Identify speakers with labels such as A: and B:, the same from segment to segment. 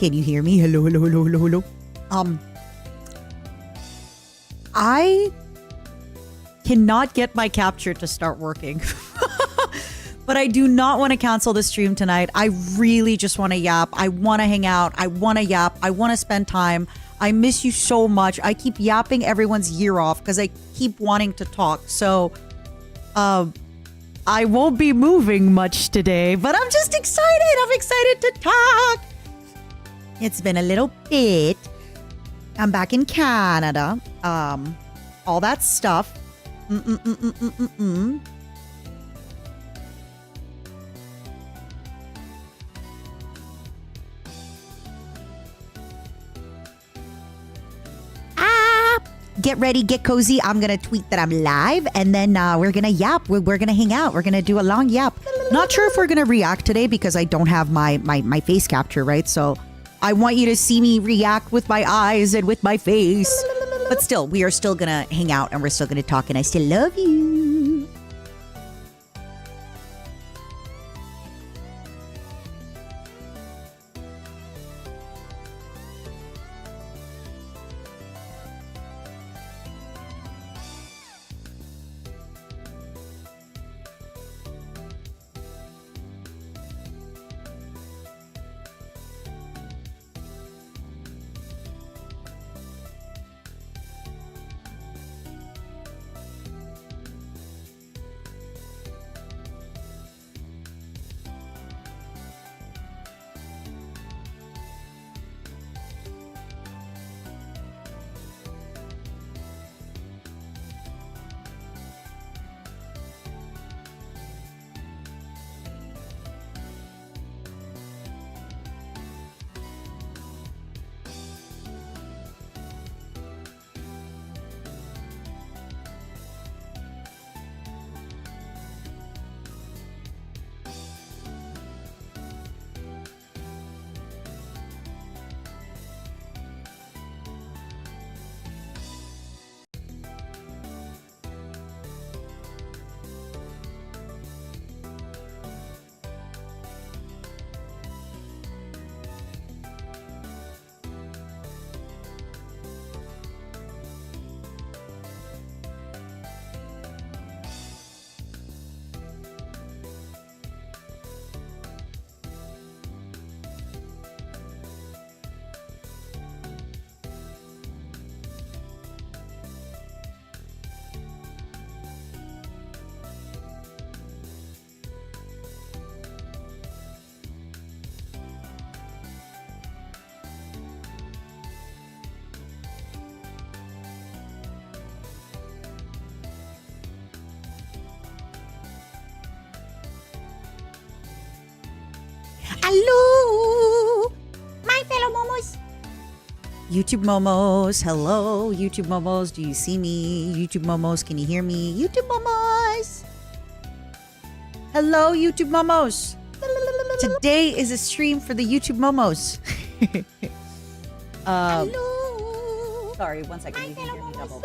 A: Can you hear me? Hello, hello, hello, hello, hello. I cannot get my capture to start working. But I do not want to cancel the stream tonight. I really just want to yap. I want to hang out. I want to yap. I want to spend time. I miss you so much. I keep yapping everyone's year off because I keep wanting to talk. So, I won't be moving much today, but I'm just excited. I'm excited to talk. It's been a little bit. I'm back in Canada. All that stuff. Get ready, get cozy. I'm going to tweet that I'm live, and then we're going to yap. We're going to hang out. We're going to do a long yap. Not sure if we're going to react today because I don't have my face capture, right? So I want you to see me react with my eyes and with my face. But still, we are still going to hang out, and we're still going to talk, and I still love you. Hello, my fellow momos. YouTube momos, hello. YouTube momos, do you see me? YouTube momos, can you hear me? YouTube momos. Hello, YouTube momos. Today is a stream for the YouTube momos. Hello. Sorry, 1 second. You can hear me double.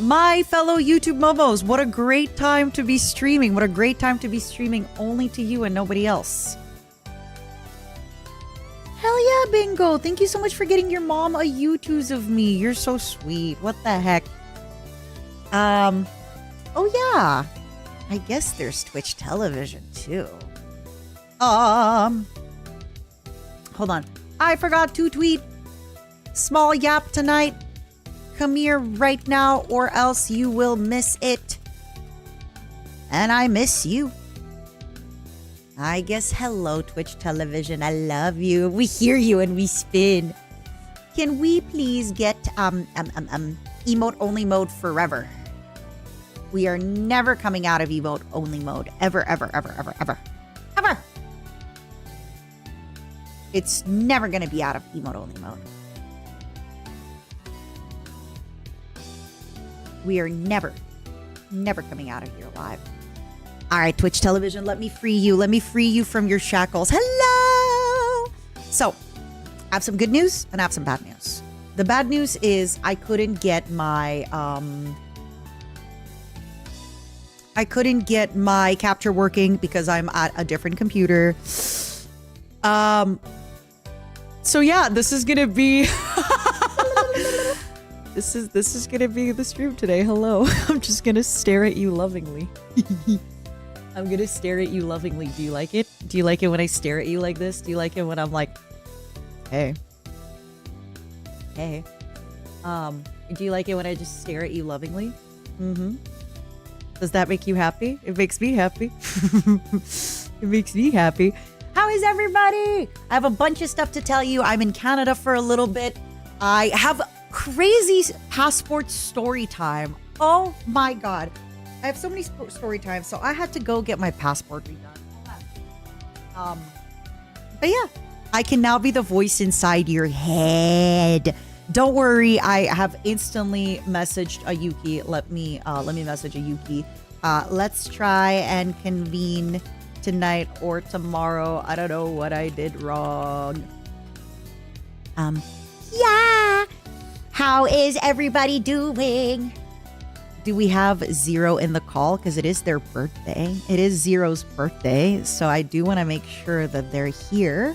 A: My fellow YouTube momos, what a great time to be streaming. What a great time to be streaming only to you and nobody else. Hell yeah, Bingo. Thank you so much for getting your mom a YouTube's of me. You're so sweet. What the heck? Oh yeah. I guess there's Twitch television too. Hold on. I forgot to tweet. Small yap tonight. Come here right now or else you will miss it. And I miss you. I guess hello Twitch television. I love you. We hear you and we spin. Can we please get emote only mode forever? We are never coming out of emote only mode. Ever, ever, ever, ever, ever. Ever. It's never going to be out of emote only mode. We are never coming out of here alive. All right, Twitch television, let me free you. Let me free you from your shackles. Hello. So, I have some good news and I have some bad news. The bad news is I couldn't get my capture working because I'm at a different computer. So yeah, this is gonna be this is gonna be the stream today. Hello. I'm just gonna stare at you lovingly. I'm gonna stare at you lovingly. Do you like it? Do you like it when I stare at you like this? Do you like it when I'm like, hey? Hey. Do you like it when I just stare at you lovingly? Mm-hmm. Does that make you happy? It makes me happy. It makes me happy. How is everybody? I have a bunch of stuff to tell you. I'm in Canada for a little bit. I have crazy passport story time. Oh my God. I have so many story times, so I had to go get my passport redone. But yeah, I can now be the voice inside your head. Don't worry, I have instantly messaged a Yuki. Let me message a Yuki. Let's try and convene tonight or tomorrow. I don't know what I did wrong. Yeah. How is everybody doing? Do we have Zero in the call? Because it is their birthday. It is Zero's birthday, so I do want to make sure that they're here.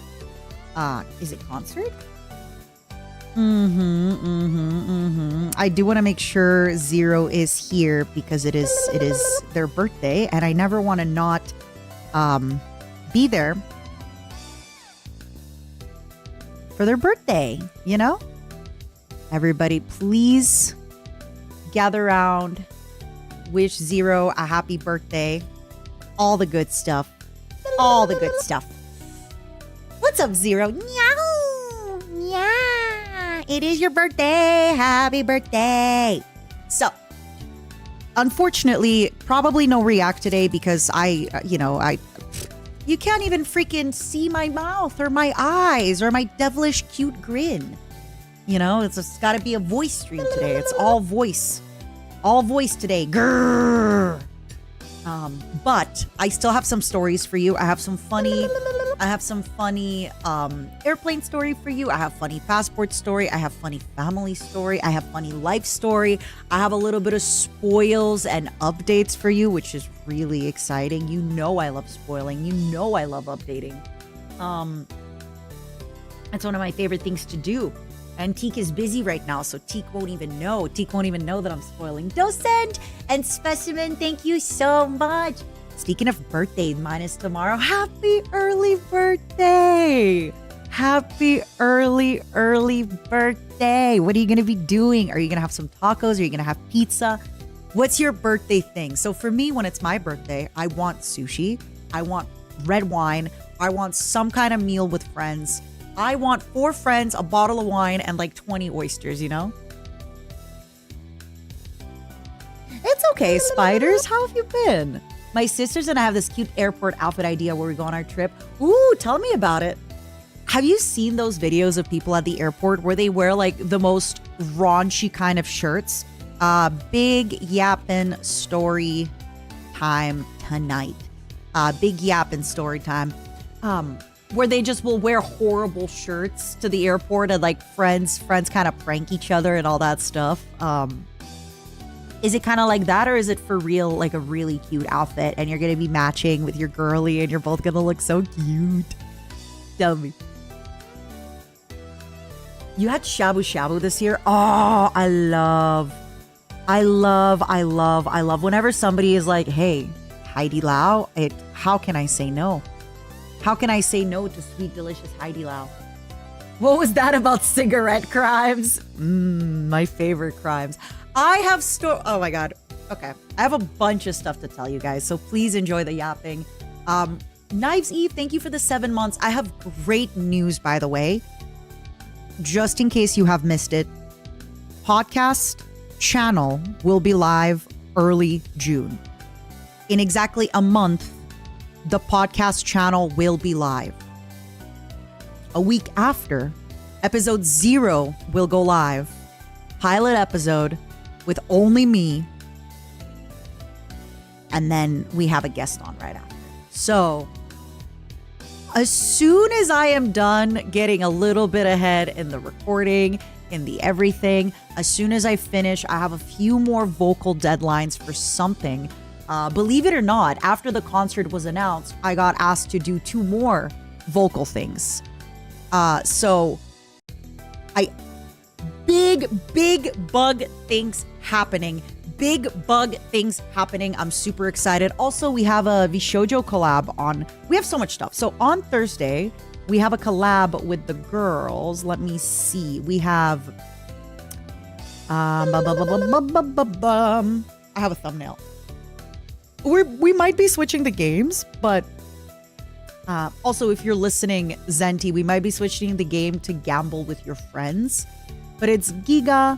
A: Is it concert? I do want to make sure Zero is here because it is their birthday, and I never want to not be there for their birthday, you know? Everybody, please gather around, wish Zero a happy birthday, all the good stuff, all the good stuff. What's up, Zero? Meow, meow. It is your birthday. Happy birthday. So, unfortunately, probably no react today because you can't even freaking see my mouth or my eyes or my devilish cute grin. You know, it's just got to be a voice stream today. It's all voice. All voice today. Grrr. But I still have some stories for you. I have some funny airplane story for you. I have funny passport story. I have funny family story. I have funny life story. I have a little bit of spoils and updates for you, which is really exciting. You know I love spoiling. You know I love updating. It's one of my favorite things to do. And Teak is busy right now, so Teak won't even know. Teak won't even know that I'm spoiling. Docent and Specimen, thank you so much. Speaking of birthday, mine is tomorrow. Happy early birthday. Happy early birthday. What are you going to be doing? Are you going to have some tacos? Are you going to have pizza? What's your birthday thing? So for me, when it's my birthday, I want sushi. I want red wine. I want some kind of meal with friends. I want 4 friends, a bottle of wine, and like 20 oysters, you know? It's okay, Spiders. How have you been? My sisters and I have this cute airport outfit idea where we go on our trip. Ooh, tell me about it. Have you seen those videos of people at the airport where they wear like the most raunchy kind of shirts? Big yapping story time tonight. Big yapping story time. Where they just will wear horrible shirts to the airport and like friends kind of prank each other and all that stuff. Is it kind of like that, or is it for real like a really cute outfit and you're going to be matching with your girly and you're both going to look so cute? Tell me. You had shabu shabu this year? Oh, I love whenever somebody is like, hey, Heidi Lau, how can I say no? How can I say no to sweet, delicious Heidi Lau? What was that about cigarette crimes? My favorite crimes. I have oh my God. Okay. I have a bunch of stuff to tell you guys, so please enjoy the yapping. Knives Eve, thank you for the 7 months. I have great news, by the way. Just in case you have missed it. Podcast channel will be live early June. In exactly a month, the podcast channel will be live. A week after, episode 0 will go live. Pilot episode with only me. And then we have a guest on right after. So, as soon as I am done getting a little bit ahead in the recording, in the everything, as soon as I finish, I have a few more vocal deadlines for something. Believe it or not, after the concert was announced, I got asked to do 2 more vocal things. So I big bug things happening. Big bug things happening. I'm super excited. Also, we have a Vishojo collab on. We have so much stuff. So on Thursday, we have a collab with the girls. Let me see. We have I have a thumbnail. We might be switching the games, but also if you're listening, Zenti, we might be switching the game to Gamble with Your Friends. But it's Giga,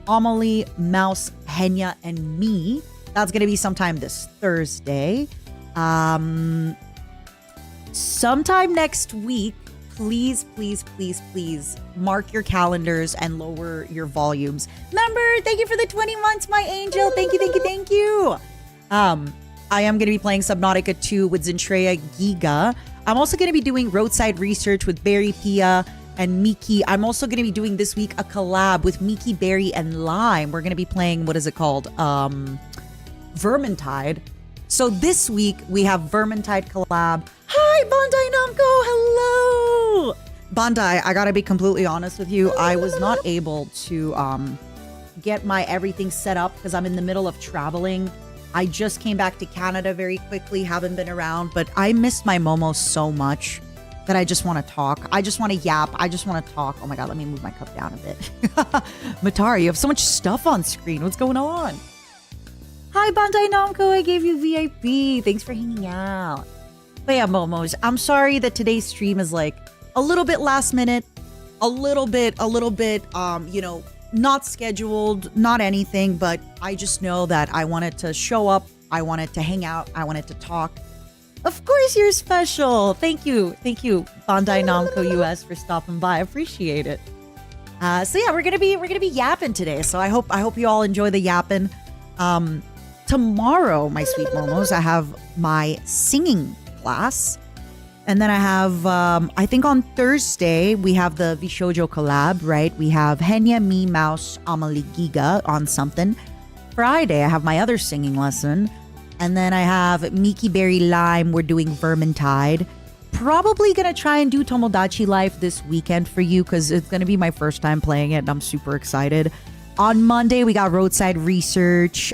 A: Amelie, Mouse, Henya, and me. That's going to be sometime this Thursday. Sometime next week, please mark your calendars and lower your volumes. Remember, thank you for the 20 months, my angel. Thank you. I am going to be playing Subnautica 2 with Zentreya Giga. I'm also going to be doing roadside research with Berry Pia and Miki. I'm also going to be doing this week a collab with Miki, Berry, and Lime. We're going to be playing, what is it called? Vermintide. So this week we have Vermintide collab. Hi, Bandai Namco. Hello. Bandai, I got to be completely honest with you. I was not able to get my everything set up because I'm in the middle of traveling. I just came back to Canada very quickly, haven't been around, but I missed my Momo so much that I just want to talk. I just want to yap. I just want to talk. Oh my God, let me move my cup down a bit. Matari, you have so much stuff on screen. What's going on? Hi, Bandai Namco. I gave you VIP. Thanks for hanging out. But yeah, Momos, I'm sorry that today's stream is like a little bit last minute, a little bit, you know, not scheduled, not anything, but I just know that I wanted to show up. I wanted to hang out. I wanted to talk. Of course, you're special. Thank you, Bandai Namco US for stopping by. I appreciate it. So yeah, we're gonna be yapping today. So I hope you all enjoy the yapping. Tomorrow, my sweet momos, I have my singing class, and then I have I think on Thursday we have the Vishojo collab. Right, we have Henya, me, Mouse, Amelie, Giga on something. Friday, I have my other singing lesson. And then I have Miki, Berry, Lime. We're doing Vermintide. Probably going to try and do Tomodachi Life this weekend for you because it's going to be my first time playing it and I'm super excited. On Monday, we got Roadside Research,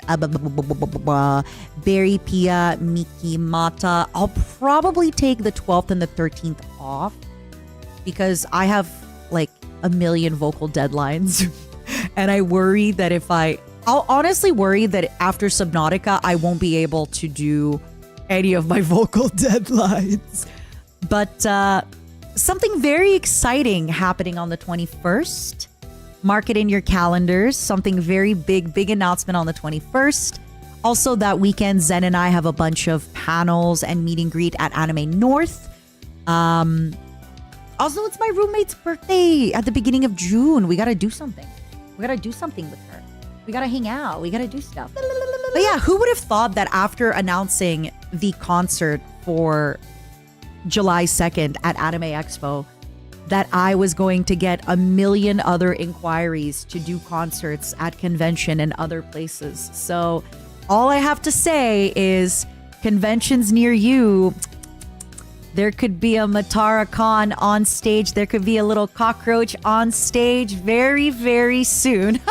A: Berry, Pia, Miki, Mata. I'll probably take the 12th and the 13th off because I have like a million vocal deadlines. And I worry that I'll honestly worry that after Subnautica, I won't be able to do any of my vocal deadlines. But something very exciting happening on the 21st. Mark it in your calendars. Something very big announcement on the 21st. Also that weekend, Zen and I have a bunch of panels and meet and greet at Anime North. Also, it's my roommate's birthday at the beginning of June. We got to do something. We got to do something with her. We gotta hang out. We gotta do stuff. But yeah, who would have thought that after announcing the concert for July 2nd at Anime Expo, that I was going to get a million other inquiries to do concerts at convention and other places. So all I have to say is conventions near you, there could be a Matara Con on stage. There could be a little cockroach on stage very soon.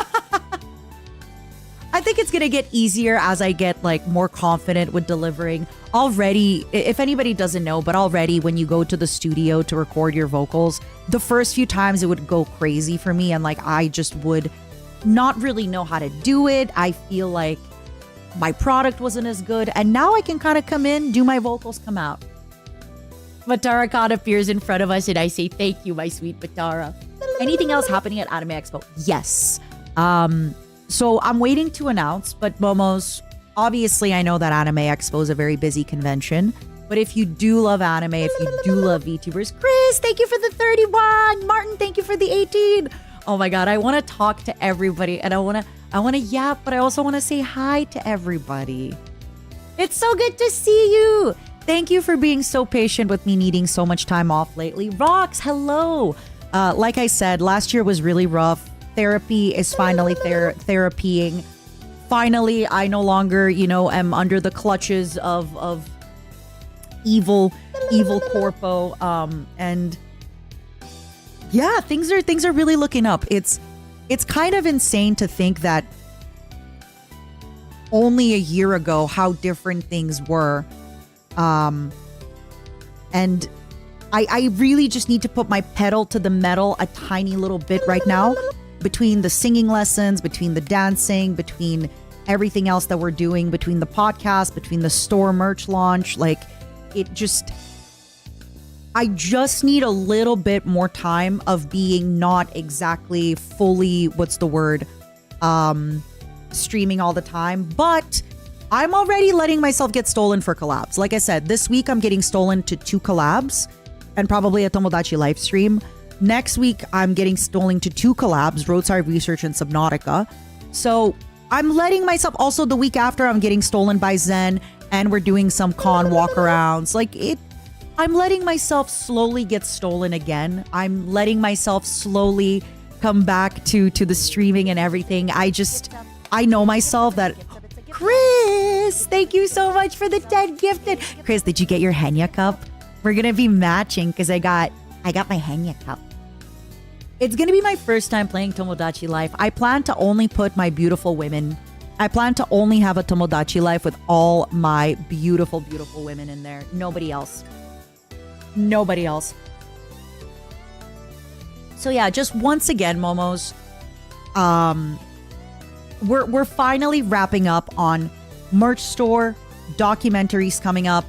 A: I think it's going to get easier as I get like more confident with delivering. Already, if anybody doesn't know, but already when you go to the studio to record your vocals, the first few times it would go crazy for me and like I just would not really know how to do it. I feel like my product wasn't as good, and now I can kind of come in, do my vocals, come out. Matara Khan appears in front of us and I say, thank you, my sweet Matara. Anything else happening at Anime Expo? Yes. So I'm waiting to announce, but Momos, obviously I know that Anime Expo is a very busy convention, but if you do love anime, if you do love VTubers, Chris, thank you for the 31. Martin, thank you for the 18. Oh my God, I want to talk to everybody and I want to yap, but I also want to say hi to everybody. It's so good to see you. Thank you for being so patient with me needing so much time off lately. Rox, hello. Like I said, last year was really rough. Therapy is finally therapying. Finally, I no longer, am under the clutches of evil corpo. And yeah, things are really looking up. It's kind of insane to think that only a year ago how different things were. And I really just need to put my pedal to the metal a tiny little bit right now, between the singing lessons, between the dancing, between everything else that we're doing, between the podcast, between the store merch launch. Like, I just need a little bit more time of being not exactly fully, streaming all the time. But I'm already letting myself get stolen for collabs. Like I said, this week I'm getting stolen to 2 collabs and probably a Tomodachi live stream. Next week, I'm getting stolen to 2 collabs, Roadside Research and Subnautica. So I'm letting myself, also the week after, I'm getting stolen by Zen and we're doing some con walkarounds. I'm letting myself slowly get stolen again. I'm letting myself slowly come back to the streaming and everything. I know myself that... Chris, thank you so much for the 10 gifted. Chris, did you get your Henya cup? We're going to be matching because I got my Henya cup. It's going to be my first time playing Tomodachi Life. I plan to only put my beautiful women. I plan to only have a Tomodachi Life with all my beautiful, beautiful women in there. Nobody else. Nobody else. So yeah, just once again, Momos, we're finally wrapping up on merch store, documentaries coming up.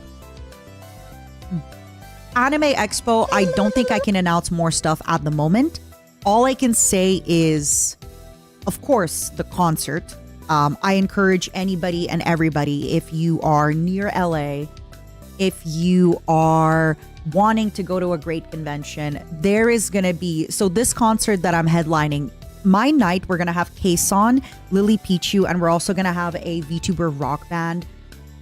A: Anime Expo, I don't think I can announce more stuff at the moment. All I can say is, of course, the concert. I encourage anybody and everybody, if you are near LA, if you are wanting to go to a great convention, there is going to be... So this concert that I'm headlining, my night, we're going to have Kason, Lily Pichu, and we're also going to have a VTuber rock band.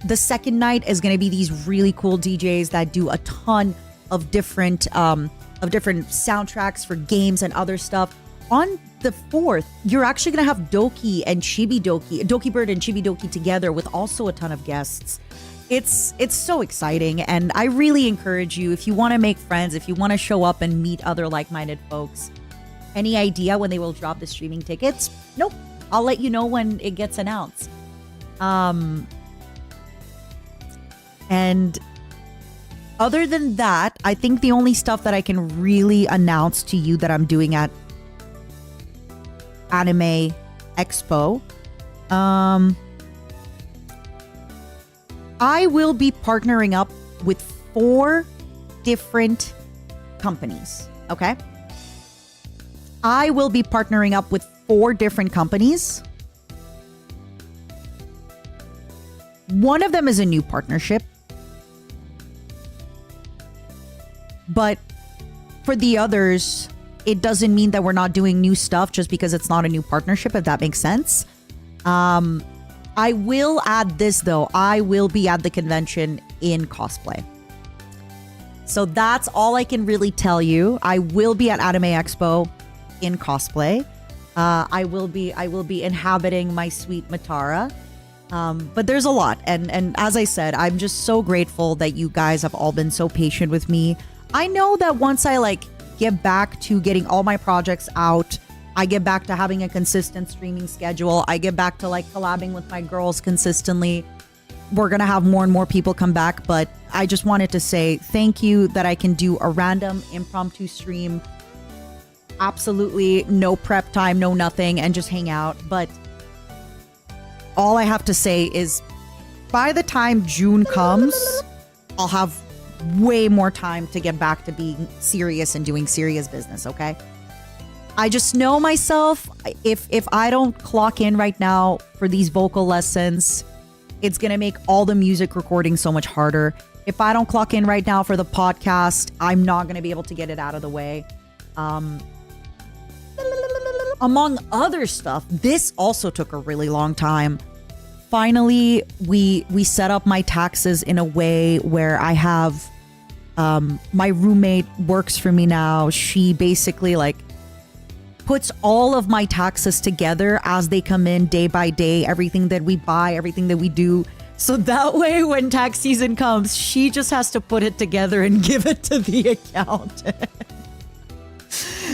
A: The second night is going to be these really cool DJs that do a ton of different soundtracks for games and other stuff. On the 4th, you're actually going to have Doki and Doki Bird and Chibi Doki together with also a ton of guests. It's so exciting, and I really encourage you, if you want to make friends, if you want to show up and meet other like-minded folks. Any idea when they will drop the streaming tickets? Nope. I'll let you know when it gets announced. And other than that, I think the only stuff that I can really announce to you that I'm doing at Anime Expo, I will be partnering up with 4 different companies, okay? I will be partnering up with 4 different companies. One of them is a new partnership. But for the others, it doesn't mean that we're not doing new stuff just because it's not a new partnership, if that makes sense. I will add this, though. I will be at the convention in cosplay. So that's all I can really tell you. I will be at Anime Expo in cosplay. I will be inhabiting my sweet Matara. But there's a lot. And as I said, I'm just so grateful that you guys have all been so patient with me. I know that once I get back to getting all my projects out, I get back to having a consistent streaming schedule, I get back to collabing with my girls consistently, we're going to have more and more people come back. But I just wanted to say thank you that I can do a random impromptu stream. Absolutely no prep time, no nothing, and just hang out. But all I have to say is by the time June comes, I'll have way more time to get back to being serious and doing serious business, okay? I just know myself, if I don't clock in right now for these vocal lessons, it's going to make all the music recording so much harder. If I don't clock in right now for the podcast, I'm not going to be able to get it out of the way. Among other stuff, this also took a really long time. Finally, we set up my taxes in a way where I have my roommate works for me now. She basically puts all of my taxes together as they come in day by day, everything that we buy, everything that we do. So that way, when tax season comes, she just has to put it together and give it to the accountant.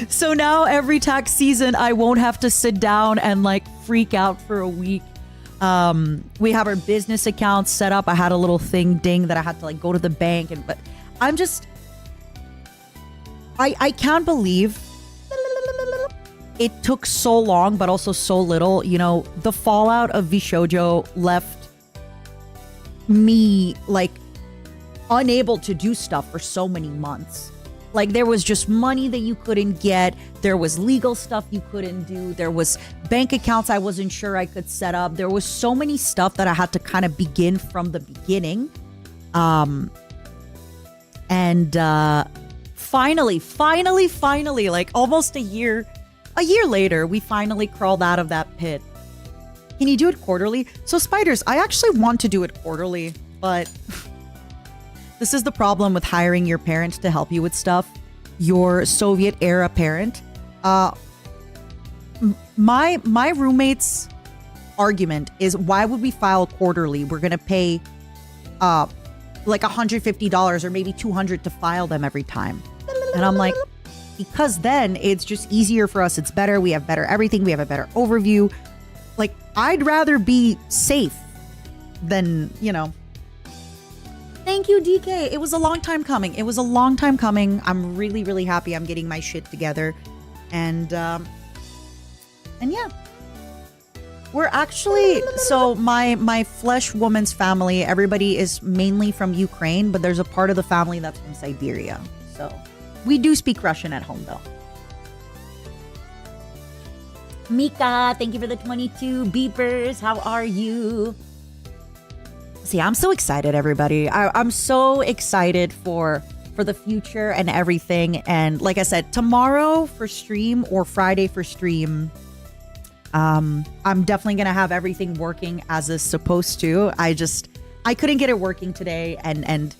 A: So now every tax season, I won't have to sit down and like freak out for a week. We have our business accounts set up. I had a little thing ding that I had to like go to the bank but I'm just, I can't believe it took so long, but also so little. You know, the fallout of Vishojo left me like unable to do stuff for so many months. Like there was just money that you couldn't get. There was legal stuff you couldn't do. There was bank accounts I wasn't sure I could set up. There was so many stuff that I had to kind of begin from the beginning. Finally, like almost a year later, we finally crawled out of that pit. Can you do it quarterly? So spiders, I actually want to do it quarterly, but this is the problem with hiring your parent to help you with stuff. Your Soviet era parent. My roommate's argument is, why would we file quarterly? We're going to pay like $150 or maybe $200 to file them every time. And I'm like, because then it's just easier for us. It's better. We have better everything. We have a better overview. Like, I'd rather be safe than, you know. Thank you, DK. It was a long time coming. I'm really, really happy I'm getting my shit together. And yeah. We're actually, so my flesh woman's family, everybody is mainly from Ukraine, but there's a part of the family that's from Siberia. So we do speak Russian at home, though. Mika, thank you for the 22 beepers. How are you? See, I'm so excited, everybody. I'm so excited for the future and everything. And like I said, tomorrow for stream or Friday for stream, I'm definitely going to have everything working as it's supposed to. I couldn't get it working today. And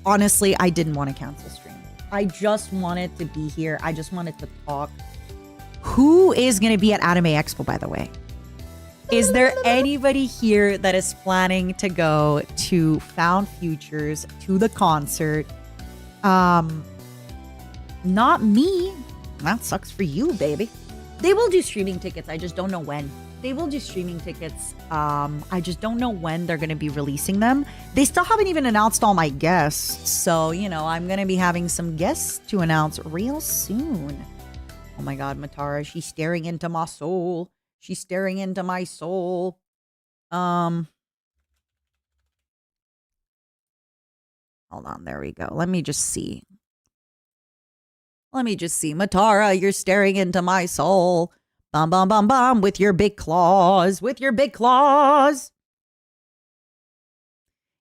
A: honestly, I didn't want to cancel stream. I just wanted to be here. I just wanted to talk. Who is going to be at Anime Expo, by the way? Is there anybody here that is planning to go to Found Futures, to the concert? Not me. That sucks for you, baby. They will do streaming tickets. I just don't know when. They will do streaming tickets. I just don't know when they're going to be releasing them. They still haven't even announced all my guests. So, you know, I'm going to be having some guests to announce real soon. Oh my God, Matara, she's staring into my soul. She's staring into my soul. Hold on, there we go. Let me just see. Matara, you're staring into my soul. Bum, bum, bum, bum, with your big claws.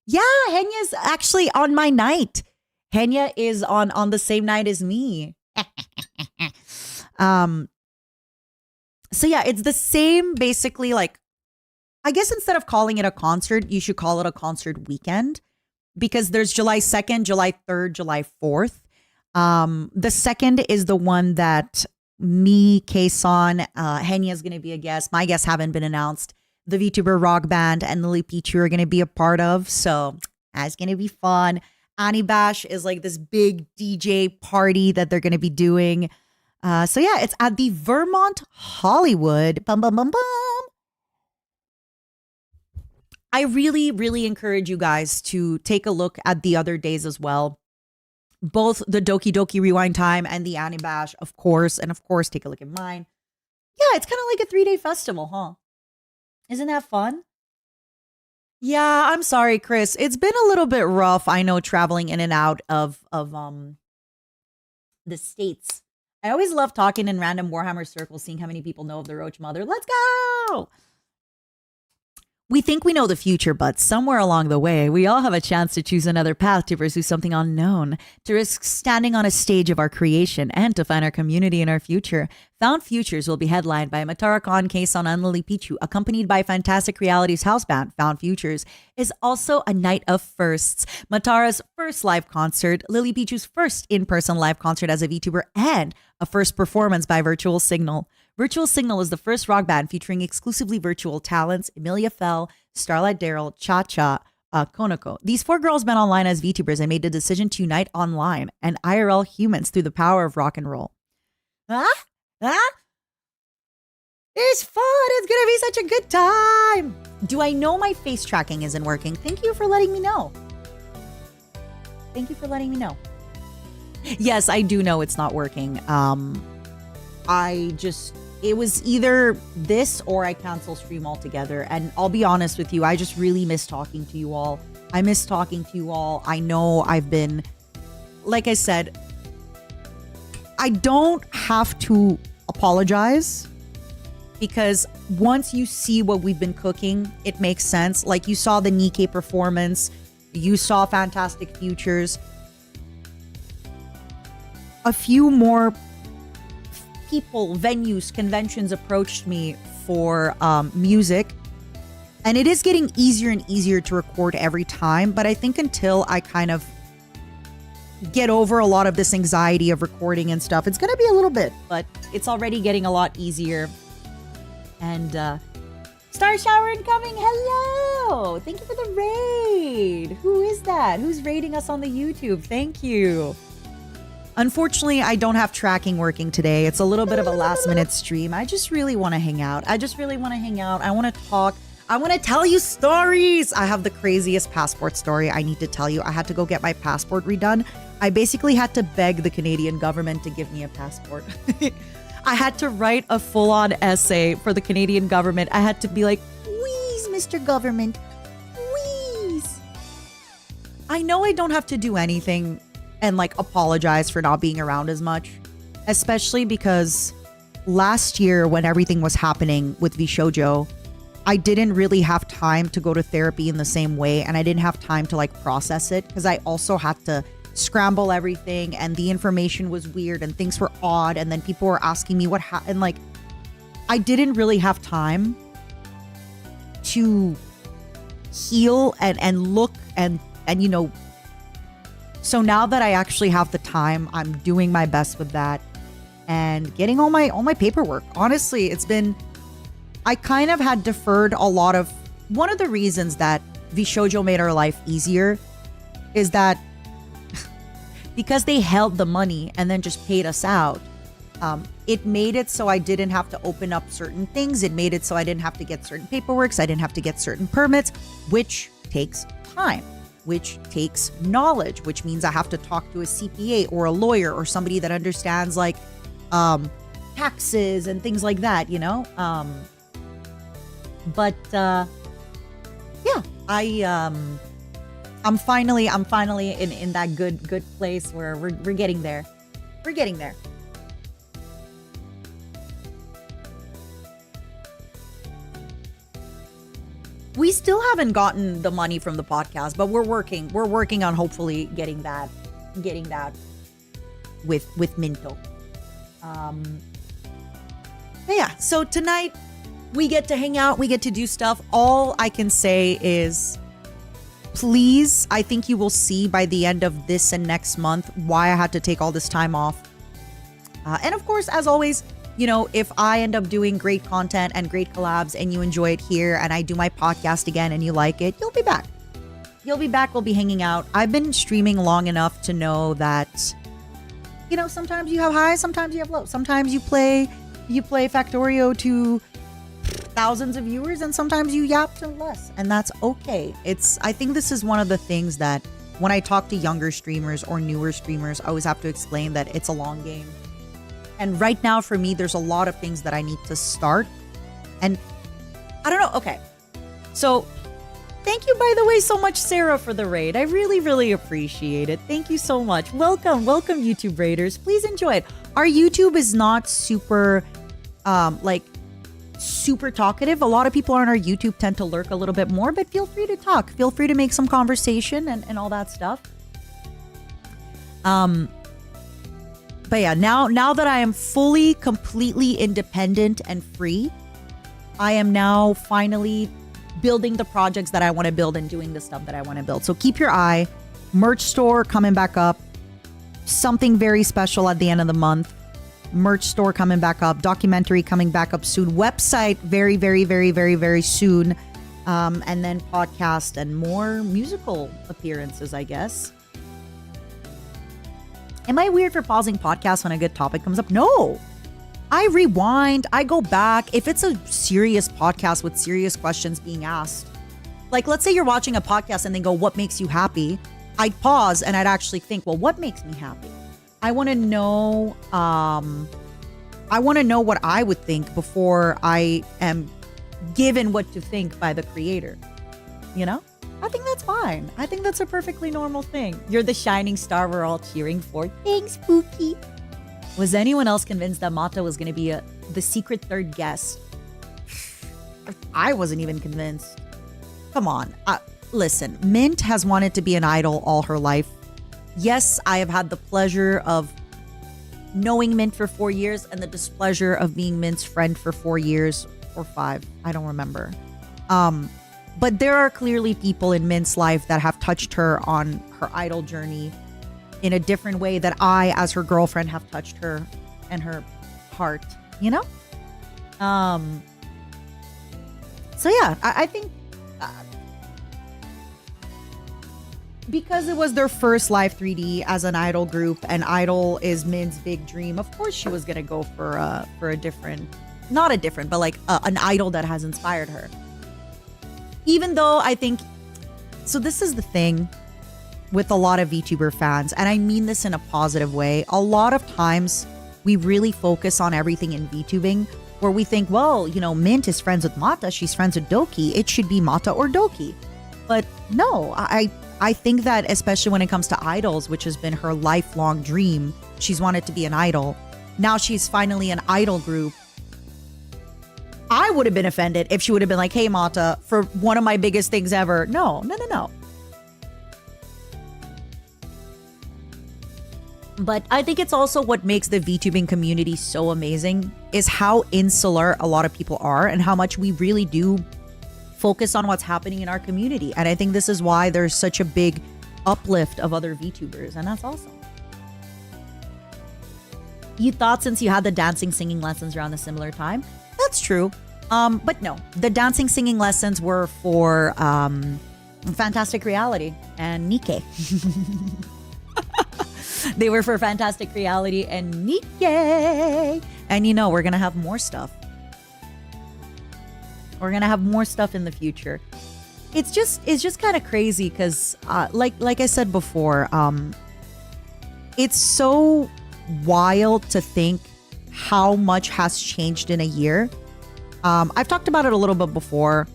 A: Yeah, Henya's actually on my night. Henya is on the same night as me. So yeah, it's the same, basically. Like, I guess instead of calling it a concert, you should call it a concert weekend, because there's July 2nd, July 3rd, July 4th. The second is the one that me, Kason, Henya is going to be a guest. My guests haven't been announced. The VTuber Rock Band and Lily Pichu are going to be a part of. So that's going to be fun. Annie Bash is like this big DJ party that they're going to be doing. So yeah, it's at the Vermont Hollywood. Bum, bum, bum, bum. I really, really encourage you guys to take a look at the other days as well. Both the Doki Doki Rewind Time and the Annie Bash, of course. And of course, take a look at mine. Yeah, it's kind of like a 3-day festival, huh? Isn't that fun? Yeah, I'm sorry, Chris. It's been a little bit rough, I know, traveling in and out of the States. I always love talking in random Warhammer circles, seeing how many people know of the Roach Mother. Let's go! We think we know the future, but somewhere along the way, we all have a chance to choose another path to pursue something unknown, to risk standing on a stage of our creation, and to find our community in our future. Found Futures will be headlined by Matara Khan, Kason, and Lily Pichu, accompanied by Fantastic Realities house band. Found Futures is also a night of firsts. Matara's first live concert, Lily Pichu's first in-person live concert as a VTuber, and a first performance by Virtual Signal. Virtual Signal is the first rock band featuring exclusively virtual talents: Emilia Fell, Starlight Daryl, Cha-Cha, Konoko. These 4 girls met online as VTubers and made the decision to unite online and IRL humans through the power of rock and roll. Huh? Huh? It's fun. It's going to be such a good time. Do I know my face tracking isn't working? Thank you for letting me know. Thank you for letting me know. Yes, I do know it's not working. It was either this or I cancel stream altogether. And I'll be honest with you, I just really miss talking to you all. I miss talking to you all. I know I've been, like I said, I don't have to apologize because once you see what we've been cooking, it makes sense. Like you saw the Nikkei performance, you saw Fantastic Futures. A few more people, venues, conventions approached me for music. And it is getting easier and easier to record every time. But I think until I kind of get over a lot of this anxiety of recording and stuff, it's going to be a little bit. But it's already getting a lot easier. And Star Shower incoming. Hello. Thank you for the raid. Who is that? Who's raiding us on the YouTube? Thank you. Unfortunately, I don't have tracking working today. It's a little bit of a last minute stream. I just really want to hang out. I want to talk. I want to tell you stories. I have the craziest passport story I need to tell you. I had to go get my passport redone. I basically had to beg the Canadian government to give me a passport. I had to write a full-on essay for the Canadian government. I had to be like, "Wheeze, Mr. Government, wheeze." I know I don't have to do anything and like apologize for not being around as much, especially because last year when everything was happening with Bishoujo, I didn't really have time to go to therapy in the same way, and I didn't have time to like process it because I also had to scramble everything and the information was weird and things were odd, and then people were asking me what happened. Like I didn't really have time to heal and look and you know. So now that I actually have the time, I'm doing my best with that and getting all my paperwork. Honestly, it's been, I kind of had deferred a lot of, one of the reasons that Bishoujo made our life easier is that because they held the money and then just paid us out, it made it so I didn't have to open up certain things. It made it so I didn't have to get certain paperwork. I didn't have to get certain permits, which takes time, which takes knowledge, which means I have to talk to a CPA or a lawyer or somebody that understands like taxes and things like that, you know? Yeah, I'm finally in that good place where we're getting there. We're getting there. We still haven't gotten the money from the podcast, but we're working on hopefully getting that with Minto. But yeah, so tonight we get to hang out, we get to do stuff. All I can say is, please, I think you will see by the end of this and next month why I had to take all this time off. And of course, as always, you know, if I end up doing great content and great collabs and you enjoy it here and I do my podcast again and you like it, you'll be back. You'll be back. We'll be hanging out. I've been streaming long enough to know that, you know, sometimes you have highs, sometimes you have lows. Sometimes you play Factorio to thousands of viewers and sometimes you yap to less, and that's okay. I think this is one of the things that when I talk to younger streamers or newer streamers, I always have to explain that it's a long game. And right now for me, there's a lot of things that I need to start. And I don't know. Okay. So thank you, by the way, so much, Sarah, for the raid. I really, really appreciate it. Thank you so much. Welcome, YouTube raiders. Please enjoy it. Our YouTube is not super, super talkative. A lot of people on our YouTube tend to lurk a little bit more, but feel free to talk. Feel free to make some conversation and all that stuff. But yeah, now that I am fully, completely independent and free, I am now finally building the projects that I want to build and doing the stuff that I want to build. So keep your eye. Merch store coming back up. Something very special at the end of the month. Merch store coming back up. Documentary coming back up soon. Website very, very, very, very, very soon. And then podcast and more musical appearances, I guess. Am I weird for pausing podcasts when a good topic comes up? No, I rewind, I go back. If it's a serious podcast with serious questions being asked, like let's say you're watching a podcast and they go, what makes you happy? I'd pause and I'd actually think, well, what makes me happy? I want to know what I would think before I am given what to think by the creator. You know? I think that's fine. I think that's a perfectly normal thing. You're the shining star we're all cheering for. Thanks, Pookie. Was anyone else convinced that Mata was going to be the secret third guest? I wasn't even convinced. Come on. Listen, Mint has wanted to be an idol all her life. Yes, I have had the pleasure of knowing Mint for 4 years and the displeasure of being Mint's friend for 4 years or 5. I don't remember. But there are clearly people in Mint's life that have touched her on her idol journey in a different way that I, as her girlfriend, have touched her and her heart, you know? So yeah, I think because it was their first live 3D as an idol group and idol is Mint's big dream, of course she was going to go for a different, not a different, but like an idol that has inspired her. Even though I think, so this is the thing with a lot of VTuber fans, and I mean this in a positive way. A lot of times we really focus on everything in VTubing where we think, well, you know, Mint is friends with Mata, she's friends with Doki, it should be Mata or Doki. But no, I think that especially when it comes to idols, which has been her lifelong dream, she's wanted to be an idol. Now she's finally an idol group. I would have been offended if she would have been like, hey, Mata, for one of my biggest things ever. No. But I think it's also what makes the VTubing community so amazing is how insular a lot of people are and how much we really do focus on what's happening in our community. And I think this is why there's such a big uplift of other VTubers, and that's awesome. You thought since you had the dancing singing lessons around a similar time? That's true. But no, the dancing singing lessons were for Fantastic Reality and Nikkei. They were for Fantastic Reality and Nikkei. And you know, we're going to have more stuff. We're going to have more stuff in the future. It's just kind of crazy because like I said before, it's so wild to think how much has changed in a year. I've talked about it a little bit before.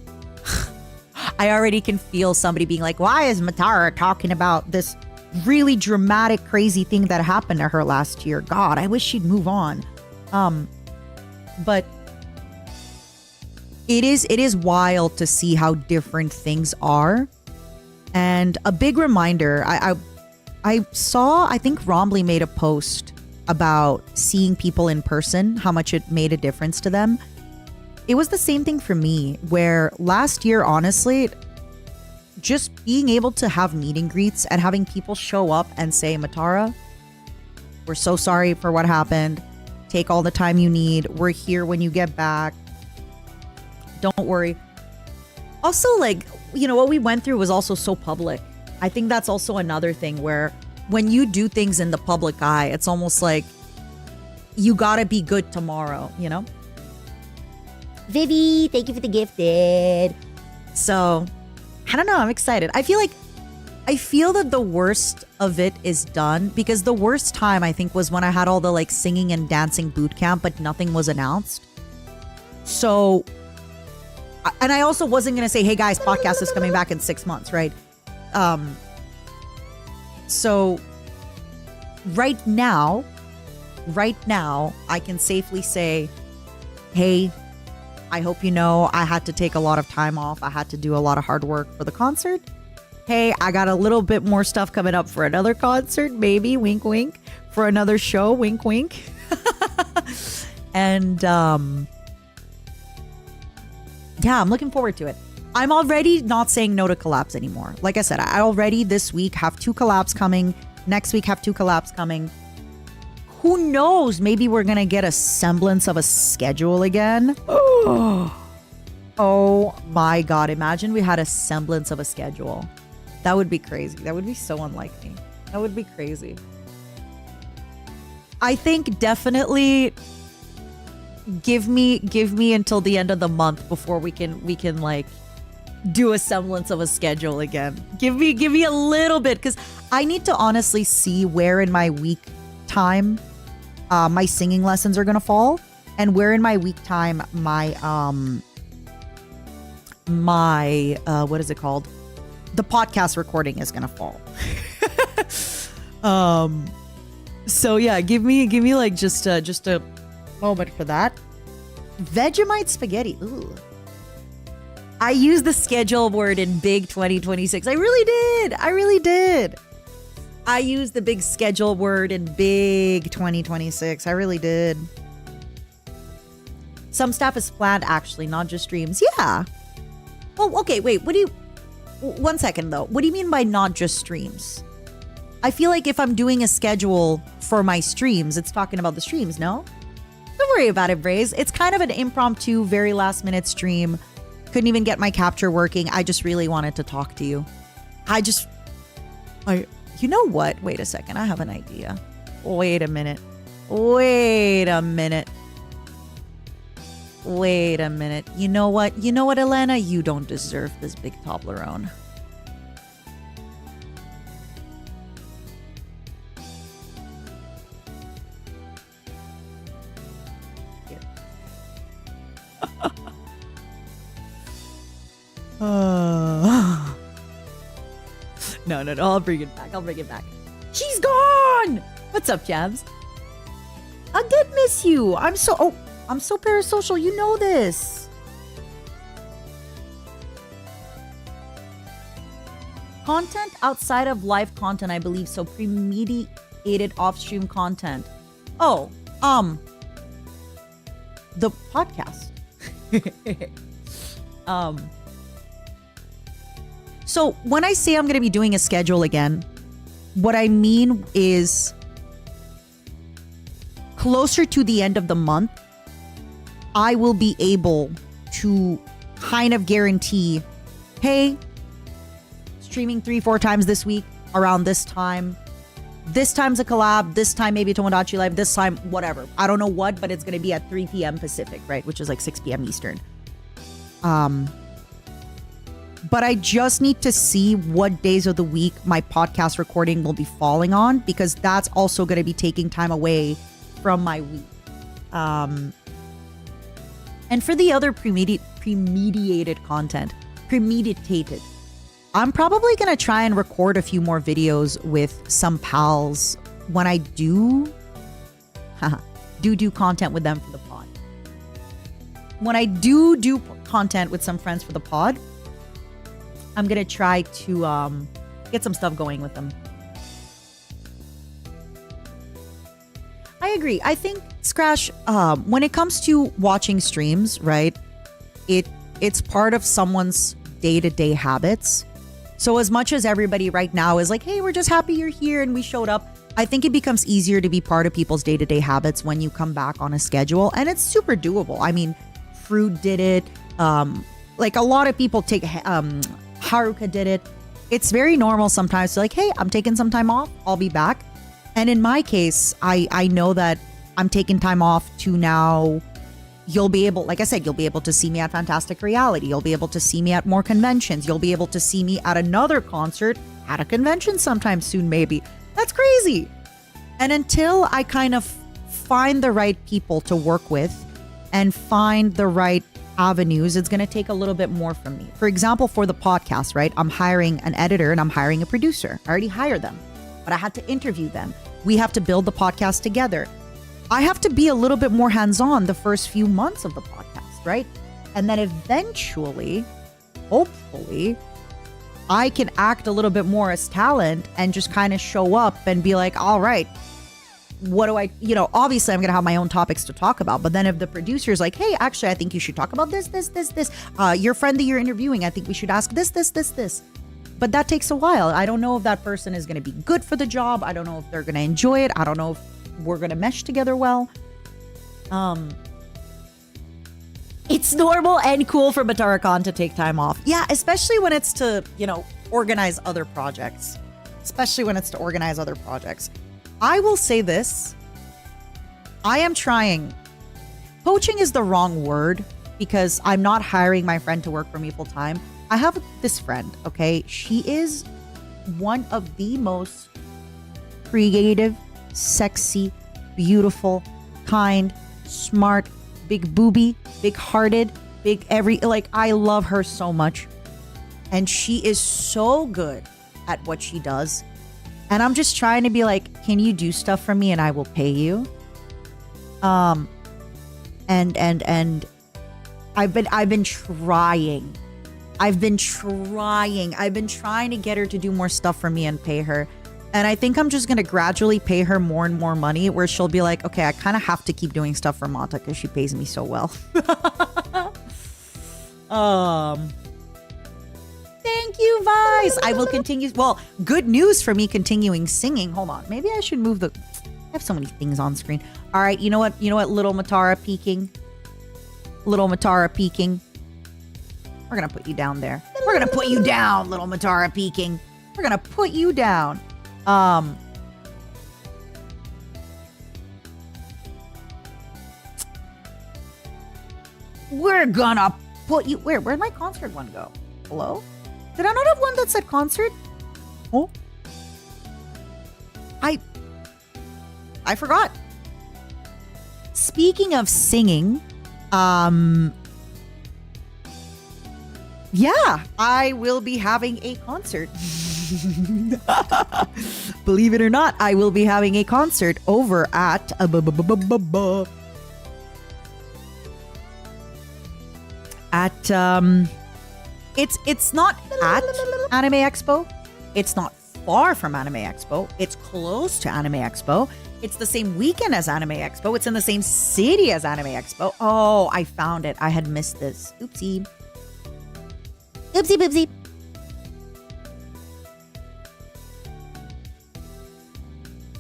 A: I already can feel somebody being like, why is Matara talking about this really dramatic, crazy thing that happened to her last year? God, I wish she'd move on. But it is wild to see how different things are. And a big reminder, I saw, I think Romley made a post about seeing people in person, how much it made a difference to them. It was the same thing for me, where last year, honestly, just being able to have meet and greets and having people show up and say, Matara, we're so sorry for what happened. Take all the time you need. We're here when you get back. Don't worry. Also, like, you know, what we went through was also so public. I think that's also another thing where when you do things in the public eye, it's almost like you gotta be good tomorrow, you know? Vivi, thank you for the gifted. So, I don't know. I'm excited. I feel that the worst of it is done because the worst time I think was when I had all the like singing and dancing boot camp, but nothing was announced. So, and I also wasn't going to say, hey guys, podcast is coming back in 6 months, right? So right now, I can safely say, hey, I hope you know I had to take a lot of time off. I had to do a lot of hard work for the concert. Hey, I got a little bit more stuff coming up for another concert, maybe, wink, wink, for another show, wink, wink. And yeah, I'm looking forward to it. I'm already not saying no to collabs anymore. Like I said, I already this week have 2 collabs coming. Next week have 2 collabs coming. Who knows? Maybe we're going to get a semblance of a schedule again. Oh my God. Imagine we had a semblance of a schedule. That would be crazy. That would be so unlike me. That would be crazy. I think definitely give me until the end of the month before we can like do a semblance of a schedule again. Give me a little bit, because I need to honestly see where in my week time my singing lessons are gonna fall, and where in my week time my what is it called? The podcast recording is gonna fall. So yeah, give me like just a moment for that. Vegemite spaghetti. Ooh. I used the schedule word in Big 2026. I really did. I used the big schedule word in Big 2026. I really did. Some stuff is planned, actually, not just streams. Yeah. Oh, okay, wait. One second, though. What do you mean by not just streams? I feel like if I'm doing a schedule for my streams, it's talking about the streams, no? Don't worry about it, Braze. It's kind of an impromptu, very last minute stream. Couldn't even get my capture working. I just really wanted to talk to you. You know what? Wait a second. I have an idea. Wait a minute. You know what? Elena? You don't deserve this big Toblerone. No, I'll bring it back. She's gone! What's up, Jabs? I did miss you. I'm so parasocial. You know this. Content outside of live content, I believe so. Premediated off-stream content. Oh, the podcast. So when I say I'm going to be doing a schedule again, what I mean is closer to the end of the month, I will be able to kind of guarantee, hey, streaming 3-4 times this week around this time. This time's a collab. This time maybe Tomodachi Live. This time, whatever. I don't know what, but it's going to be at 3 p.m. Pacific, right? Which is like 6 p.m. Eastern. But I just need to see what days of the week my podcast recording will be falling on, because that's also going to be taking time away from my week. And for the other premeditated content, I'm probably going to try and record a few more videos with some pals when I do content with them for the pod. When I do content with some friends for the pod, I'm going to try to get some stuff going with them. I agree. I think, Scratch, when it comes to watching streams, right, it's part of someone's day-to-day habits. So as much as everybody right now is like, hey, we're just happy you're here and we showed up, I think it becomes easier to be part of people's day-to-day habits when you come back on a schedule. And it's super doable. I mean, Fruit did it. Like a lot of people take... Haruka did it. It's very normal sometimes to like, hey, I'm taking some time off. I'll be back. And in my case, I know that I'm taking time off to now. You'll be able, like I said, you'll be able to see me at Fantastic Reality. You'll be able to see me at more conventions. You'll be able to see me at another concert at a convention sometime soon, maybe. That's crazy. And until I kind of find the right people to work with and find the right avenues, it's going to take a little bit more from me. For example, for the podcast, right? I'm hiring an editor and I'm hiring a producer. I already hired them, but I had to interview them. We have to build the podcast together. I have to be a little bit more hands-on the first few months of the podcast, right? And then eventually, hopefully, I can act a little bit more as talent and just kind of show up and be like, all right, what do I, obviously I'm going to have my own topics to talk about. But then if the producer's like, hey, actually, I think you should talk about this. Your friend that you're interviewing, I think we should ask this. But that takes a while. I don't know if that person is going to be good for the job. I don't know if they're going to enjoy it. I don't know if we're going to mesh together well. It's normal and cool for Batara-Khan to take time off. Yeah, especially when it's to, organize other projects. I will say this. I am trying. poaching is the wrong word because I'm not hiring my friend to work for me full time. I have this friend, okay? She is one of the most creative, sexy, beautiful, kind, smart, big booby, big hearted, I love her so much. And she is so good at what she does. And I'm just trying to be like, can you do stuff for me and I will pay you? And I've been trying. I've been trying to get her to do more stuff for me and pay her. And I think I'm just going to gradually pay her more and more money where she'll be like, okay, I kind of have to keep doing stuff for Mata because she pays me so well. Thank you, Vice. I will continue. Well, good news for me continuing singing. Hold on. Maybe I should move I have so many things on screen. All right. You know what, little Matara peeking? Little Matara peeking. We're going to put you down there. We're going to put you down, little Matara peeking. We're going to put you down. We're gonna put you... Where'd my concert one go? Hello? Did I not have one that said concert? Oh. I forgot. Speaking of singing, yeah, I will be having a concert. Believe it or not, I will be having a concert over at it's not at Anime Expo. It's not far from Anime Expo. It's close to Anime Expo. It's the same weekend as Anime Expo. It's in the same city as Anime Expo. Oh, I found it. I had missed this. Oopsie. Oopsie boopsie.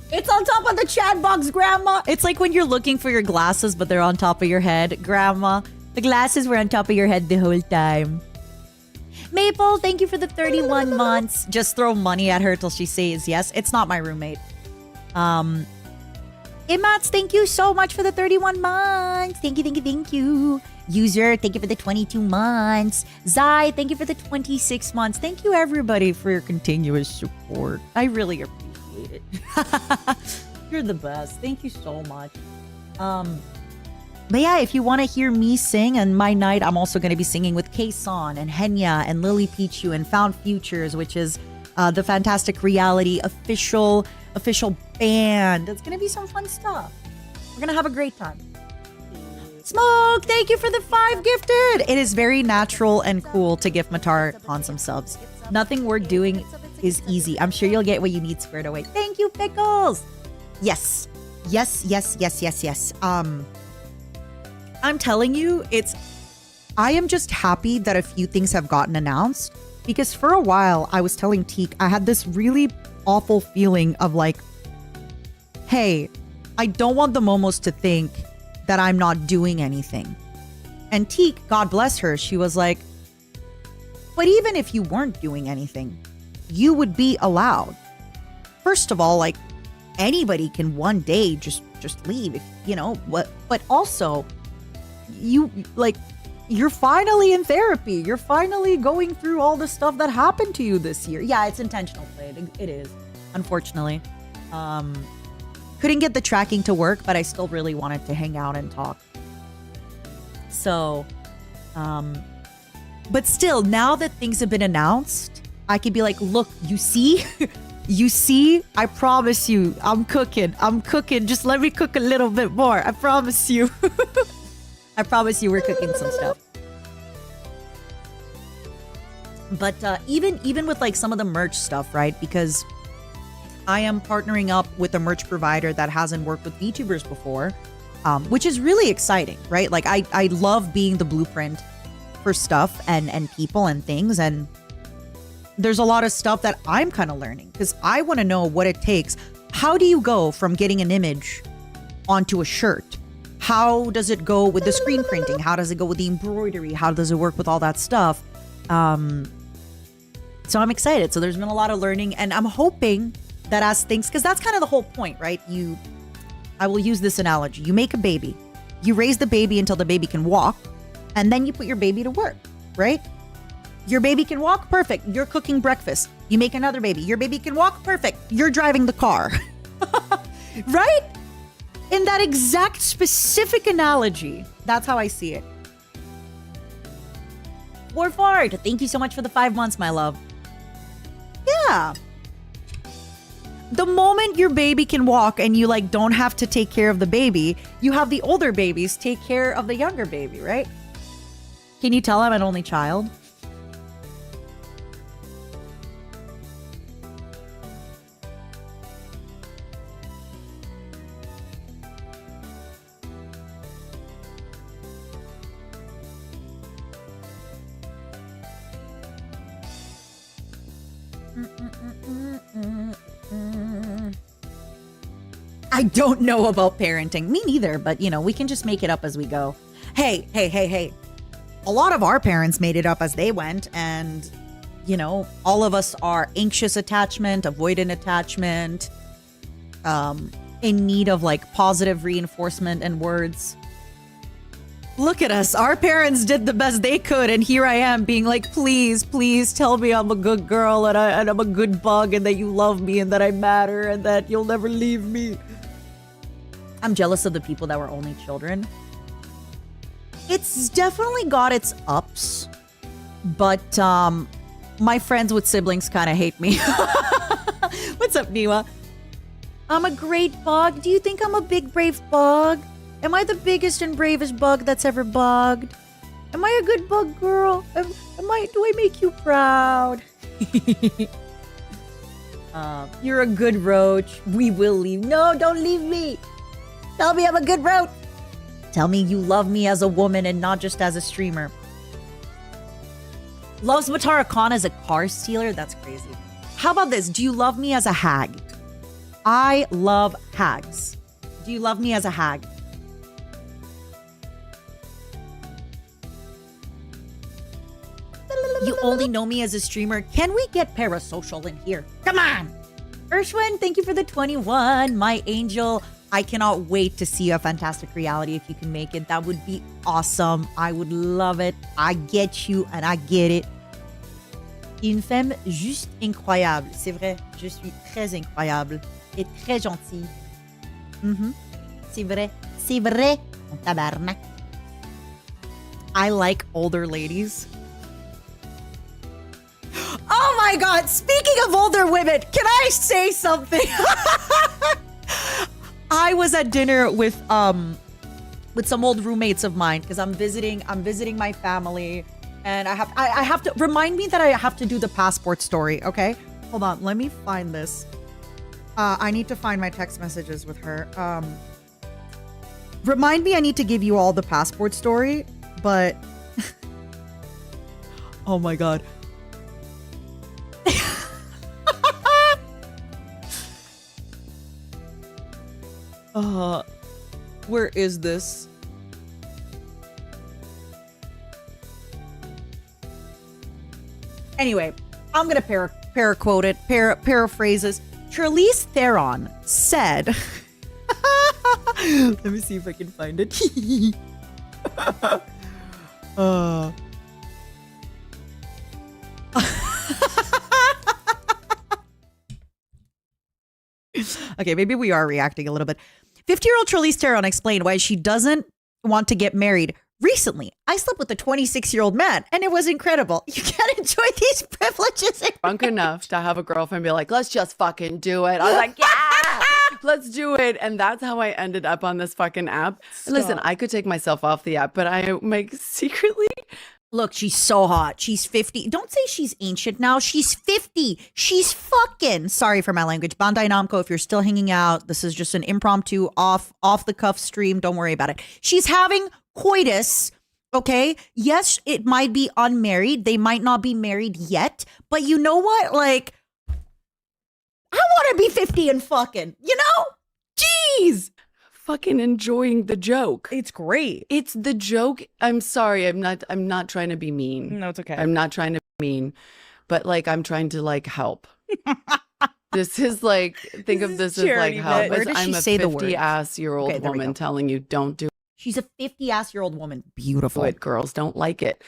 A: It's on top of the chat box, Grandma. It's like when you're looking for your glasses, but they're on top of your head. Grandma, the glasses were on top of your head the whole time. Maple, thank you for the 31 months. Just throw money at her till she says yes. It's not my roommate. Imats, thank you so much for the 31 months. Thank you. User, thank you for the 22 months. Zai, thank you for the 26 months. Thank you, everybody, for your continuous support. I really appreciate it. You're the best. Thank you so much. But yeah, if you want to hear me sing and my night, I'm also going to be singing with Kayson and Henya and Lily Pichu and Found Futures, which is the Fantastic Reality official band. It's going to be some fun stuff. We're going to have a great time. Smoke, thank you for the 5 gifted. It is very natural and cool to gift Matar on some subs. Nothing worth doing is easy. I'm sure you'll get what you need squared away. Thank you, Pickles. Yes. I'm telling you, I am just happy that a few things have gotten announced because for a while I was telling Teak, I had this really awful feeling of like, hey, I don't want the Momos to think that I'm not doing anything. And Teak, God bless her, she was like, but even if you weren't doing anything, you would be allowed. First of all, like anybody can one day just leave, if, what, but also you're finally in therapy. You're finally going through all the stuff that happened to you this year. Yeah, it's intentional play. It is, unfortunately. Couldn't get the tracking to work, but I still really wanted to hang out and talk. So, but still, now that things have been announced, I could be like, look, you see, I promise you, I'm cooking. Just let me cook a little bit more. I promise you. I promise you we're cooking some stuff. But even with like some of the merch stuff, right? Because I am partnering up with a merch provider that hasn't worked with VTubers before, which is really exciting, right? Like I love being the blueprint for stuff and people and things. And there's a lot of stuff that I'm kind of learning because I want to know what it takes. How do you go from getting an image onto a shirt? How does it go with the screen printing? How does it go with the embroidery? How does it work with all that stuff? So I'm excited. So there's been a lot of learning, and I'm hoping that as things, because that's kind of the whole point, right? I will use this analogy. You make a baby, You raise the baby until the baby can walk, and then you put your baby to work, right? Your baby can walk, perfect. You're cooking breakfast. You make another baby. Your baby can walk, perfect. You're driving the car. Right? In that exact specific analogy, that's how I see it. Warford, thank you so much for the 5 months, my love. Yeah. The moment your baby can walk and you like don't have to take care of the baby, you have the older babies take care of the younger baby, right? Can you tell I'm an only child? I don't know about parenting. Me neither, but you know, we can just make it up as we go. Hey. A lot of our parents made it up as they went, and you know, all of us are anxious attachment, avoidant attachment, in need of like positive reinforcement and words. Look at us. Our parents did the best they could, and here I am being like, please tell me I'm a good girl and I'm a good bug and that you love me and that I matter and that you'll never leave me. I'm jealous of the people that were only children. It's definitely got its ups, but my friends with siblings kind of hate me. What's up, Niwa? I'm a great bug. Do you think I'm a big, brave bug? Am I the biggest and bravest bug that's ever bugged? Am I a good bug girl? Do I make you proud? You're a good roach. We will leave. No, don't leave me. Tell me I'm a good roach. Tell me you love me as a woman and not just as a streamer. Loves Matara Khan as a car stealer? That's crazy. How about this? Do you love me as a hag? I love hags. Do you love me as a hag? You only know me as a streamer. Can we get parasocial in here? Come on. Urshwin, thank you for the 21. My angel, I cannot wait to see a fantastic reality if you can make it. That would be awesome. I would love it. I get you and I get it. Une femme juste incroyable. C'est vrai, je suis très incroyable et très gentille. C'est vrai. C'est vrai. Mon tabarnak. I like older ladies. Oh my God! Speaking of older women, can I say something? I was at dinner with some old roommates of mine because I'm visiting my family, and I have to remind me that I have to do the passport story. Okay, hold on, let me find this. I need to find my text messages with her. Remind me I need to give you all the passport story, but oh my God. Where is this? Anyway, I'm gonna paraphrase it. Charlize Theron said, let me see if I can find it. Okay, maybe we are reacting a little bit. 50-year-old Charlize Theron explained why she doesn't want to get married. Recently, I slept with a 26-year-old man, and it was incredible. You can't enjoy these privileges.
B: Drunk enough to have a girlfriend be like, let's just fucking do it. I was like, yeah, let's do it. And that's how I ended up on this fucking app. And listen, I could take myself off the app, but I like secretly.
A: Look, she's so hot. She's 50. Don't say she's ancient now. She's 50. She's fucking, sorry for my language, Bandai Namco, if you're still hanging out, this is just an impromptu off the cuff stream. Don't worry about it. She's having coitus, okay? Yes, it might be unmarried. They might not be married yet. But you know what? Like, I want to be 50 and fucking, you know? Jeez.
B: Fucking enjoying the joke.
A: It's great.
B: It's the joke. I'm sorry. I'm not trying to be mean.
A: No, it's okay.
B: I'm not trying to be mean, but like I'm trying to like help. This is like, think of this as like help.
A: Where does
B: I'm
A: she
B: a
A: say the word?
B: 50-ass-year-old woman telling you don't do.
A: She's a 50-ass-year-old woman. Beautiful.
B: But girls don't like it.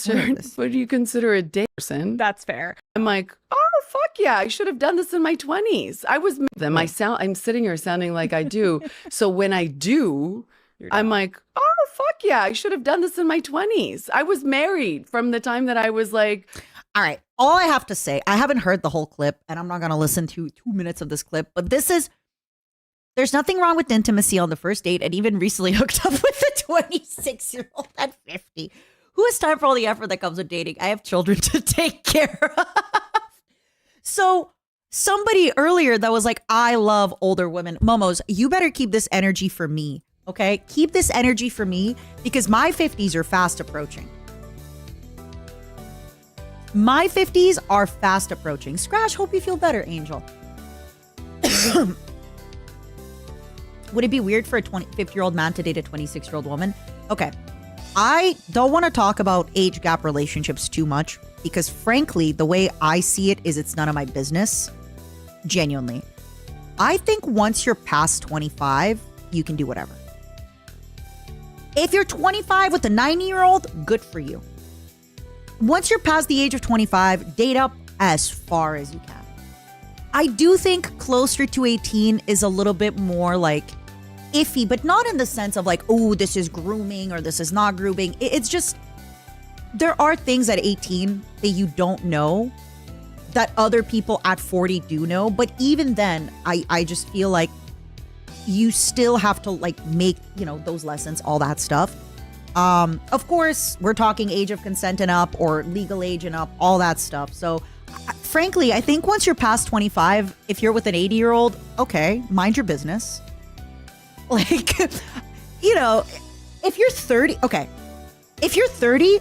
A: What
B: What do you consider a date person?
C: That's fair.
B: I'm like, oh, fuck yeah. I should have done this in my 20s. I was them. I'm sitting here sounding like I do. So when I do, I'm like, oh, fuck yeah. I should have done this in my 20s. I was married from the time that I was like.
A: All right. All I have to say, I haven't heard the whole clip and I'm not going to listen to 2 minutes of this clip, but there's nothing wrong with intimacy on the first date and even recently hooked up with a 26-year-old at 50. Who has time for all the effort that comes with dating? I have children to take care of. So somebody earlier that was like, I love older women. Momos, you better keep this energy for me, okay? Keep this energy for me because my 50s are fast approaching. My 50s are fast approaching. Scratch, hope you feel better, Angel. Would it be weird for a 50-year-old man to date a 26-year-old woman? Okay. I don't want to talk about age gap relationships too much because frankly, the way I see it is it's none of my business. Genuinely. I think once you're past 25, you can do whatever. If you're 25 with a 90-year-old, good for you. Once you're past the age of 25, date up as far as you can. I do think closer to 18 is a little bit more like iffy, but not in the sense of like, oh, this is grooming or this is not grooming. It's just, there are things at 18 that you don't know that other people at 40 do know. But even then, I just feel like you still have to like make, those lessons, all that stuff. Of course, we're talking age of consent and up or legal age and up, all that stuff. So frankly, I think once you're past 25, if you're with an 80-year-old, okay, mind your business. Like, if you're 30, okay. If you're 30,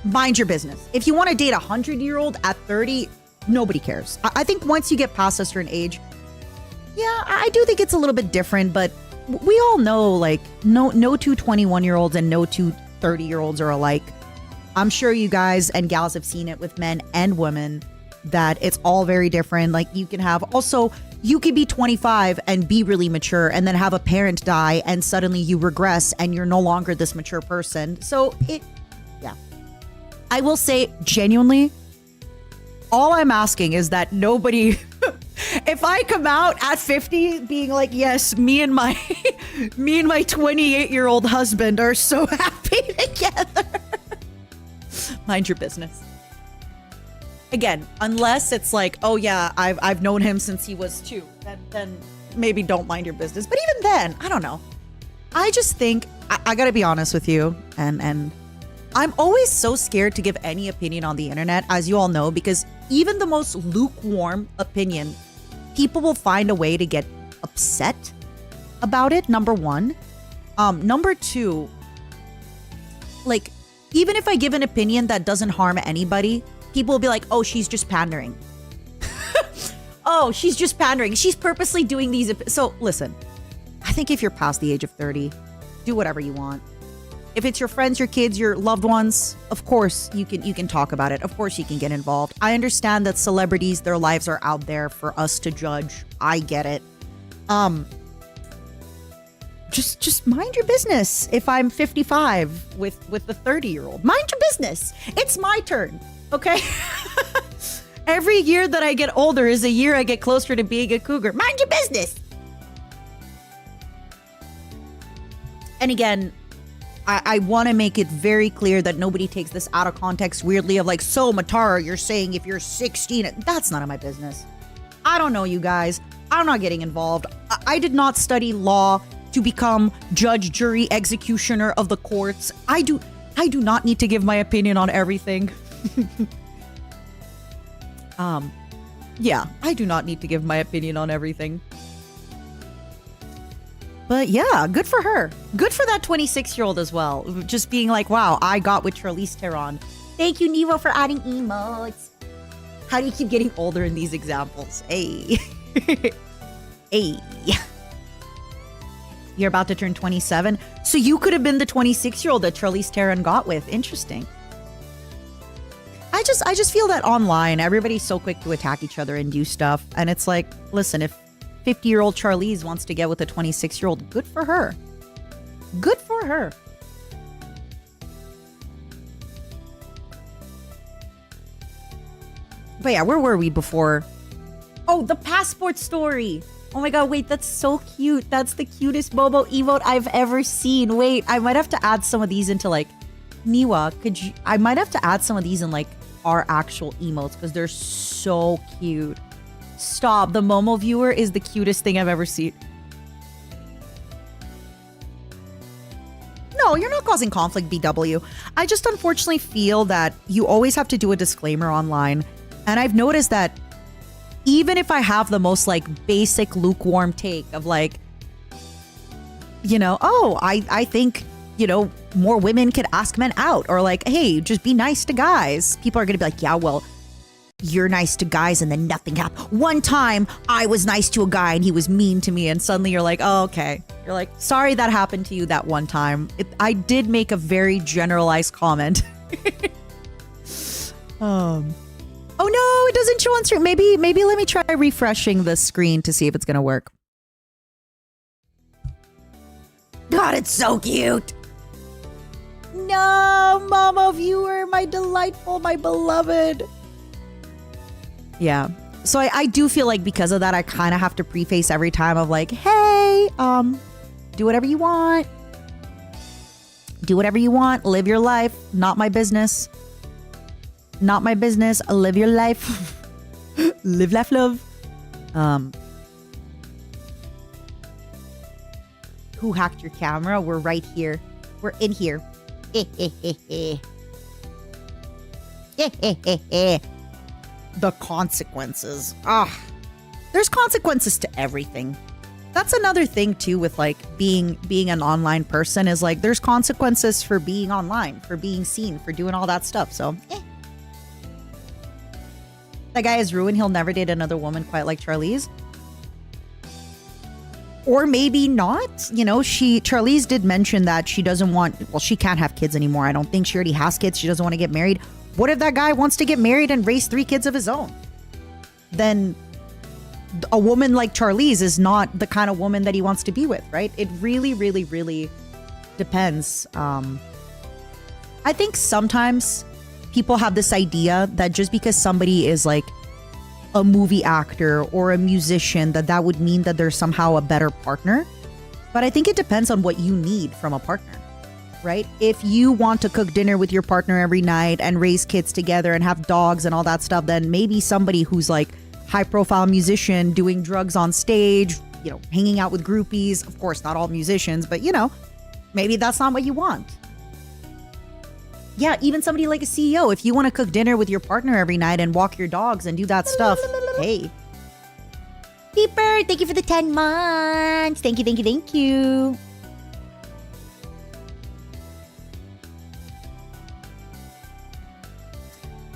A: mind your business. If you want to date a 100-year-old at 30, nobody cares. I think once you get past a certain age, yeah, I do think it's a little bit different, but we all know, like, no two 21-year-olds and no two 30-year-olds are alike. I'm sure you guys and gals have seen it with men and women that it's all very different. Like, you could be 25 and be really mature and then have a parent die and suddenly you regress and you're no longer this mature person. So yeah. I will say genuinely, all I'm asking is that nobody, if I come out at 50 being like, yes, me and my 28-year-old husband are so happy together. Mind your business. Again, unless it's like, oh yeah, I've known him since he was 2, then maybe don't mind your business. But even then, I don't know. I just think, I gotta be honest with you, and I'm always so scared to give any opinion on the internet, as you all know, because even the most lukewarm opinion, people will find a way to get upset about it, number one. Number two, like, even if I give an opinion that doesn't harm anybody, people will be like, oh, she's just pandering. Oh, she's just pandering. She's purposely doing these. So listen, I think if you're past the age of 30, do whatever you want. If it's your friends, your kids, your loved ones, of course you can talk about it. Of course you can get involved. I understand that celebrities, their lives are out there for us to judge. I get it. Just mind your business. If I'm 55 with the 30-year-old, mind your business. It's my turn. Okay. Every year that I get older is a year I get closer to being a cougar. Mind your business. And again, I want to make it very clear that nobody takes this out of context weirdly of like, so Matara, you're saying if you're 16, that's none of my business. I don't know you guys. I'm not getting involved. I did not study law to become judge, jury, executioner of the courts. I do not need to give my opinion on everything. Yeah, I do not need to give my opinion on everything. But yeah, good for her. Good for that 26-year-old as well. Just being like, wow, I got with Charlize Theron. Thank you, Nevo, for adding emotes. How do you keep getting older in these examples? Hey. Hey. You're about to turn 27. So you could have been the 26-year-old that Charlize Theron got with. Interesting. I just feel that online, everybody's so quick to attack each other and do stuff. And it's like, listen, if 50-year-old Charlize wants to get with a 26-year-old, good for her. Good for her. But yeah, where were we before? Oh, the passport story. Oh my god, wait, that's so cute. That's the cutest Momo emote I've ever seen. Wait, I might have to add some of these into like Niwa. I might have to add some of these in like our actual emotes because they're so cute. Stop. The Momo viewer is the cutest thing I've ever seen. No, you're not causing conflict, BW. I just unfortunately feel that you always have to do a disclaimer online. And I've noticed that even if I have the most like basic lukewarm take of like, you know, oh, I think, you know, more women could ask men out, or like, hey, just be nice to guys. People are going to be like, yeah, well, you're nice to guys and then nothing happened. One time I was nice to a guy and he was mean to me, and suddenly you're like, oh, okay. You're like, sorry that happened to you that one time. I did make a very generalized comment. Oh no, it doesn't show on screen. Maybe let me try refreshing the screen to see if it's gonna work. God, it's so cute. No, Momo viewer, my delightful, my beloved. Yeah. So I do feel like because of that, I kind of have to preface every time of like, hey, do whatever you want. Do whatever you want. Live your life. Not my business. Not my business. Live your life. Live, laugh, love. Who hacked your camera? We're right here. We're in here. The consequences. There's consequences to everything. That's another thing too with like being an online person is like there's consequences for being online, for being seen, for doing all that stuff. So that guy is ruined. He'll never date another woman quite like Charlize. Or maybe not. You know, Charlize did mention that she doesn't want, well, she can't have kids anymore. I don't think she already has kids. She doesn't want to get married. What if that guy wants to get married and raise 3 kids of his own? Then a woman like Charlize is not the kind of woman that he wants to be with, right? It really, really, really depends. I think sometimes people have this idea that just because somebody is like a movie actor or a musician, that would mean that they're somehow a better partner. But I think it depends on what you need from a partner, right? If you want to cook dinner with your partner every night and raise kids together and have dogs and all that stuff, then maybe somebody who's like high profile musician doing drugs on stage, you know, hanging out with groupies, of course, not all musicians, but you know, maybe that's not what you want. Yeah, even somebody like a CEO, if you want to cook dinner with your partner every night and walk your dogs and do that stuff, hey. Beeper, thank you for the 10 months. Thank you, thank you, thank you.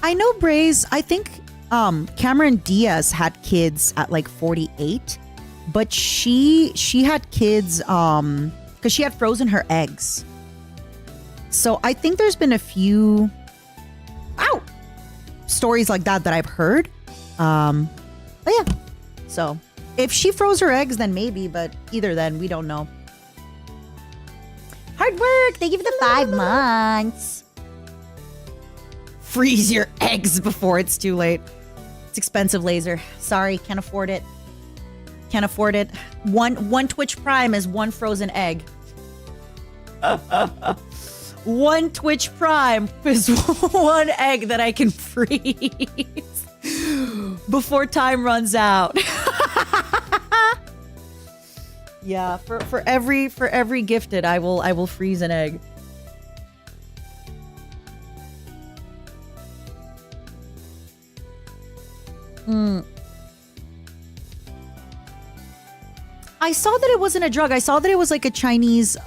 A: I know, Braze, I think Cameron Diaz had kids at like 48, but she had kids because she had frozen her eggs. So I think there's been a few stories like that I've heard. But yeah. So if she froze her eggs, then maybe, but either then, we don't know. Hard work. Thank you for the 5 months. Freeze your eggs before it's too late. It's expensive, Laser. Sorry, can't afford it. Can't afford it. One Twitch Prime is 1 frozen egg. 1 Twitch Prime is 1 egg that I can freeze before time runs out. Yeah, for every gifted, I will freeze an egg. I saw that it wasn't a drug. I saw that it was like a Chinese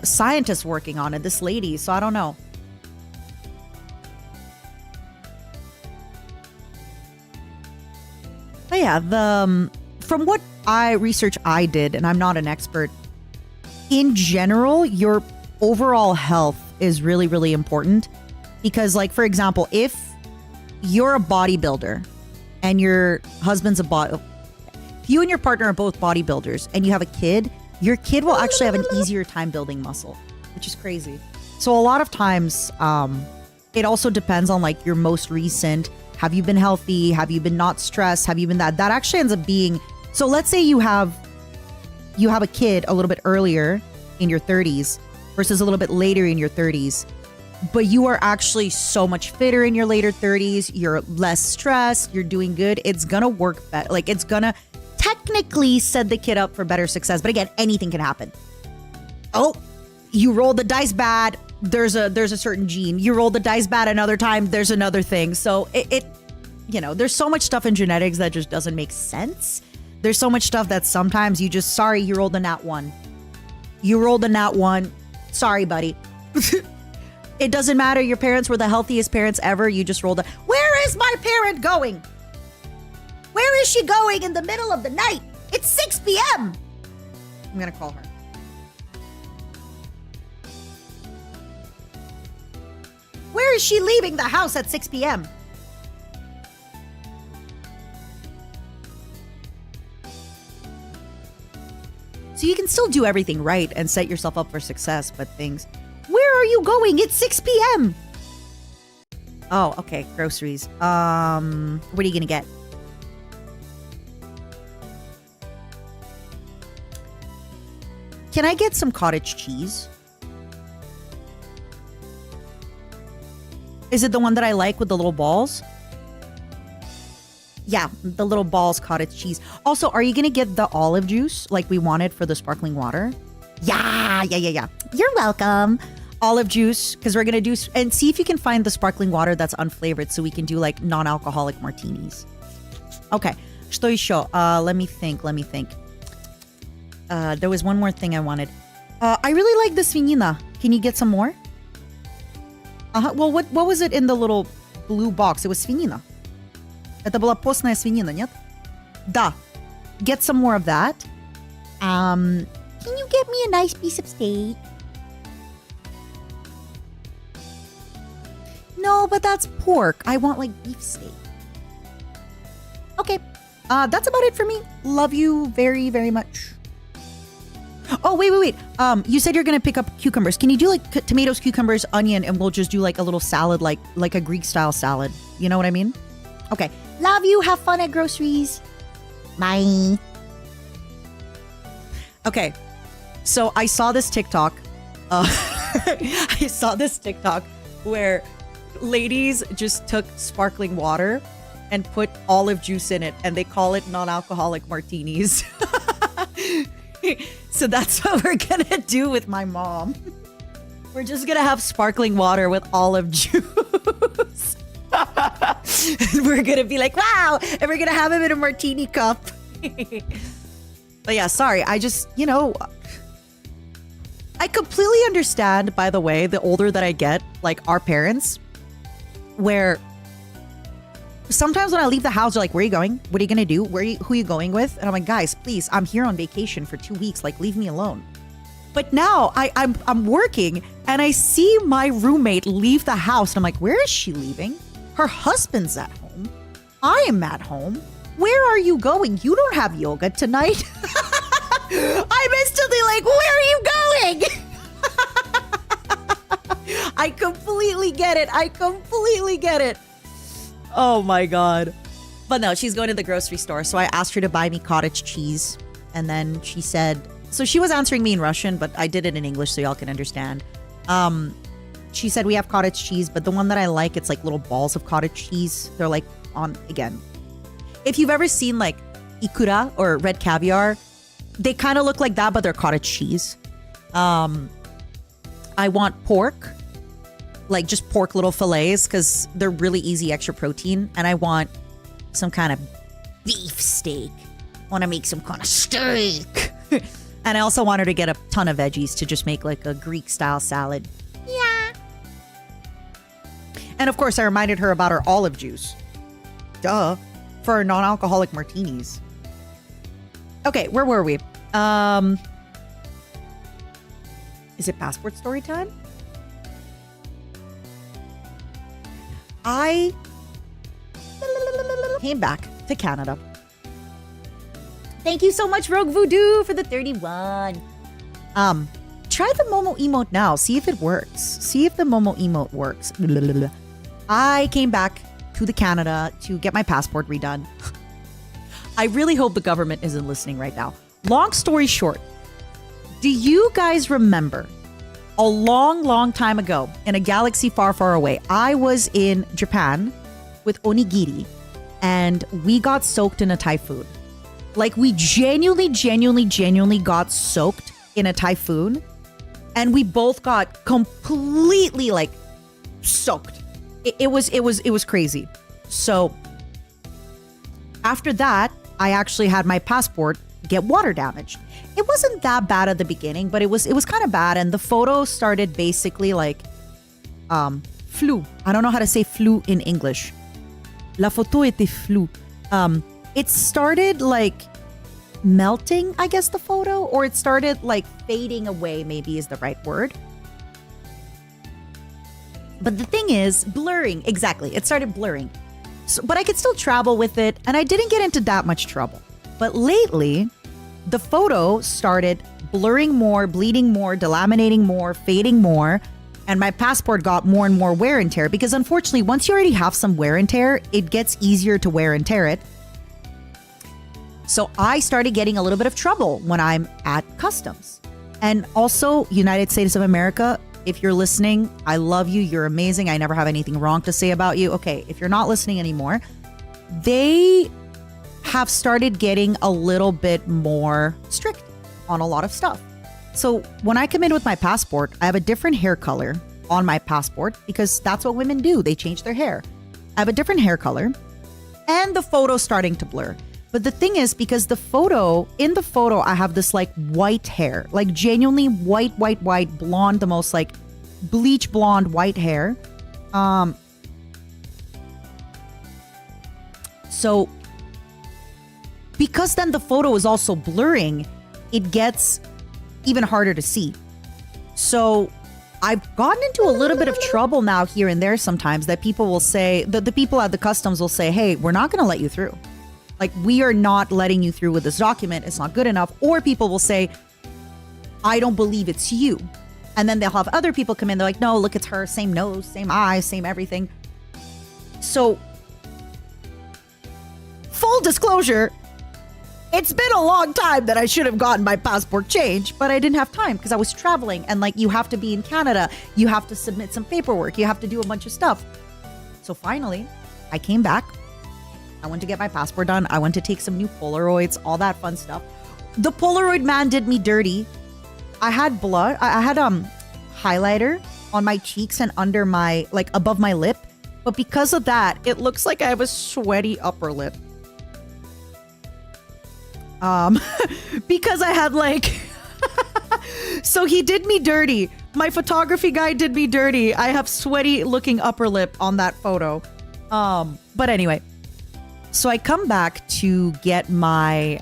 A: scientist working on it, this lady, so I don't know. But yeah, from what research I did, and I'm not an expert, in general, your overall health is really, really important. Because, like, for example, if you're a bodybuilder and your husband's if you and your partner are both bodybuilders and you have a kid, your kid will actually have an easier time building muscle, which is crazy. So a lot of times, it also depends on like your most recent, have you been healthy? Have you been not stressed? Have you been that? That actually ends up being, so let's say you have a kid a little bit earlier in your 30s versus a little bit later in your 30s, but you are actually so much fitter in your later 30s. You're less stressed. You're doing good. It's going to work better. Like it's going to technically set the kid up for better success. But again, anything can happen. Oh, you rolled the dice bad. There's a certain gene. You roll the dice bad another time. There's another thing. So it there's so much stuff in genetics that just doesn't make sense. There's so much stuff that sometimes you just, sorry, you rolled a nat 1. You rolled a nat 1. Sorry, buddy. It doesn't matter. Your parents were the healthiest parents ever. You just rolled a, where is my parent going? Where is she going in the middle of the night? It's 6 p.m. I'm going to call her. Where is she leaving the house at 6 p.m.? So you can still do everything right and set yourself up for success, but things, where are you going? It's 6 p.m. Oh, okay. Groceries. What are you going to get? Can I get some cottage cheese? Is it the one that I like with the little balls? Yeah, the little balls cottage cheese. Also, are you going to get the olive juice like we wanted for the sparkling water? Yeah. You're welcome. Olive juice, because we're going to do, and see if you can find the sparkling water that's unflavored so we can do like non-alcoholic martinis. Okay. Что еще? Let me think. There was one more thing I wanted. I really like the свинина. Can you get some more? Well, what was it in the little blue box? It was свинина. Это была постная свинина, нет? Да. Get some more of that. Can you get me a nice piece of steak? No, but that's pork. I want like beef steak. Okay. That's about it for me. Love you very, very much. Oh, wait. You said you're going to pick up cucumbers. Can you do like tomatoes, cucumbers, onion, and we'll just do like a little salad, like a Greek style salad. You know what I mean? Okay. Love you. Have fun at groceries. Bye. Okay. So I saw this TikTok. I saw this TikTok where ladies just took sparkling water and put olive juice in it, and they call it non-alcoholic martinis. So that's what we're gonna do with my mom. We're just gonna have sparkling water with olive juice. We're gonna be like, wow, and we're gonna have him in a martini cup. But yeah, sorry, I just, I completely understand, by the way, the older that I get, like our parents, where sometimes when I leave the house, they're like, where are you going? What are you going to do? Who are you going with? And I'm like, guys, please, I'm here on vacation for 2 weeks. Like, leave me alone. But now I'm working and I see my roommate leave the house. And I'm like, where is she leaving? Her husband's at home. I am at home. Where are you going? You don't have yoga tonight. I'm instantly like, where are you going? I completely get it. Oh my God. But no, she's going to the grocery store. So I asked her to buy me cottage cheese. And then she said, so she was answering me in Russian, but I did it in English so y'all can understand. She said, we have cottage cheese, but the one that I like, it's like little balls of cottage cheese. They're like again, if you've ever seen like ikura or red caviar, they kind of look like that, but they're cottage cheese. I want pork. Like just pork little fillets because they're really easy extra protein. And I want some kind of beef steak. I want to make some kind of steak. And I also want her to get a ton of veggies to just make like a Greek style salad. Yeah. And of course I reminded her about her olive juice. Duh. For her non-alcoholic martinis. Okay, where were we? Is it passport story time? I came back to Canada. Thank you so much, Rogue Voodoo, for the 31. Try the Momo emote now. See if it works. See if the Momo emote works. I came back to the Canada to get my passport redone. I really hope the government isn't listening right now. Long story short, do you guys remember a long, long time ago in a galaxy far, far away, I was in Japan with onigiri and we got soaked in a typhoon. Like we genuinely got soaked in a typhoon and we both got completely like soaked. It was crazy. So after that, I actually had my passport get water damaged. It wasn't that bad at the beginning, but it was kind of bad. And the photo started basically like flou. I don't know how to say flou in English. La photo était floue. It started like melting, I guess, the photo, or it started like fading away, maybe is the right word. But the thing is, blurring. Exactly. It started blurring. So, but I could still travel with it, and I didn't get into that much trouble. But lately, the photo started blurring more, bleeding more, delaminating more, fading more, and my passport got more and more wear and tear because unfortunately, once you already have some wear and tear, it gets easier to wear and tear it. So I started getting a little bit of trouble when I'm at customs. And also, United States of America, if you're listening, I love you. You're amazing. I never have anything wrong to say about you. Okay, if you're not listening anymore, they have started getting a little bit more strict on a lot of stuff. So when I come in with my passport, I have a different hair color on my passport because that's what women do. They change their hair. I have a different hair color and the photo's starting to blur. But the thing is, because in the photo, I have this like white hair, like genuinely white, blonde, the most like bleach blonde white hair. So because then the photo is also blurring, it gets even harder to see. So I've gotten into a little bit of trouble now here and there sometimes that people will say, the people at the customs will say, hey, we're not going to let you through. Like, we are not letting you through with this document. It's not good enough. Or people will say, I don't believe it's you. And then they'll have other people come in. They're like, no, look, it's her. Same nose, same eyes, same everything. So, full disclosure, it's been a long time that I should have gotten my passport changed, but I didn't have time because I was traveling. And like, you have to be in Canada. You have to submit some paperwork. You have to do a bunch of stuff. So finally, I came back. I went to get my passport done. I went to take some new Polaroids, all that fun stuff. The Polaroid man did me dirty. I had blood. I had highlighter on my cheeks and under my, like above my lip. But because of that, it looks like I have a sweaty upper lip. Because I had like, so he did me dirty. My photography guy did me dirty. I have sweaty looking upper lip on that photo. But anyway. So I come back to get my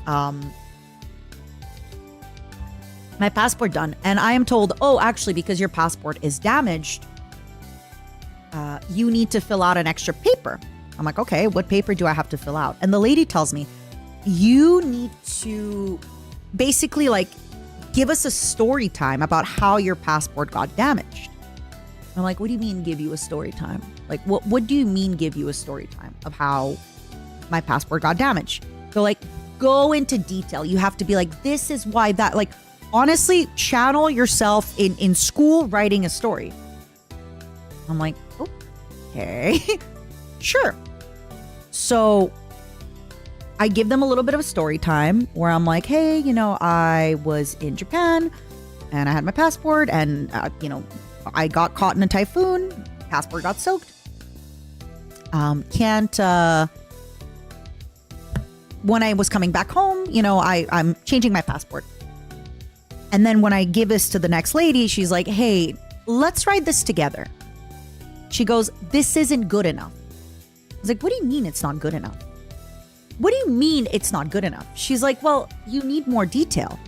A: my passport done, and I am told, oh, actually, because your passport is damaged, you need to fill out an extra paper. I'm like, okay, what paper do I have to fill out? And the lady tells me, you need to basically like give us a story time about how your passport got damaged. I'm like, what do you mean give you a story time? Like, what do you mean give you a story time of how my passport got damaged? So like, go into detail. You have to be like, this is why that, like, honestly, channel yourself in school writing a story. I'm like, okay, sure. So I give them a little bit of a story time where I'm like, hey, you know, I was in Japan and I had my passport and, you know, I got caught in a typhoon. Passport got soaked. When I was coming back home, you know, I'm changing my passport. And then when I give this to the next lady, she's like, hey, let's write this together. She goes, this isn't good enough. I was like, what do you mean it's not good enough? What do you mean it's not good enough? She's like, well, you need more detail.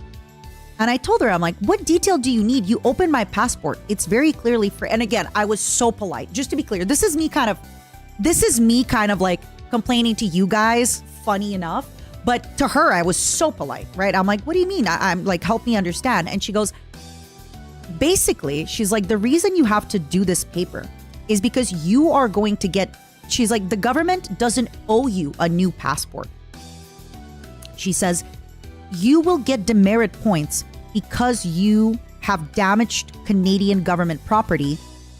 A: And I told her, I'm like, what detail do you need? You open my passport. It's very clearly free. And again, I was so polite. Just to be clear, this is me kind of like complaining to you guys, funny enough. But to her, I was so polite, right? I'm like, what do you mean? I'm like, help me understand. And she goes, basically, she's like, the reason you have to do this paper is because you are going to get, she's like, the government doesn't owe you a new passport. She says, you will get demerit points because you have damaged Canadian government property.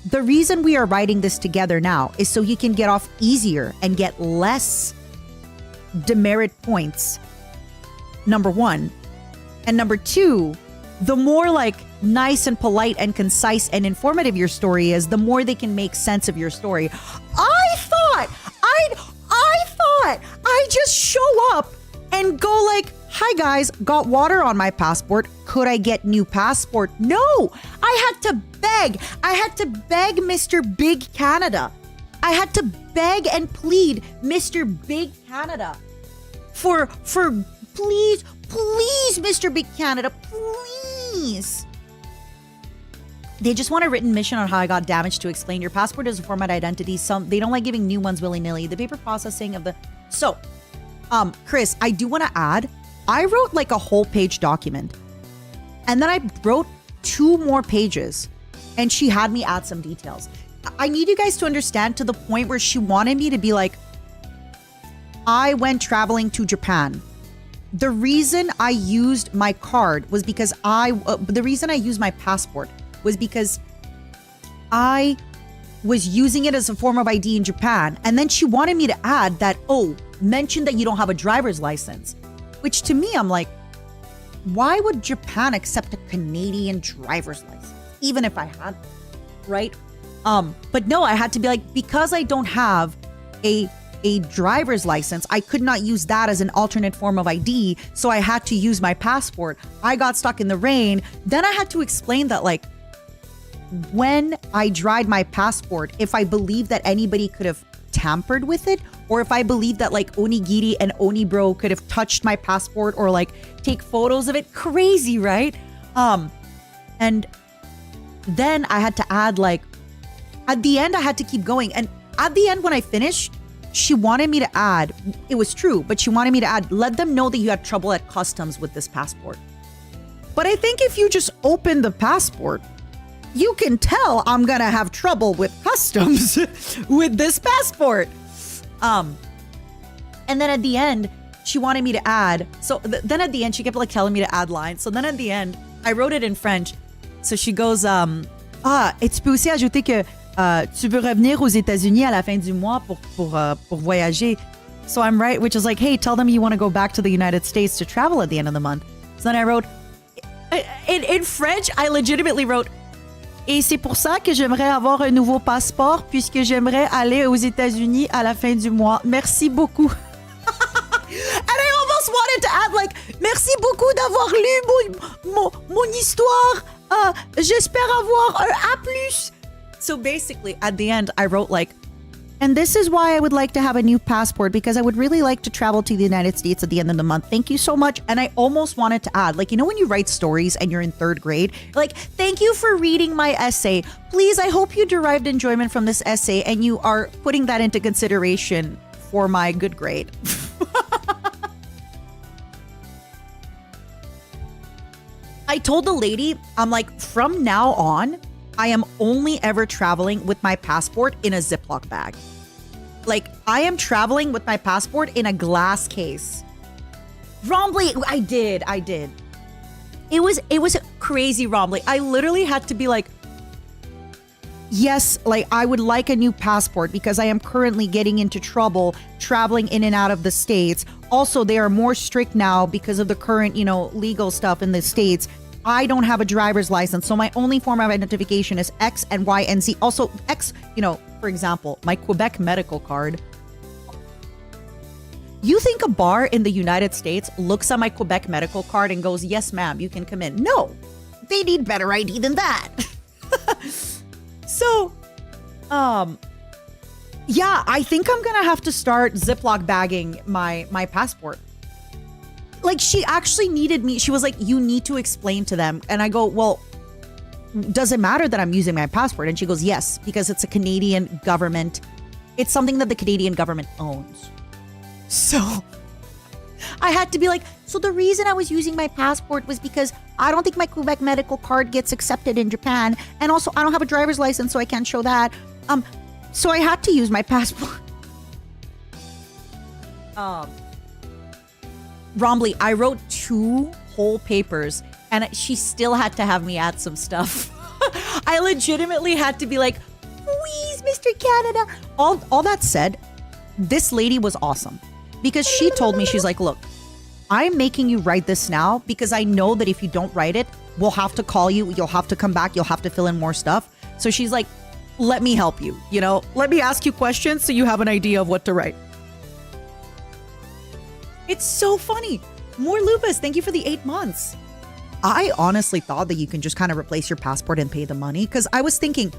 A: The reason we are writing this together now is so you can get off easier and get less demerit points, number one. And number two, the more like nice and polite and concise and informative your story is, the more they can make sense of your story. I thought I'd just show up and go like, hi guys, got water on my passport. Could I get new passport? No, I had to beg. I had to beg Mr. Big Canada. I had to beg and plead Mr. Big Canada for please, Mr. Big Canada, please. They just want a written mission on how I got damaged to explain. Your passport is a format identity. They don't like giving new ones willy-nilly. The paper processing of the... So, Chris, I do want to add, I wrote like a whole page document. And then I wrote 2 more pages. And she had me add some details. I need you guys to understand to the point where she wanted me to be like, I went traveling to Japan. The reason I used my card was because the reason I used my passport was because I was using it as a form of ID in Japan. And then she wanted me to add that, mention that you don't have a driver's license. Which to me, I'm like, why would Japan accept a Canadian driver's license? Even if I had, right? But no, I had to be like, because I don't have a driver's license, I could not use that as an alternate form of ID. So I had to use my passport. I got stuck in the rain. Then I had to explain that like, when I dried my passport, if I believed that anybody could have tampered with it, or if I believed that like Onigiri and Onibro could have touched my passport or like take photos of it. Crazy, right? And then I had to add like, at the end I had to keep going. And at the end when I finished, she wanted me to add, it was true, but she wanted me to add, let them know that you had trouble at customs with this passport. But I think if you just open the passport, you can tell I'm gonna have trouble with customs with this passport. And then at the end, she wanted me to add. So then at the end, she kept like telling me to add lines. So then at the end, I wrote it in French. So she goes, et tu peux aussi ajouter que tu veux revenir aux États-Unis à la fin du mois pour voyager. So I'm right, which is like, hey, tell them you want to go back to the United States to travel at the end of the month. So then I wrote, in French, I legitimately wrote, et c'est pour ça que j'aimerais avoir un nouveau passeport puisque j'aimerais aller aux États-Unis à la fin du mois. Merci beaucoup. And I almost wanted to add like, merci beaucoup d'avoir lu mon histoire. J'espère avoir un A+. So basically, at the end, I wrote like, and this is why I would like to have a new passport because I would really like to travel to the United States at the end of the month. Thank you so much. And I almost wanted to add, like, you know, when you write stories and you're in 3rd grade, like, thank you for reading my essay. Please, I hope you derived enjoyment from this essay and you are putting that into consideration for my good grade. I told the lady, I'm like, from now on, I am only ever traveling with my passport in a Ziploc bag. Like, I am traveling with my passport in a glass case. Rombly, I did. It was crazy, Rombly. I literally had to be like, yes, like I would like a new passport because I am currently getting into trouble traveling in and out of the States. Also, they are more strict now because of the current, you know, legal stuff in the States. I don't have a driver's license, so my only form of identification is X and Y and Z. Also, X, you know, for example, my Quebec medical card. You think a bar in the United States looks at my Quebec medical card and goes, yes, ma'am, you can come in? No, they need better ID than that. So, yeah, I think I'm gonna have to start Ziploc bagging my passport. Like, she actually needed me. She was like, you need to explain to them. And I go, well, does it matter that I'm using my passport? And she goes, yes, because it's a Canadian government. It's something that the Canadian government owns. So I had to be like, so the reason I was using my passport was because I don't think my Quebec medical card gets accepted in Japan. And also, I don't have a driver's license, so I can't show that. So I had to use my passport. Rombley, I wrote 2 whole papers, and she still had to have me add some stuff. I legitimately had to be like, please, Mr. Canada. All that said, this lady was awesome. Because she told me, she's like, look, I'm making you write this now because I know that if you don't write it, we'll have to call you. You'll have to come back. You'll have to fill in more stuff. So she's like, let me help you. You know, let me ask you questions so you have an idea of what to write. It's so funny. More Lupus. Thank you for the 8 months. I honestly thought that you can just kind of replace your passport and pay the money. Because I was thinking,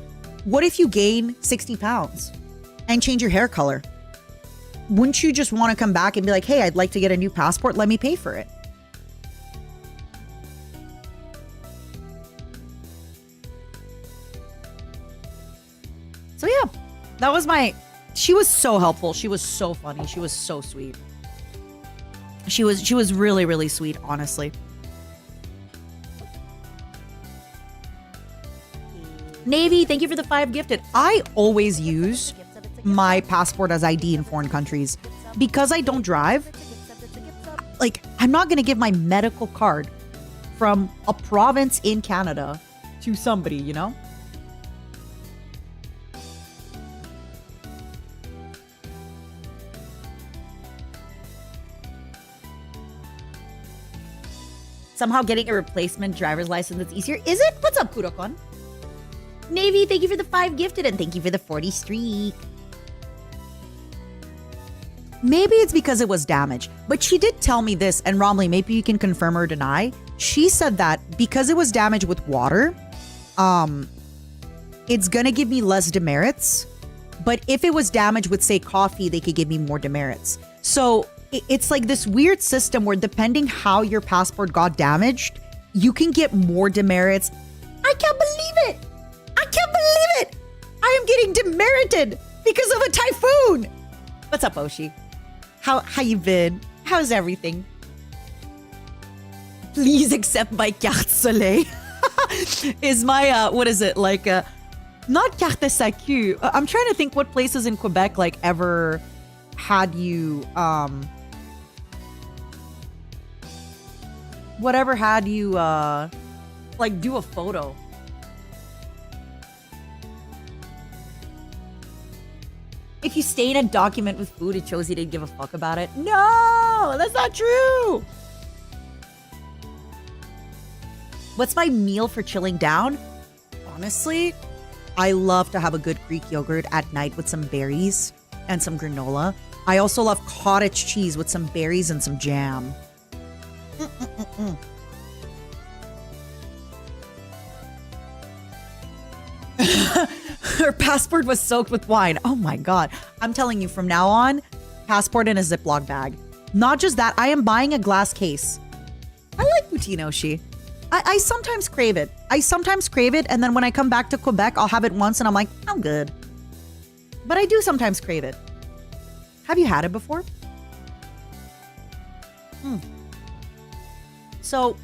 A: what if you gain 60 pounds and change your hair color? Wouldn't you just want to come back and be like, hey, I'd like to get a new passport. Let me pay for it. So yeah, that was she was so helpful. She was so funny. She was so sweet. She was really, really sweet, honestly. Navy, thank you for the 5 gifted. I always use my passport as ID in foreign countries because I don't drive. Like, I'm not going to give my medical card from a province in Canada to somebody, you know? Somehow getting a replacement driver's license that's easier. Is it? What's up, Kurokon? Navy, thank you for the 5 gifted and thank you for the 40 streak. Maybe it's because it was damaged, but she did tell me this, and Romley, maybe you can confirm or deny. She said that because it was damaged with water, it's gonna give me less demerits. But if it was damaged with, say, coffee, they could give me more demerits. So it's like this weird system where depending how your passport got damaged, you can get more demerits. I can't believe it! I can't believe it! I am getting demerited because of a typhoon! What's up, Oshi? How you been? How's everything? Please accept my carte soleil. Is my, what is it? Like, not carte sécu. I'm trying to think what places in Quebec, like, ever had you, whatever had you, like, do a photo. If you stain a document with food, it shows you didn't give a fuck about it. No, that's not true. What's my meal for chilling down? Honestly, I love to have a good Greek yogurt at night with some berries and some granola. I also love cottage cheese with some berries and some jam. Her passport was soaked with wine. Oh my God. I'm telling you, from now on, passport in a Ziploc bag. Not just that, I am buying a glass case. I like poutine Oshi. I sometimes crave it. And then when I come back to Quebec, I'll have it once and I'm like, I'm good. But I do sometimes crave it. Have you had it before? So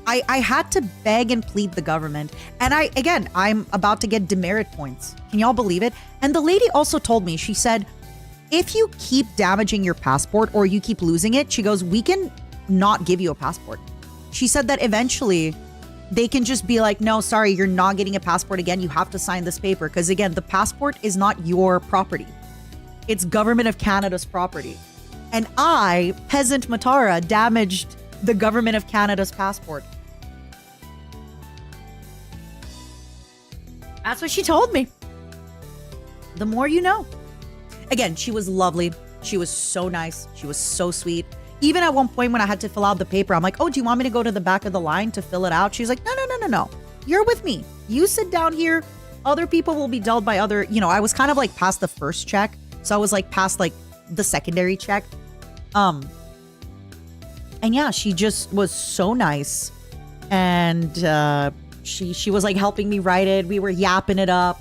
A: I had to beg and plead the government. And I'm about to get demerit points. Can y'all believe it? And the lady also told me, she said, if you keep damaging your passport or you keep losing it, she goes, we can not give you a passport. She said that eventually they can just be like, no, sorry, you're not getting a passport again. You have to sign this paper. Because again, the passport is not your property. It's Government of Canada's property. And I, peasant Matara, damaged the Government of Canada's passport. That's what she told me. The more you know. Again, she was lovely. She was so nice. She was so sweet. Even at one point when I had to fill out the paper, I'm like, oh, do you want me to go to the back of the line to fill it out? She's like, no. You're with me. You sit down here. Other people will be dealt by other, I was kind of like past the first check. So I was like past like the secondary check. And yeah, she just was so nice. And she was like helping me write it. We were yapping it up.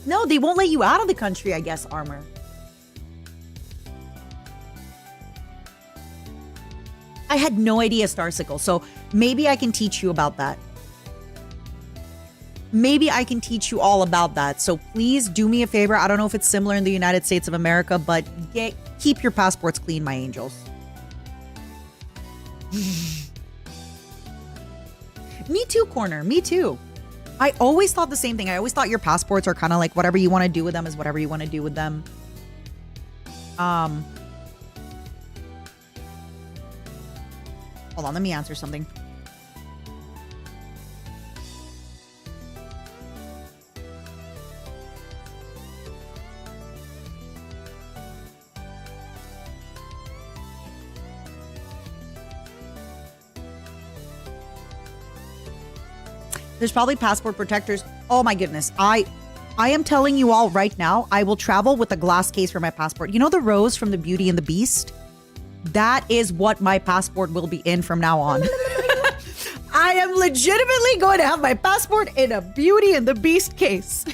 A: No, they won't let you out of the country, I guess, Armor. I had no idea Starsicle. So maybe I can teach you about that. Maybe I can teach you all about that. So please do me a favor. I don't know if it's similar in the United States of America, but keep your passports clean, my angels. Me too, Corner. Me too. I always thought the same thing. I always thought your passports are kind of like whatever you want to do with them is whatever you want to do with them. Hold on, let me answer something. There's probably passport protectors. Oh my goodness. I am telling you all right now, I will travel with a glass case for my passport. You know the rose from the Beauty and the Beast? That is what my passport will be in from now on. I am legitimately going to have my passport in a Beauty and the Beast case.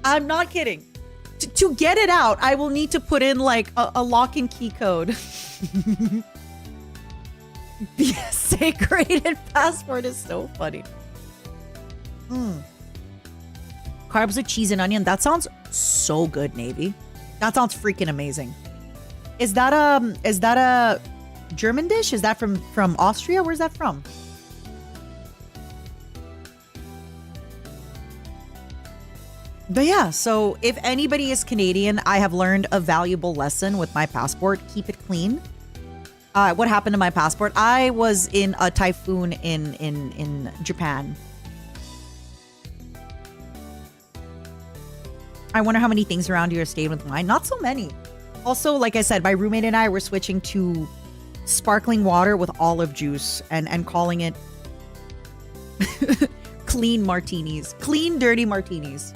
A: I'm not kidding. To get it out, I will need to put in like a lock and key code. The sacred passport is so funny. Carbs with cheese and onion. That sounds so good, Navy. That sounds freaking amazing. Is that a German dish? Is that from Austria? Where's that from? But yeah, so if anybody is Canadian, I have learned a valuable lesson with my passport. Keep it clean. What happened to my passport? I was in a typhoon in Japan. I wonder how many things around here stayed with mine. Not so many. Also, like I said, my roommate and I were switching to sparkling water with olive juice and calling it clean martinis. Clean, dirty martinis.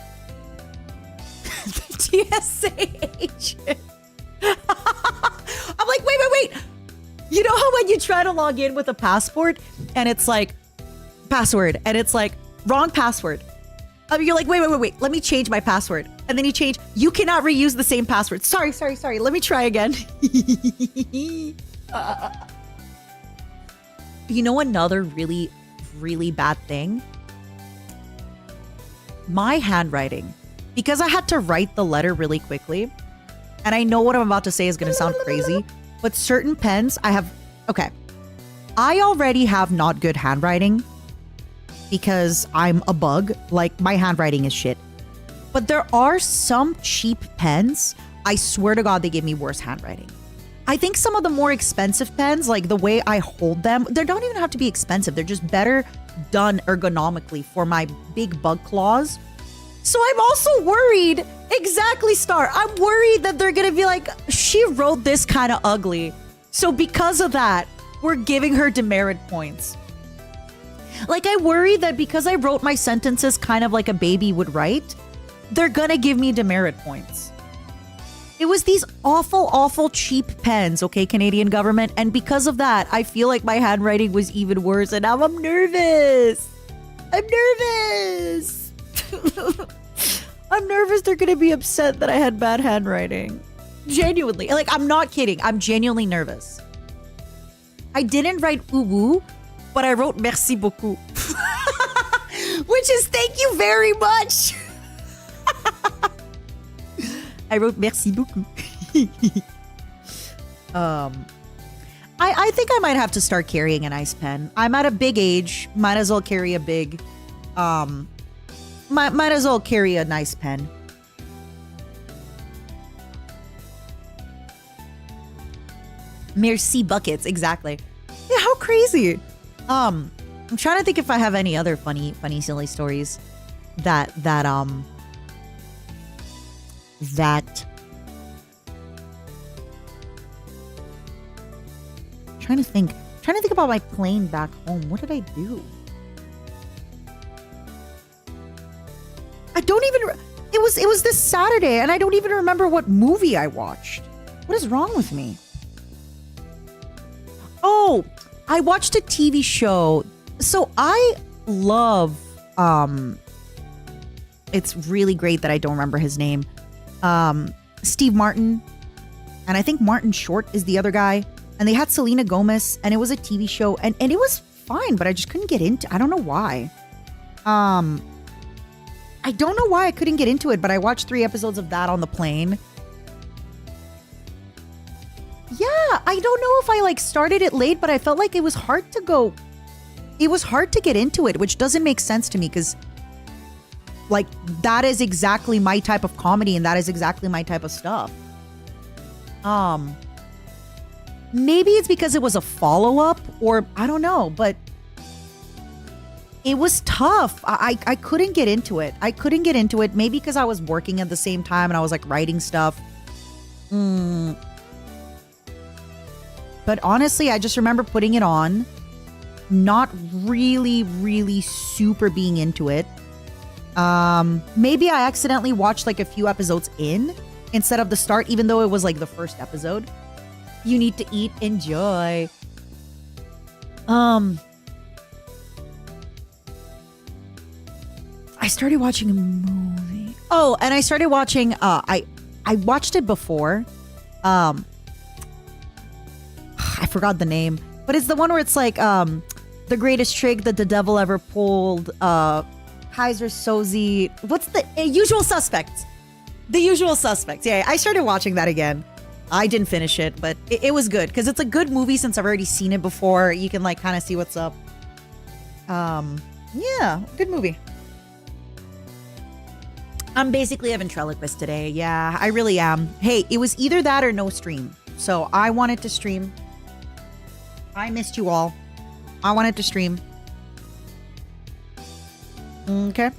A: TSH. I'm like, wait. You know how when you try to log in with a passport and it's like password and it's like wrong password. You're like, wait. Let me change my password. And then you change. You cannot reuse the same password. Sorry. Let me try again. You know another really, really bad thing? My handwriting. Because I had to write the letter really quickly. And I know what I'm about to say is going to sound crazy. But certain pens, okay. I already have not good handwriting because I'm a bug. Like, my handwriting is shit. But there are some cheap pens. I swear to God, they give me worse handwriting. I think some of the more expensive pens, like the way I hold them, they don't even have to be expensive. They're just better done ergonomically for my big bug claws. So I'm also worried. Exactly, Star. I'm worried that they're going to be like, she wrote this kind of ugly. So because of that, we're giving her demerit points. Like, I worry that because I wrote my sentences kind of like a baby would write, they're going to give me demerit points. It was these awful cheap pens, okay, Canadian government. And because of that, I feel like my handwriting was even worse. And now I'm nervous. I'm nervous they're going to be upset that I had bad handwriting. Genuinely. Like, I'm not kidding. I'm genuinely nervous. I didn't write woo, but I wrote merci beaucoup. Which is thank you very much. I wrote merci beaucoup. I think I might have to start carrying a nice pen. I'm at a big age. Might as well carry a big... Might as well carry a nice pen. Merci buckets, exactly. Yeah, how crazy. I'm trying to think if I have any other funny, silly stories that I'm trying to think about my plane back home. What did I do? I don't even... It was this Saturday, and I don't even remember what movie I watched. What is wrong with me? Oh, I watched a TV show. So I love... It's really great that I don't remember his name. Steve Martin. And I think Martin Short is the other guy. And they had Selena Gomez, and it was a TV show, and it was fine, but I just couldn't get into. I don't know why. I don't know why I couldn't get into it, but I watched 3 episodes of that on the plane. Yeah, I don't know if I like started it late, but I felt like it was hard to go. It was hard to get into it, which doesn't make sense to me because like that is exactly my type of comedy and that is exactly my type of stuff. Maybe it's because it was a follow-up or I don't know, but it was tough. I couldn't get into it. I couldn't get into it. Maybe because I was working at the same time and I was like writing stuff. But honestly, I just remember putting it on, not really, really super being into it. Maybe I accidentally watched like a few episodes in instead of the start, even though it was like the first episode. You need to eat, enjoy. I started watching a movie. Oh, and I started watching, I watched it before. I forgot the name, but it's the one where it's like, the greatest trick that the devil ever pulled, Kaiser Soze. What's the Usual Suspects? The Usual Suspects. Yeah, I started watching that again. I didn't finish it, but it was good because it's a good movie since I've already seen it before. You can like kind of see what's up. Yeah, good movie. I'm basically a ventriloquist today. Yeah, I really am. Hey, it was either that or no stream. So I wanted to stream. I missed you all. I wanted to stream. Okay.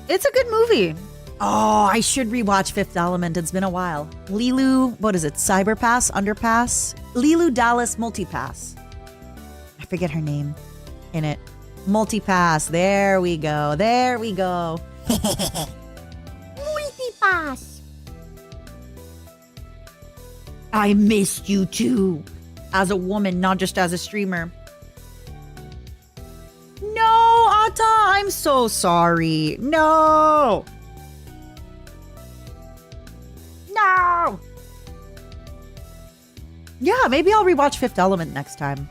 A: It's a good movie. Oh, I should rewatch Fifth Element. It's been a while. Lilu, what is it? Cyberpass? Underpass? Lilu Dallas Multipass. I forget her name in it. Multipass. There we go. There we go. Multipass. I missed you too. As a woman, not just as a streamer. No, Ata, I'm so sorry. No. No. Yeah, maybe I'll rewatch Fifth Element next time.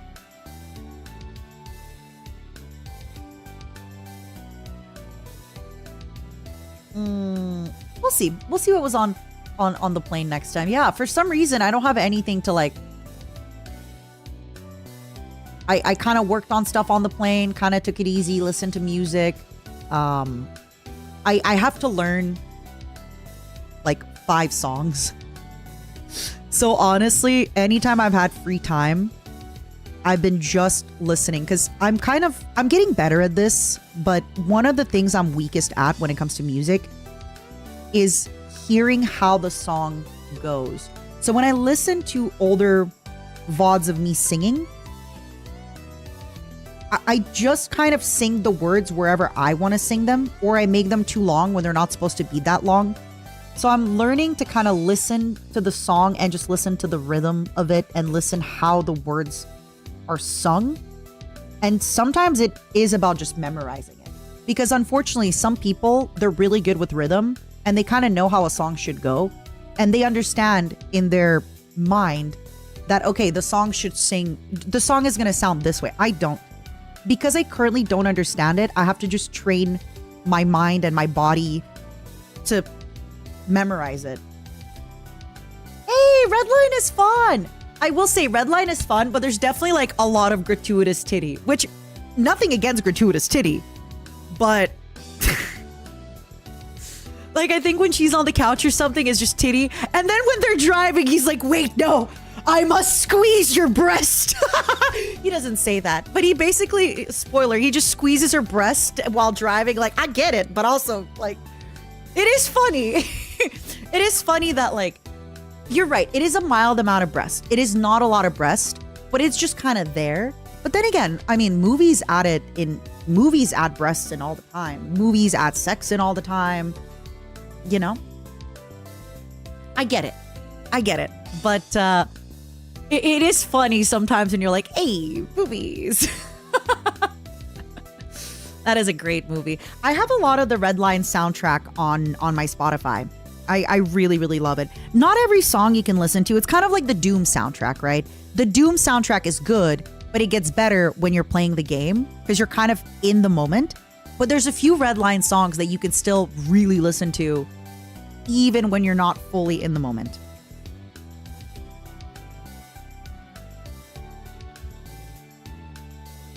A: We'll see. We'll see what was on the plane next time. Yeah, for some reason, I don't have anything to like... I kind of worked on stuff on the plane, kind of took it easy, listened to music. I have to learn like 5 songs. So honestly, anytime I've had free time, I've been just listening because I'm getting better at this. But one of the things I'm weakest at when it comes to music is hearing how the song goes. So when I listen to older VODs of me singing, I just kind of sing the words wherever I want to sing them, or I make them too long when they're not supposed to be that long. So I'm learning to kind of listen to the song and just listen to the rhythm of it and listen how the words are sung. And sometimes it is about just memorizing it. Because unfortunately, some people, they're really good with rhythm and they kind of know how a song should go. And they understand in their mind that, okay, the song is going to sound this way. I don't. Because I currently don't understand it, I have to just train my mind and my body to memorize it. Hey, Redline is fun. I will say Redline is fun, but there's definitely like a lot of gratuitous titty, which nothing against gratuitous titty, but like I think when she's on the couch or something is just titty. And then when they're driving, he's like, wait, no, I must squeeze your breast. He doesn't say that, but he basically, spoiler, he just squeezes her breast while driving. Like, I get it, but also like, it is funny. It is funny that like, you're right. It is a mild amount of breast. It is not a lot of breast, but it's just kind of there. But then again, I mean, movies add breasts in all the time. Movies add sex in all the time. You know? I get it. But it is funny sometimes when you're like, hey, boobies. That is a great movie. I have a lot of the Red Line soundtrack on my Spotify. I really, really love it. Not every song you can listen to. It's kind of like the Doom soundtrack, right? The Doom soundtrack is good, but it gets better when you're playing the game because you're kind of in the moment. But there's a few Red Line songs that you can still really listen to even when you're not fully in the moment.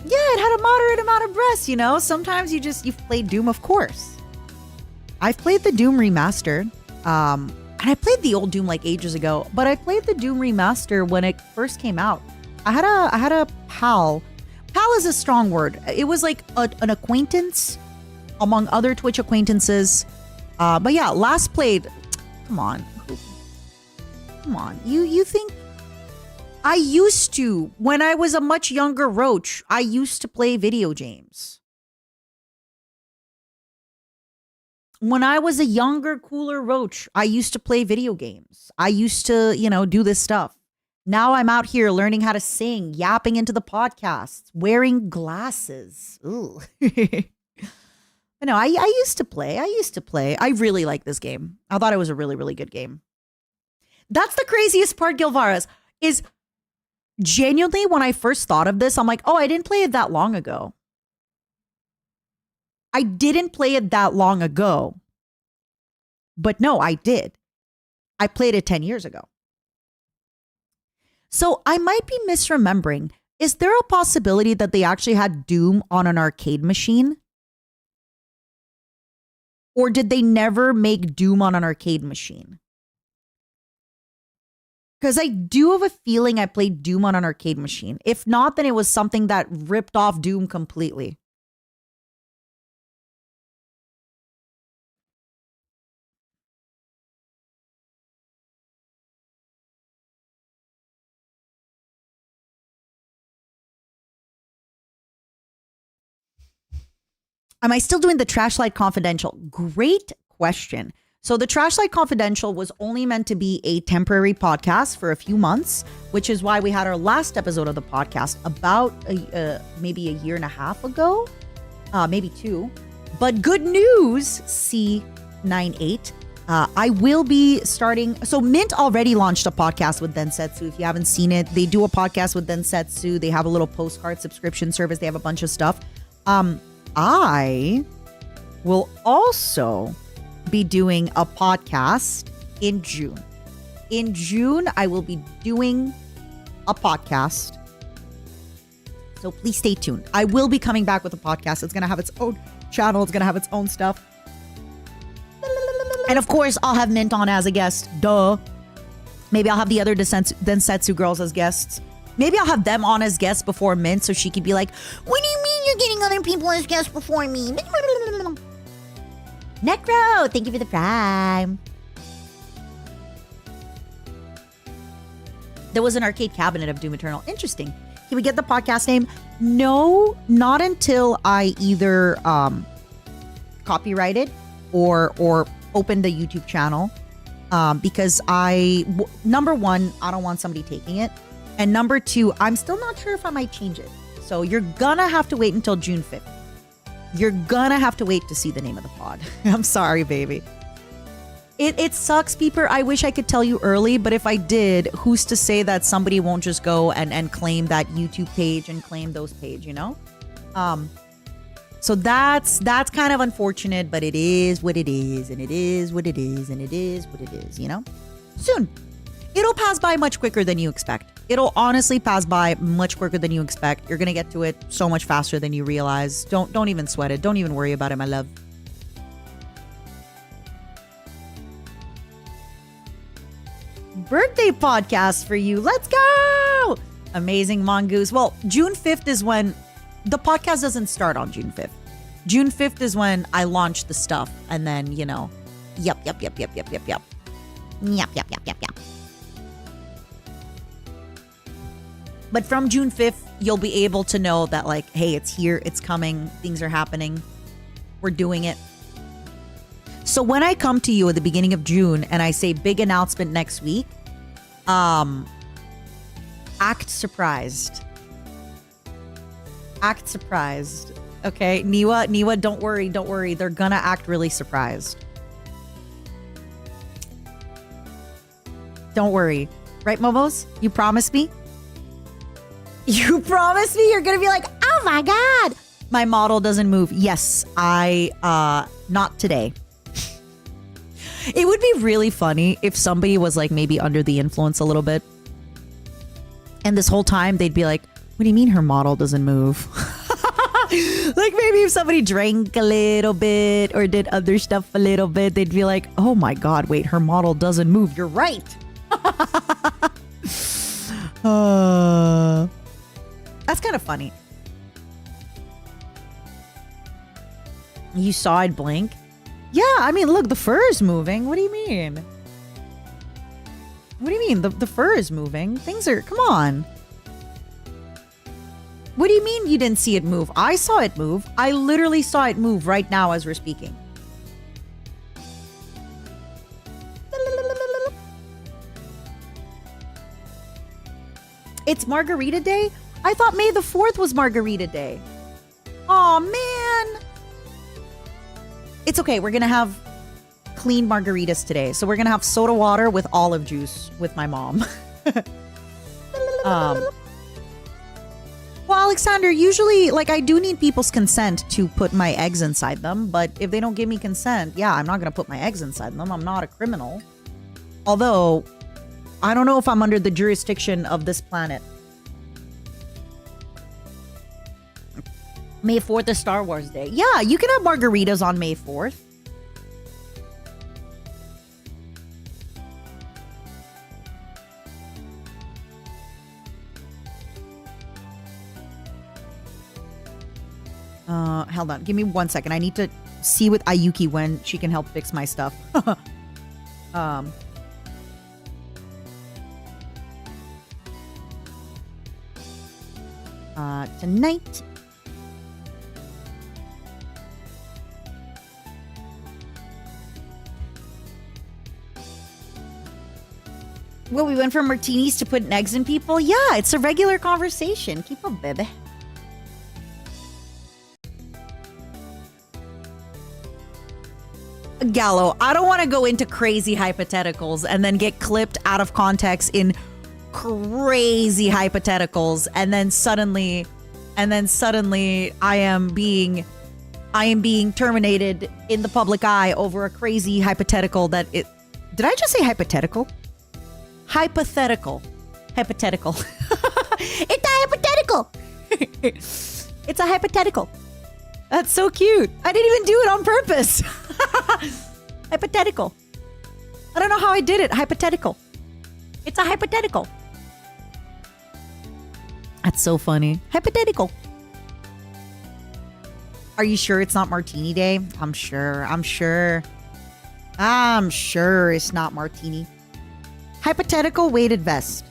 A: Yeah, it had a moderate amount of breaths, you know? Sometimes you've played Doom, of course. I've played the Doom remaster. And I played the old Doom like ages ago, but I played the Doom remaster when it first came out. I had a pal. Pal is a strong word. It was like an acquaintance among other Twitch acquaintances. But yeah, last played. Come on. You think I used to, when I was a much younger roach, I used to play video games. When I was a younger, cooler roach, I used to play video games. I used to, do this stuff. Now I'm out here learning how to sing, yapping into the podcasts, wearing glasses. Ooh. But no, I used to play. I really like this game. I thought it was a really, really good game. That's the craziest part, Gilvaras, is genuinely when I first thought of this, I'm like, oh, I didn't play it that long ago. I didn't play it that long ago. But no, I did. I played it 10 years ago. So I might be misremembering. Is there a possibility that they actually had Doom on an arcade machine? Or did they never make Doom on an arcade machine? Because I do have a feeling I played Doom on an arcade machine. If not, then it was something that ripped off Doom completely. Am I still doing the Trash Light Confidential? Great question. So the Trash Light Confidential was only meant to be a temporary podcast for a few months, which is why we had our last episode of the podcast about maybe a year and a half ago, maybe 2. But good news, C98. I will be starting. So Mint already launched a podcast with Densetsu. If you haven't seen it, they do a podcast with Densetsu. They have a little postcard subscription service. They have a bunch of stuff. I will also be doing a podcast in June. In June, I will be doing a podcast. So please stay tuned. I will be coming back with a podcast. It's going to have its own channel. It's going to have its own stuff. And of course, I'll have Mint on as a guest. Duh. Maybe I'll have the other Densetsu girls as guests. Maybe I'll have them on as guests before Mint so she could be like, what do you mean you're getting other people as guests before me? Necro, thank you for the prime. There was an arcade cabinet of Doom Eternal. Interesting. Can we get the podcast name? No, not until I either copyright it or open the YouTube channel. Because number one, I don't want somebody taking it. And number 2, I'm still not sure if I might change it. So you're gonna have to wait until June 5th. You're gonna have to wait to see the name of the pod. I'm sorry, baby. It sucks, Peeper. I wish I could tell you early, but if I did, who's to say that somebody won't just go and claim that YouTube page and claim those page, So that's kind of unfortunate, but it is what it is, and it is what it is, and it is what it is, Soon. It'll pass by much quicker than you expect. It'll honestly pass by much quicker than you expect. You're going to get to it so much faster than you realize. Don't even sweat it. Don't even worry about it, my love. Birthday podcast for you. Let's go. Amazing mongoose. Well, June 5th is when the podcast doesn't start on June 5th. June 5th is when I launch the stuff. And then, yep. But from June 5th, you'll be able to know that hey, it's here, it's coming, things are happening, we're doing it. So when I come to you at the beginning of June and I say big announcement next week, act surprised. Act surprised. Okay, Niwa, don't worry. They're gonna act really surprised. Don't worry. Right, Momos? You promise me? You promise me you're gonna be like, oh my God, my model doesn't move. Yes, not today. It would be really funny if somebody was like maybe under the influence a little bit. And this whole time they'd be like, what do you mean her model doesn't move? Like maybe if somebody drank a little bit or did other stuff a little bit, they'd be like, oh my God, wait, her model doesn't move. You're right. That's kind of funny. You saw it blink? Yeah, I mean, look, the fur is moving. What do you mean? What do you mean? The fur is moving. Things are... Come on. What do you mean you didn't see it move? I saw it move. I literally saw it move right now as we're speaking. It's Margarita Day? I thought May the 4th was Margarita Day. Aw, man. It's okay. We're going to have clean margaritas today. So we're going to have soda water with olive juice with my mom. Well, Alexander, usually, like, I do need people's consent to put my eggs inside them. But if they don't give me consent, yeah, I'm not going to put my eggs inside them. I'm not a criminal. Although, I don't know if I'm under the jurisdiction of this planet. May 4th is Star Wars Day. Yeah, you can have margaritas on May 4th. Hold on. Give me 1 second. I need to see with Ayuki when she can help fix my stuff. Tonight... Well, we went from martinis to putting eggs in people? Yeah, it's a regular conversation. Keep up, baby. Gallo, I don't want to go into crazy hypotheticals and then get clipped out of context in crazy hypotheticals and then suddenly I am being terminated in the public eye over a crazy hypothetical that it... Did I just say hypothetical? Hypothetical. Hypothetical. It's a hypothetical. It's a hypothetical. That's so cute. I didn't even do it on purpose. Hypothetical. I don't know how I did it. Hypothetical. It's a hypothetical. That's so funny. Hypothetical. Are you sure it's not Martini Day? I'm sure it's not Martini. Hypothetical weighted vest.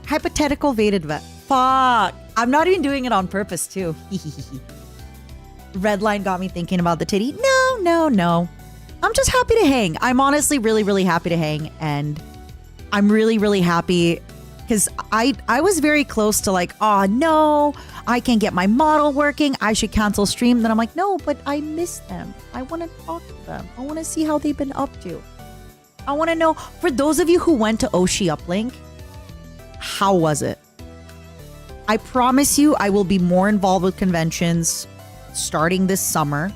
A: Hypothetical weighted vest. Fuck. I'm not even doing it on purpose, too. Red line got me thinking about the titty. No. I'm just happy to hang. I'm honestly really, really happy to hang. And I'm really, really happy because I was very close to like, oh, no, I can't get my model working. I should cancel stream. Then I'm like, no, but I miss them. I want to talk to them. I want to see how they've been up to. I want to know, for those of you who went to Oshi Uplink, how was it? I promise you I will be more involved with conventions starting this summer.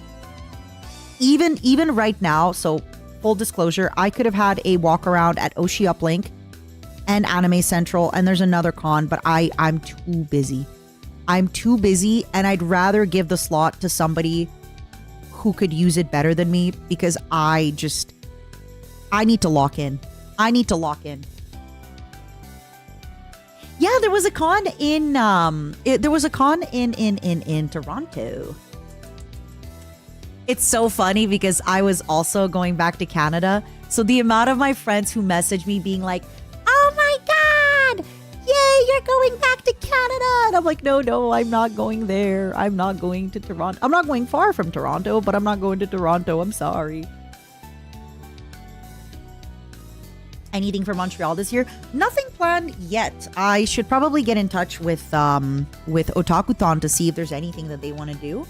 A: Even right now, so full disclosure, I could have had a walk around at Oshi Uplink and Anime Central, and there's another con, but I'm too busy. I'm too busy, and I'd rather give the slot to somebody who could use it better than me because I need to lock in. Yeah, there was a con in in Toronto. It's so funny because I was also going back to Canada. So the amount of my friends who messaged me being like, "Oh my God, yay, you're going back to Canada." And I'm like, no, I'm not going there. I'm not going to Toronto. I'm not going far from Toronto, but I'm not going to Toronto. I'm sorry. Anything for Montreal this year? Nothing planned yet. I should probably get in touch with Otakuthon to see if there's anything that they want to do.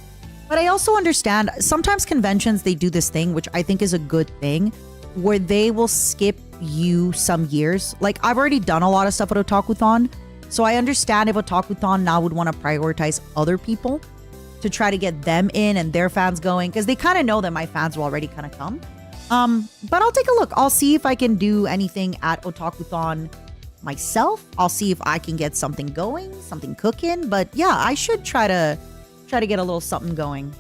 A: But I also understand sometimes conventions, they do this thing, which I think is a good thing, where they will skip you some years. Like, I've already done a lot of stuff at Otakuthon, so I understand if Otakuthon now would want to prioritize other people to try to get them in and their fans going, because they kind of know that my fans will already kind of come. But I'll take a look. I'll see if I can do anything at Otakuthon myself. I'll see if I can get something going, something cooking. But yeah, I should try to get a little something going.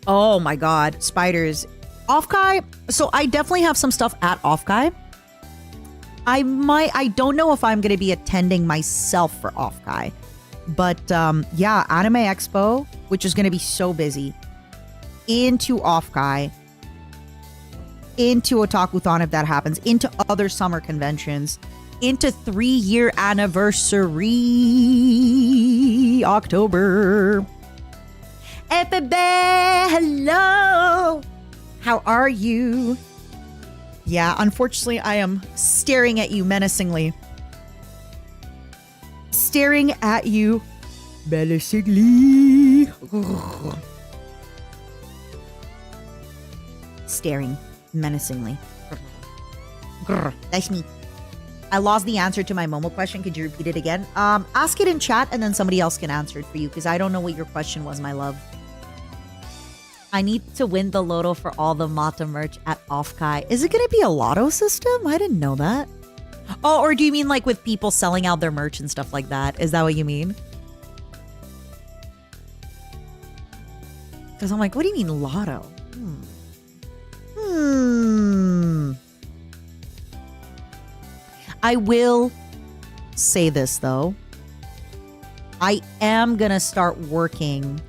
A: Oh my God, spiders. Offkai. So I definitely have some stuff at Offkai. I don't know if I'm going to be attending myself for Offkai. But yeah, Anime Expo, which is going to be so busy, into Offkai, into Otakuthon if that happens, into other summer conventions, into 3-year anniversary, October. FB, hello! How are you? Yeah, unfortunately, I am staring at you menacingly. Staring at you menacingly. Staring menacingly. That's me. I lost the answer to my Momo question. Could you repeat it again? Ask it in chat and then somebody else can answer it for you, because I don't know what your question was, my love. I need to win the lotto for all the Mata merch at Offkai. Is it going to be a lotto system? I didn't know that. Oh, or do you mean like with people selling out their merch and stuff like that? Is that what you mean? Because I'm like, what do you mean lotto? I will say this though. I am going to start working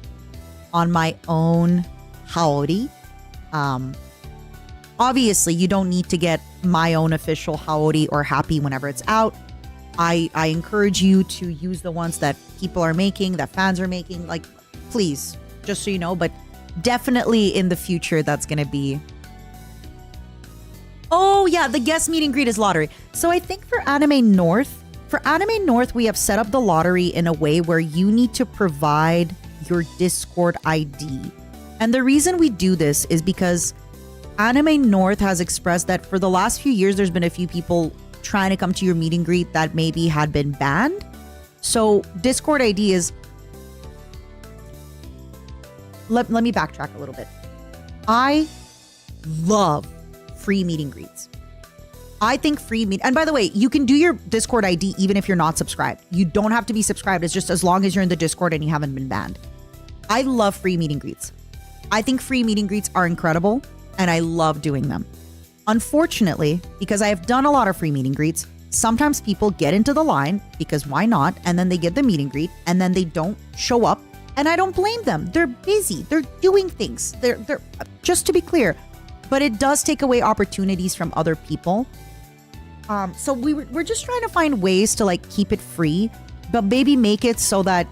A: on my own haori. Obviously, you don't need to get my own official haori or happy whenever it's out. I encourage you to use the ones that people are making, that fans are making. Like, please, just so you know. But definitely in the future, that's going to be... Oh, yeah, the guest meet and greet is lottery. So I think for Anime North, we have set up the lottery in a way where you need to provide your Discord ID. And the reason we do this is because Anime North has expressed that for the last few years, there's been a few people trying to come to your meet and greet that maybe had been banned. So Discord ID is... Let me backtrack a little bit. I love free meet and greets. I think and by the way, you can do your Discord ID even if you're not subscribed. You don't have to be subscribed. It's just as long as you're in the Discord and you haven't been banned. I love free meet and greets. I think free meet and greets are incredible. And I love doing them. Unfortunately, because I have done a lot of free meet and greets, sometimes people get into the line because why not? And then they get the meet and greet and then they don't show up. And I don't blame them. They're busy. They're doing things. They're just to be clear. But it does take away opportunities from other people. So we're just trying to find ways to like keep it free, but maybe make it so that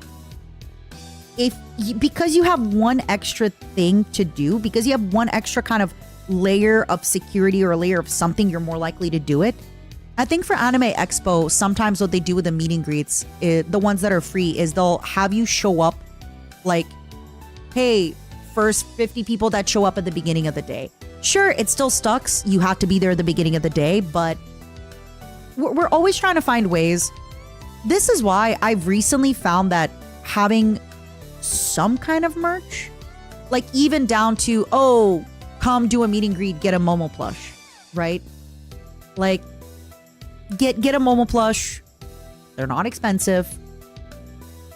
A: because you have one extra thing to do, because you have one extra kind of layer of security or a layer of something, you're more likely to do it. I think for Anime Expo, sometimes what they do with the meet and greets, the ones that are free, is they'll have you show up like, hey, first 50 people that show up at the beginning of the day. Sure, it still sucks. You have to be there at the beginning of the day, but we're always trying to find ways. This is why I've recently found that having some kind of merch, like even down to, oh, come do a meet and greet, get a Momo plush, right? Like get a Momo plush. They're not expensive.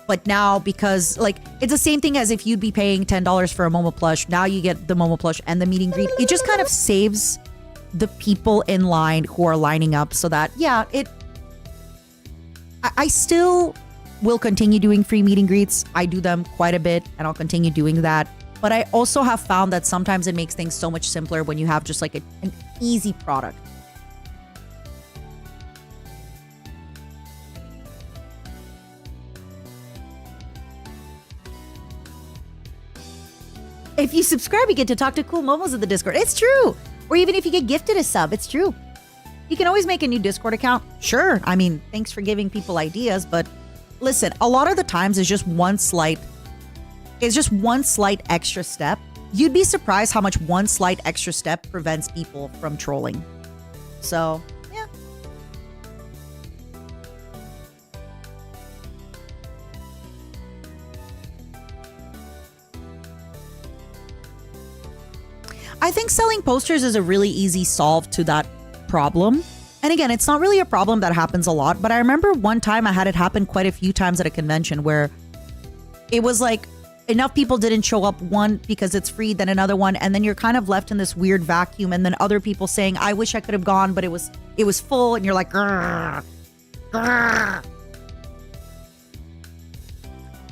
A: But now, because like it's the same thing as if you'd be paying $10 for a Momo plush, now you get the Momo plush and the meet and greet. It just kind of saves the people in line who are lining up, so that yeah, I still will continue doing free meet and greets. I do them quite a bit and I'll continue doing that. But I also have found that sometimes it makes things so much simpler when you have just like an easy product. if you subscribe, you get to talk to cool momos in the Discord. It's true. Or even if you get gifted a sub, it's true. You can always make a new Discord account. Sure. I mean, thanks for giving people ideas, but listen, a lot of the times it's just one slight extra step. You'd be surprised how much one slight extra step prevents people from trolling. So, yeah. I think selling posters is a really easy solve to that problem. And again, it's not really a problem that happens a lot, but I remember one time I had it happen quite a few times at a convention where it was like enough people didn't show up, one because it's free, then another one, and then you're kind of left in this weird vacuum, and then other people saying, I wish I could have gone, but it was full, and you're like, grrr, grrr.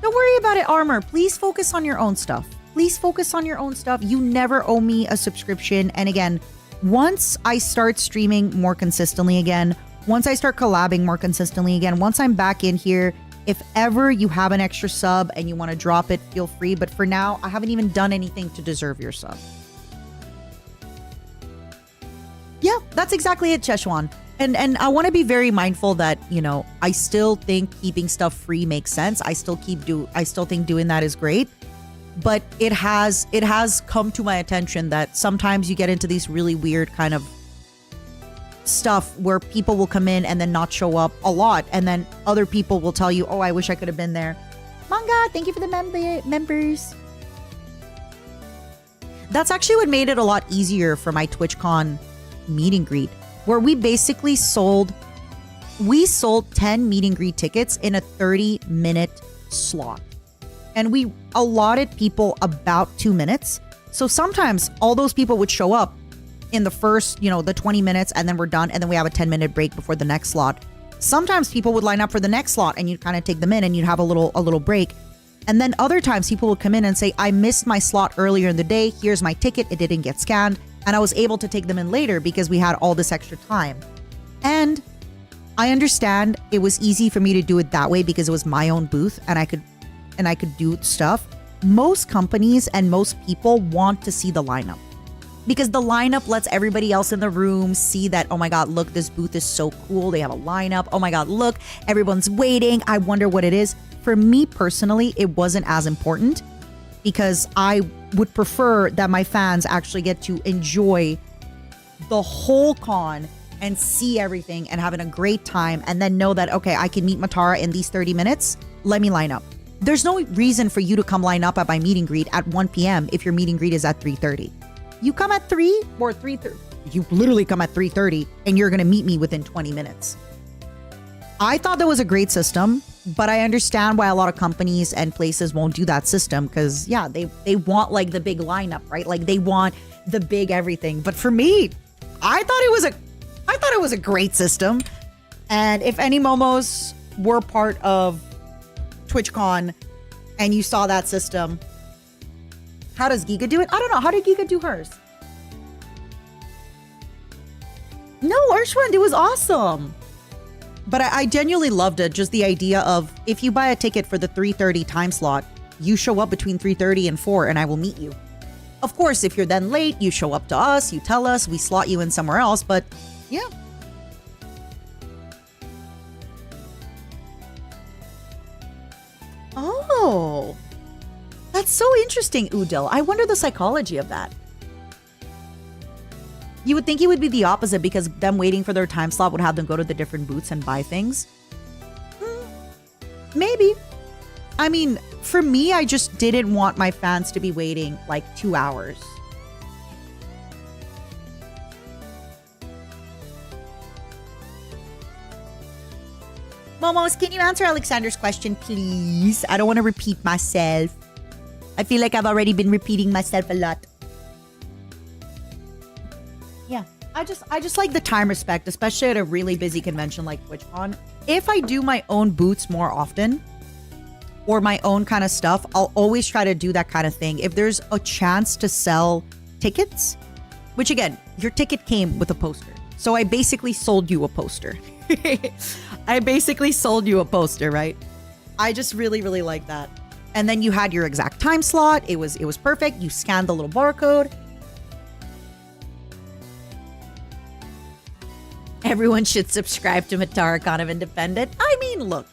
A: Don't worry about it, Armor. Please focus on your own stuff. Please focus on your own stuff. You never owe me a subscription. And again, once I start streaming more consistently again, once I start collabing more consistently again, once I'm back in here, if ever you have an extra sub and you want to drop it, feel free. But for now, I haven't even done anything to deserve your sub. Yeah, that's exactly it, Cheshwan. And I want to be very mindful that, you know, I still think keeping stuff free makes sense. I still think doing that is great. But it has come to my attention that sometimes you get into these really weird kind of stuff where people will come in and then not show up a lot, and then other people will tell you, oh, I wish I could have been there. Manga, thank you for the members. That's actually what made it a lot easier for my TwitchCon meet and greet, where we basically sold 10 meet and greet tickets in a 30-minute slot. And we allotted people about 2 minutes. So sometimes all those people would show up in the first, the 20 minutes, and then we're done. And then we have a 10-minute break before the next slot. Sometimes people would line up for the next slot and you'd kind of take them in and you'd have a little break. And then other times people would come in and say, I missed my slot earlier in the day. Here's my ticket. It didn't get scanned. And I was able to take them in later because we had all this extra time. And I understand it was easy for me to do it that way because it was my own booth and I could do stuff. Most companies and most people want to see the lineup because the lineup lets everybody else in the room see that, oh my God, look, this booth is so cool. They have a lineup. Oh my God, look, everyone's waiting. I wonder what it is. For me personally, it wasn't as important because I would prefer that my fans actually get to enjoy the whole con and see everything and having a great time and then know that, okay, I can meet Matara in these 30 minutes. Let me line up. There's no reason for you to come line up at my meet and greet at 1 p.m. if your meet and greet is at 3:30. You come at 3 or 3:30. You literally come at 3:30 and you're going to meet me within 20 minutes. I thought that was a great system, but I understand why a lot of companies and places won't do that system because, yeah, they want like the big lineup, right? Like they want the big everything. But for me, I thought it was a great system. And if any momos were part of TwitchCon and you saw that system, how does Giga do it? I don't know. How did Giga do hers? No, Arshwand, it was awesome. But I genuinely loved it. Just the idea of if you buy a ticket for the 3:30 time slot, you show up between 3:30 and 4 and I will meet you. Of course, if you're then late, you show up to us, you tell us, we slot you in somewhere else. But yeah. Oh, that's so interesting, Udil. I wonder the psychology of that. You would think it would be the opposite because them waiting for their time slot would have them go to the different booths and buy things. Maybe. I mean, for me, I just didn't want my fans to be waiting like 2 hours. Momos, can you answer Alexander's question, please? I don't want to repeat myself. I feel like I've already been repeating myself a lot. Yeah, I just like the time respect, especially at a really busy convention like TwitchCon. If I do my own booths more often, or my own kind of stuff, I'll always try to do that kind of thing. If there's a chance to sell tickets, which again, your ticket came with a poster. So I basically sold you a poster. I basically sold you a poster, right? I just really, really like that. And then you had your exact time slot. It was perfect. You scanned the little barcode. Everyone should subscribe to Mataracon of Independent. I mean, look.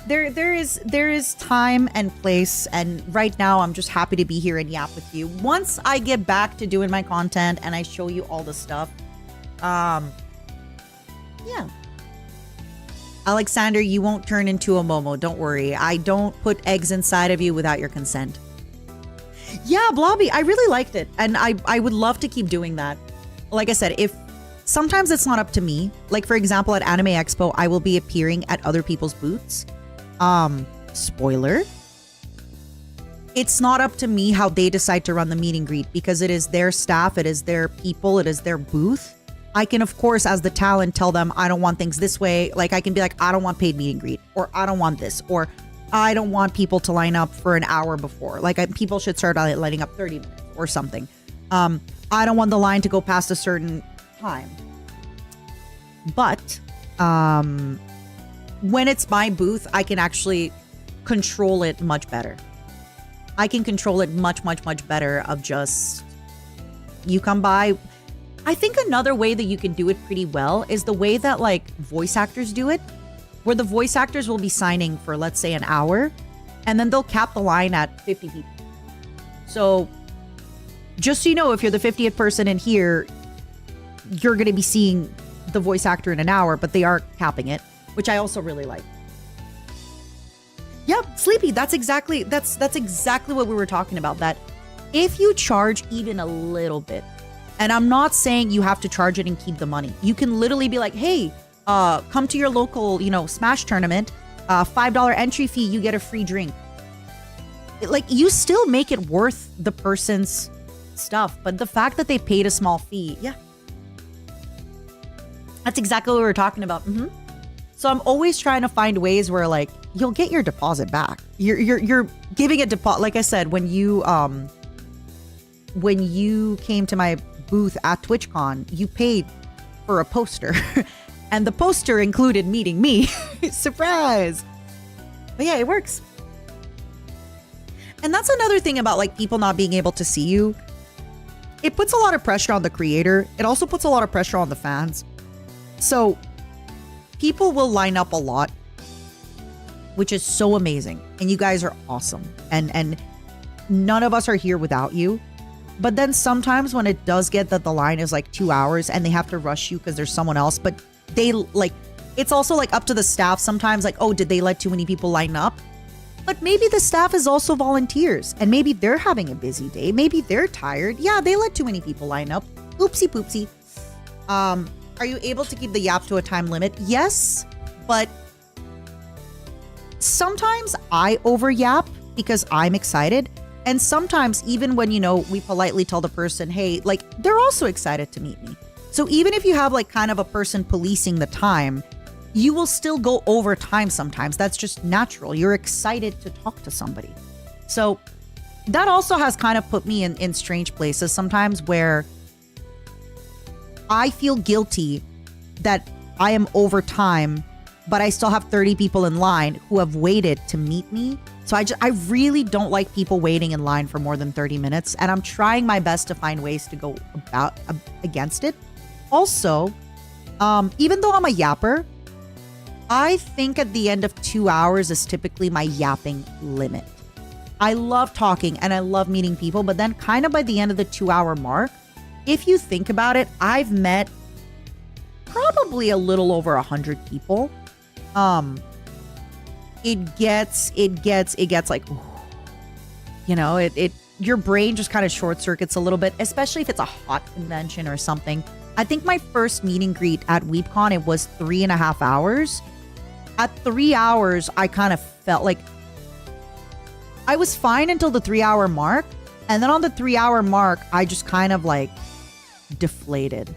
A: There is time and place, and right now I'm just happy to be here and yap with you. Once I get back to doing my content and I show you all the stuff, yeah. Alexander, you won't turn into a Momo. Don't worry. I don't put eggs inside of you without your consent. Yeah, Blobby, I really liked it, and I would love to keep doing that. Like I said, if sometimes it's not up to me. Like for example, at Anime Expo, I will be appearing at other people's booths. Spoiler. It's not up to me how they decide to run the meet and greet because it is their staff, it is their people, it is their booth. I can, of course, as the talent, tell them I don't want things this way. Like I can be like, I don't want paid meet and greet, or I don't want this, or I don't want people to line up for an hour before. Like people should start lining up 30 minutes or something. I don't want the line to go past a certain time. But when it's my booth, I can actually control it much better. I can control it much better of just, you come by. I think another way that you can do it pretty well is the way that like voice actors do it, where the voice actors will be signing for, let's say, an hour, and then they'll cap the line at 50 people. So just so you know, if you're the 50th person in here, you're going to be seeing the voice actor in an hour, but they are capping it, which I also really like. Yep, Sleepy, that's exactly what we were talking about. That if you charge even a little bit, and I'm not saying you have to charge it and keep the money. You can literally be like, hey, come to your local, Smash tournament, $5 entry fee, you get a free drink. Like, you still make it worth the person's stuff, but the fact that they paid a small fee, yeah. That's exactly what we were talking about. So I'm always trying to find ways where like you'll get your deposit back. You're giving a deposit. Like I said, when you came to my booth at TwitchCon, you paid for a poster, and the poster included meeting me. Surprise! But yeah, it works. And that's another thing about like people not being able to see you. It puts a lot of pressure on the creator. It also puts a lot of pressure on the fans. So people will line up a lot, which is so amazing. And you guys are awesome. And none of us are here without you. But then sometimes when it does get that the line is like 2 hours and they have to rush you because there's someone else, but they like, it's also like up to the staff sometimes, like, oh, did they let too many people line up? But maybe the staff is also volunteers and maybe they're having a busy day. Maybe they're tired. Yeah, they let too many people line up. Oopsie poopsie. Are you able to keep the yap to a time limit? Yes, but sometimes I over yap because I'm excited. And sometimes even when, we politely tell the person, hey, like they're also excited to meet me. So even if you have like kind of a person policing the time, you will still go over time sometimes. That's just natural. You're excited to talk to somebody. So that also has kind of put me in strange places sometimes where I feel guilty that I am over time, but I still have 30 people in line who have waited to meet me. So I really don't like people waiting in line for more than 30 minutes. And I'm trying my best to find ways to go against it. Also, even though I'm a yapper, I think at the end of 2 hours is typically my yapping limit. I love talking and I love meeting people, but then kind of by the end of the 2 hour mark, if you think about it, I've met probably a little over 100 people. It gets like, your brain just kind of short circuits a little bit, especially if it's a hot convention or something. I think my first meet and greet at WeepCon, it was 3.5 hours. At 3 hours, I kind of felt like I was fine until the 3 hour mark. And then on the 3 hour mark, I just kind of like deflated.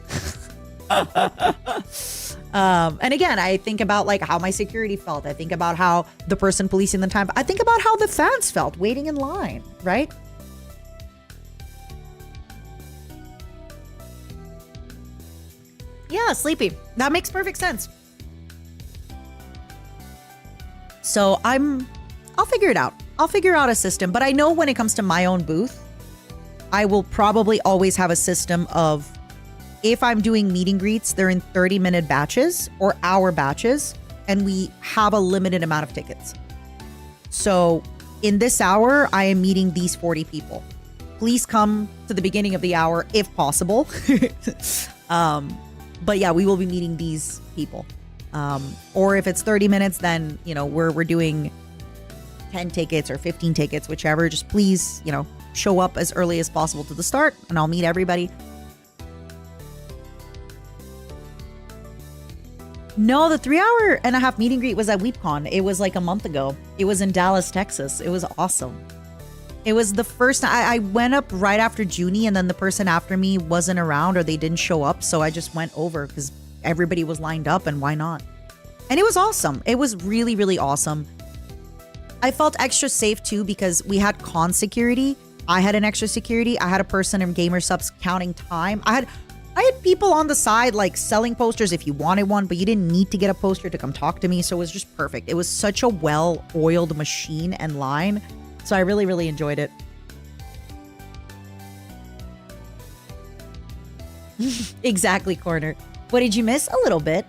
A: And again, I think about like how my security felt. I think about how the person policing the time. I think about how the fans felt waiting in line, right? Yeah, Sleepy. That makes perfect sense. So I'm I'll figure it out. I'll figure out a system. But I know when it comes to my own booth, I will probably always have a system of, if I'm doing meet and greets, they're in 30-minute batches or hour batches, and we have a limited amount of tickets. So in this hour, I am meeting these 40 people. Please come to the beginning of the hour if possible. But yeah, we will be meeting these people. Or if it's 30 minutes, then, you know, we're doing 10 tickets or 15 tickets, whichever. Just please, you know, show up as early as possible to the start, and I'll meet everybody. No, the 3.5-hour meet and greet was at WeepCon. It was like a month ago. It was in Dallas, Texas. It was awesome. It was the first time I went up right after Junie, and then the person after me wasn't around or they didn't show up. So I just went over because everybody was lined up, and why not? And it was awesome. It was really, really awesome. I felt extra safe too because we had con security. I had an extra security. I had a person in Gamer Subs counting time. I had people on the side like selling posters if you wanted one, but you didn't need to get a poster to come talk to me. So it was just perfect. It was such a well-oiled machine and line. So I really, really enjoyed it. Exactly, Corner. What did you miss? A little bit.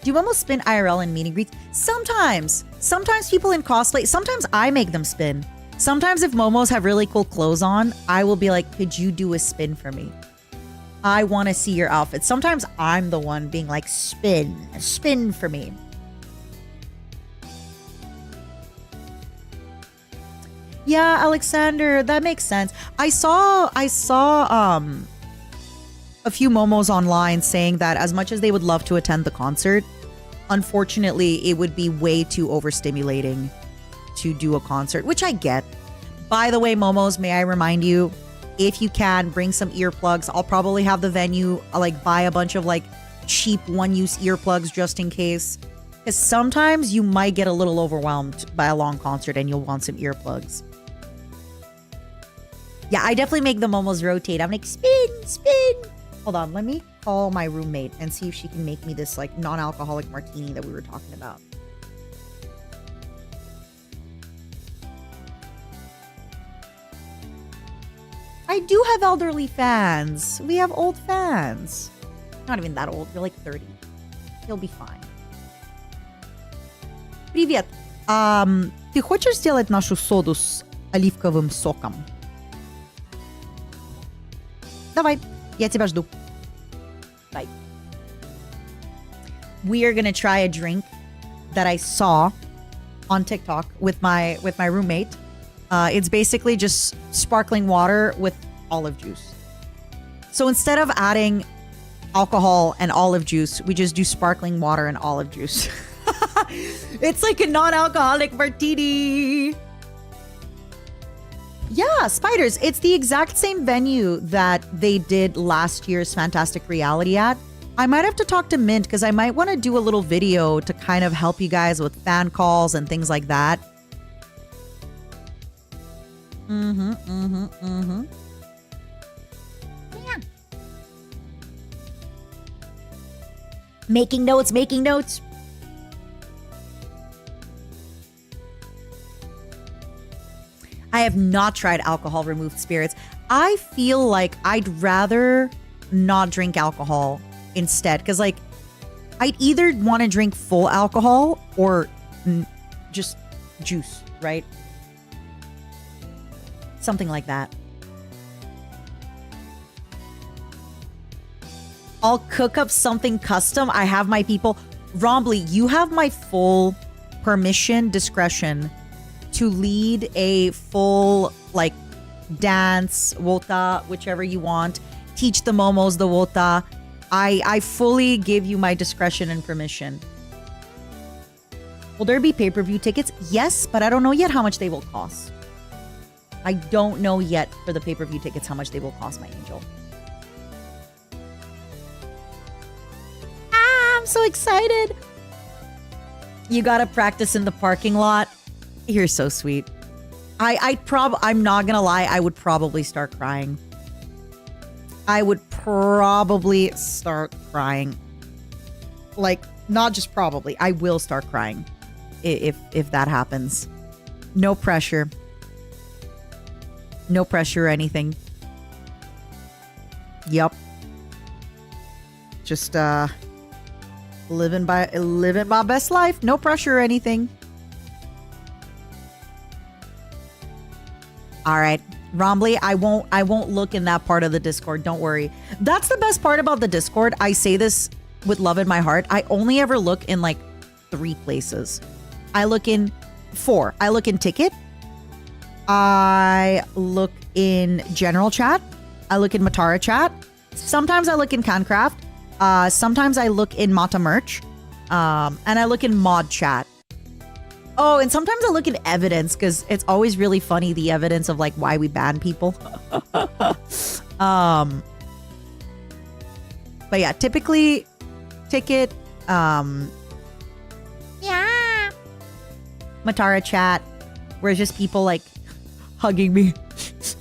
A: Do you almost spin IRL in meet and greets? Sometimes. Sometimes people in cosplay, sometimes I make them spin. Sometimes if momos have really cool clothes on, I will be like, could you do a spin for me? I want to see your outfit. Sometimes I'm the one being like, spin for me. Yeah, Alexander, that makes sense. I saw a few momos online saying that as much as they would love to attend the concert, unfortunately, it would be way too overstimulating to do a concert, which I get. By the way, momos, may I remind you, if you can, bring some earplugs. I'll probably have the venue like buy a bunch of like cheap one-use earplugs just in case. Because sometimes you might get a little overwhelmed by a long concert and you'll want some earplugs. Yeah, I definitely make the momos rotate. I'm like, spin. Hold on, let me call my roommate and see if she can make me this like non-alcoholic martini that we were talking about. I do have elderly fans. We have old fans. Not even that old. You're like 30. You'll be fine. Привет. Ты хочешь сделать нашу соду с оливковым соком? Давай. Я тебя жду. Bye. We are going to try a drink that I saw on TikTok with my roommate. It's basically just sparkling water with olive juice. So instead of adding alcohol and olive juice, we just do sparkling water and olive juice. It's like a non-alcoholic martini. Yeah, Spiders. It's the exact same venue that they did last year's Fantastic Reality at. I might have to talk to Mint because I might want to do a little video to kind of help you guys with fan calls and things like that. Yeah. Making notes. I have not tried alcohol removed spirits. I feel like I'd rather not drink alcohol instead. Because like, I'd either want to drink full alcohol or just juice, right? Something like that. I'll cook up something custom. I have my people. Rombly, you have my full permission, discretion to lead a full like dance, wota, whichever you want. Teach the momos the wota. I fully give you my discretion and permission. Will there be pay-per-view tickets? Yes, but I don't know yet how much they will cost. I don't know yet for the pay-per-view tickets how much they will cost, my angel. I'm so excited. You gotta practice in the parking lot. You're so sweet. I'm not gonna lie, I would probably start crying. Like, not just probably, I will start crying if that happens. No pressure. No pressure or anything. Yep. Just living my best life. No pressure or anything. All right. Rombly, I won't look in that part of the Discord. Don't worry. That's the best part about the Discord. I say this with love in my heart. I only ever look in like 3 places. I look in 4. I look in Ticket. I look in General Chat. I look in Matara Chat. Sometimes I look in Cancraft. Sometimes I look in Mata Merch. And I look in Mod Chat. Oh, and sometimes I look at evidence because it's always really funny, the evidence of like why we ban people. But yeah, typically Ticket, yeah, Matara Chat, where it's just people like hugging me,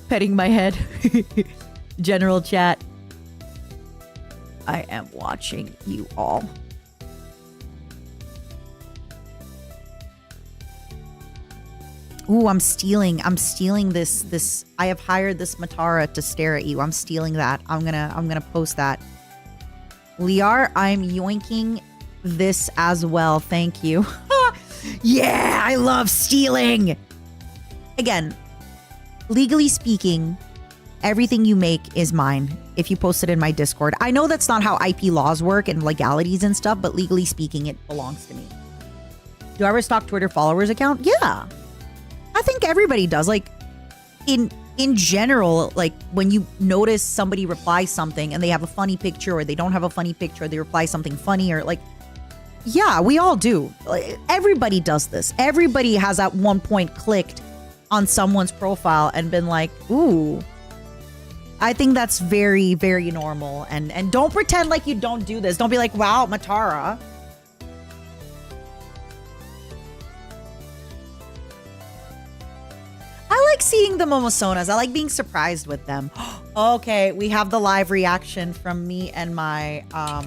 A: petting my head. General Chat. I am watching you all. Ooh, I'm stealing this. I have hired this Matara to stare at you. I'm stealing that. I'm gonna post that. Liar, I'm yoinking this as well. Thank you. Yeah, I love stealing. Again, legally speaking, everything you make is mine if you post it in my Discord. I know that's not how IP laws work and legalities and stuff, but legally speaking, it belongs to me. Do I ever stalk Twitter followers account? Yeah. I think everybody does. Like in general, like when you notice somebody replies something and they have a funny picture or they don't have a funny picture, they reply something funny or like, yeah, we all do. Like, everybody does this. Everybody has at one point clicked on someone's profile and been like, ooh, I think that's very, very normal. And don't pretend like you don't do this. Don't be like, wow, Matara. I like seeing the Momosonas. I like being surprised with them. Okay, we have the live reaction from me and my wow,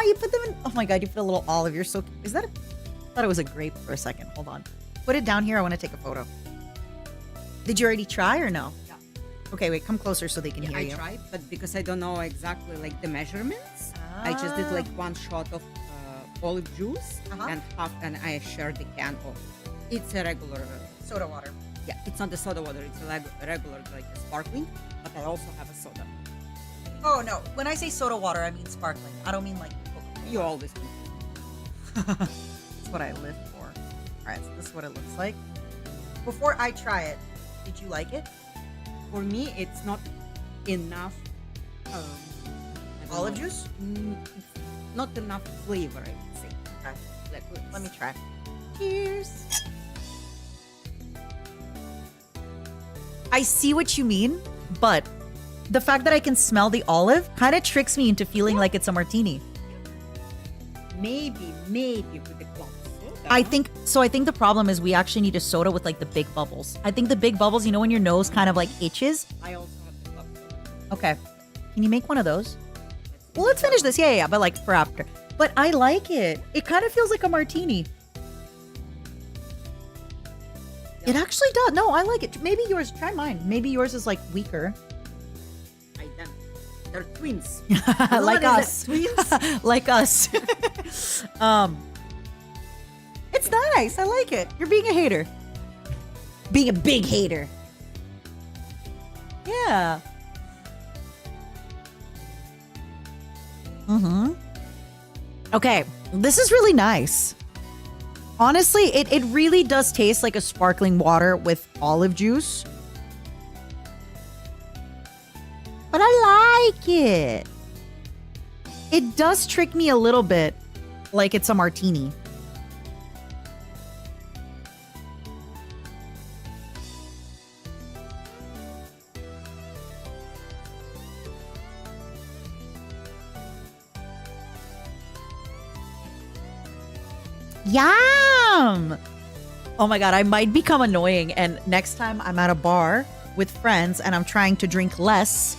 A: you put them in. Oh my god, you put a little olive. You're so, is that I thought it was a grape for a second. Hold on. Put it down here. I want to take a photo. Did you already try or no?
C: Yeah.
A: Okay, wait, come closer so they can hear you.
C: I tried, but because I don't know exactly like the measurements, I just did like 1 shot of olive juice and half, and I shared the can of. It's a regular
A: Soda water.
C: Yeah, it's not the soda water. It's a regular, like a sparkling. But I also have a soda.
A: Oh no, when I say soda water, I mean sparkling. I don't mean like Coca-Cola.
C: You always do.
A: That's what I live for. All right, so this is what it looks like. Before I try it, did you like it?
C: For me, it's not enough.
A: Olive juice?
C: It's not enough flavor, I would say.
A: Okay. Let me try. Cheers. I see what you mean, but the fact that I can smell the olive kind of tricks me into feeling like it's a martini.
C: Maybe with the club soda.
A: I think the problem is we actually need a soda with like the big bubbles. I think the big bubbles, you know, when your nose kind of like itches.
C: I also have the club soda.
A: Okay. Can you make one of those? Well, let's finish this. Yeah, but like for after. But I like it. It kind of feels like a martini. It actually does. No, I like it. Maybe yours, try mine. Maybe yours is like weaker.
C: They're twins.
A: Like us.
C: Twins?
A: Like us. It's nice. I like it. You're being a hater. Being a big hater. Yeah. Okay. This is really nice. Honestly, it really does taste like a sparkling water with olive juice. But I like it. It does trick me a little bit like it's a martini. Yum! Oh my god, I might become annoying, and next time I'm at a bar with friends and I'm trying to drink less,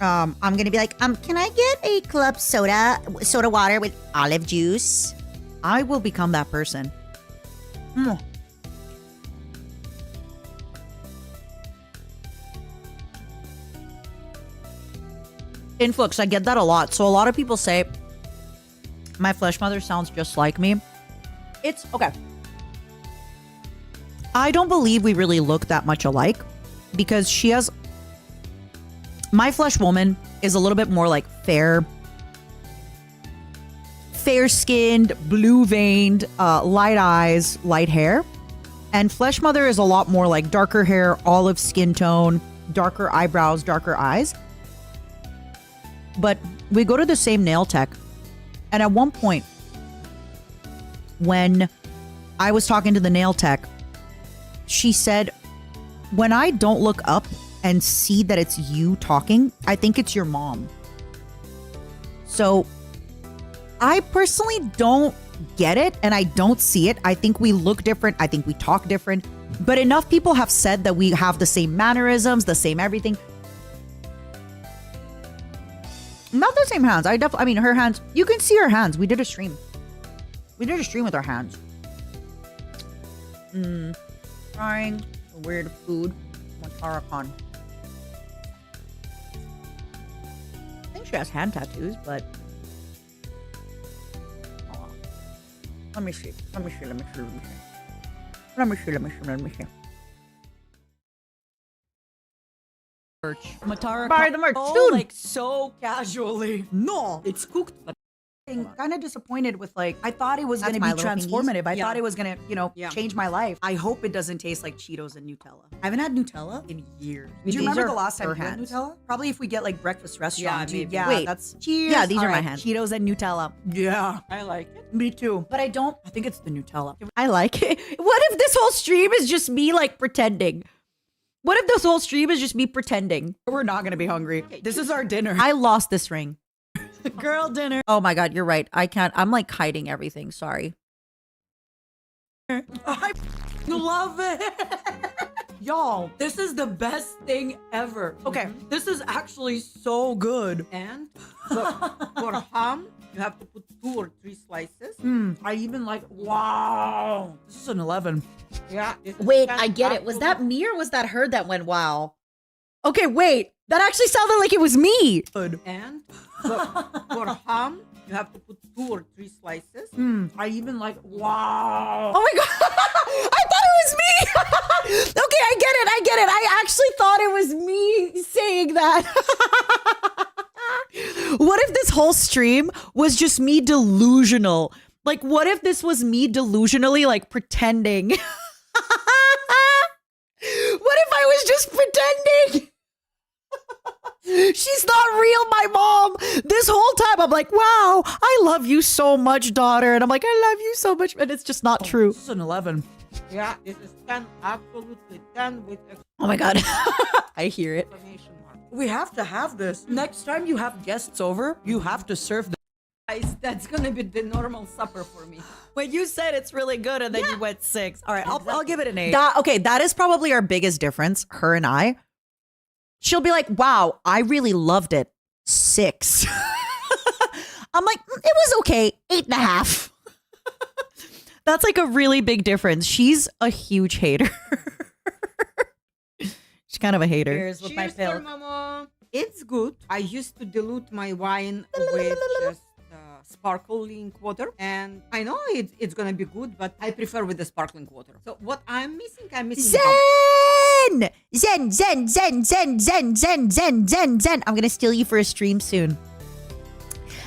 A: I'm gonna be like, can I get a club soda water with olive juice? I will become that person. Influx, I get that a lot. So a lot of people say my flesh mother sounds just like me. It's okay. I don't believe we really look that much alike because she has. My flesh woman is a little bit more like fair skinned, blue veined, light eyes, light hair. And flesh mother is a lot more like darker hair, olive skin tone, darker eyebrows, darker eyes. But we go to the same nail tech. And at one point, when I was talking to the nail tech, she said, when I don't look up and see that it's you talking, I think it's your mom. So I personally don't get it and I don't see it. I think we look different. I think we talk different. But enough people have said that we have the same mannerisms, the same everything. Not the same hands. I mean, her hands, you can see her hands. We did a stream. We did a stream with our hands. Trying weird food. Matarakan. I think she has hand tattoos, but hold on. Let me see. Let me see.
D: Matara
A: Buy the merch,
D: oh,
A: dude.
D: like so casually. No, it's cooked. But
A: Kind of disappointed with I thought it was
C: That's
A: going to
C: my
A: be
C: little
A: transformative. I
C: thingies.
A: thought it was going to,
C: Yeah.
A: change my life.
D: I hope it doesn't taste like Cheetos and Nutella. I haven't had Nutella in years. Do
A: These
D: you remember
A: are
D: the last time
A: her
D: you had
A: hands.
D: Nutella? Probably if we get breakfast restaurant.
C: maybe.
D: Yeah,
A: Wait.
D: that's
A: Cheers. Yeah, these
D: All
A: are my
D: right,
A: hands.
D: Cheetos and Nutella. Yeah,
C: I like it.
D: me too. But I think it's the Nutella.
A: I like it. What if this whole stream is just me pretending? What if this whole stream is just me pretending?
D: We're not gonna be hungry. This is our dinner.
A: I lost this ring.
D: Girl dinner.
A: Oh my God, you're right. I can't. I'm hiding everything. Sorry.
D: I love it. Y'all, this is the best thing ever. Okay, this is actually so good.
C: And for ham, you have to put 2 or 3 slices.
D: I even wow. This is an 11.
C: Yeah. this is
A: Wait,
C: kind
A: I
C: of
A: get it. Was that
C: absolute-
A: me or was that her that went wow? Okay, wait. That actually sounded like it was me.
D: Good.
C: And for ham, you have to put 2 or 3 slices.
D: I even wow.
A: Oh my God. I thought it was me. Okay, I get it. I actually thought it was me saying that. What if this whole stream was just me delusional? What if this was me delusionally pretending? What if I was just pretending? She's not real, my mom. This whole time I'm wow, I love you so much, daughter. And I'm I love you so much. And it's just not true.
D: This is an 11.
C: Yeah, this is 10, absolutely 10 with
A: Oh my God. I hear it.
C: exclamation mark.
D: We have to have this. Next time you have guests over, you have to serve them.
C: Guys, that's gonna be the normal supper for me.
D: When you said it's really good and then you went 6. All right, I'll give it an 8.
A: That is probably our biggest difference, her and I. She'll be wow, I really loved it. 6. I'm it was okay. 8.5. That's a really big difference. She's a huge hater. She's kind of a hater.
D: Cheers with my
C: Cheers
D: pill.
C: for Momo. It's good. I used to dilute my wine with just sparkling water, and I know it's gonna be good, but I prefer with the sparkling water. So what I'm missing
A: Zen! Zen. I'm gonna steal you for a stream soon.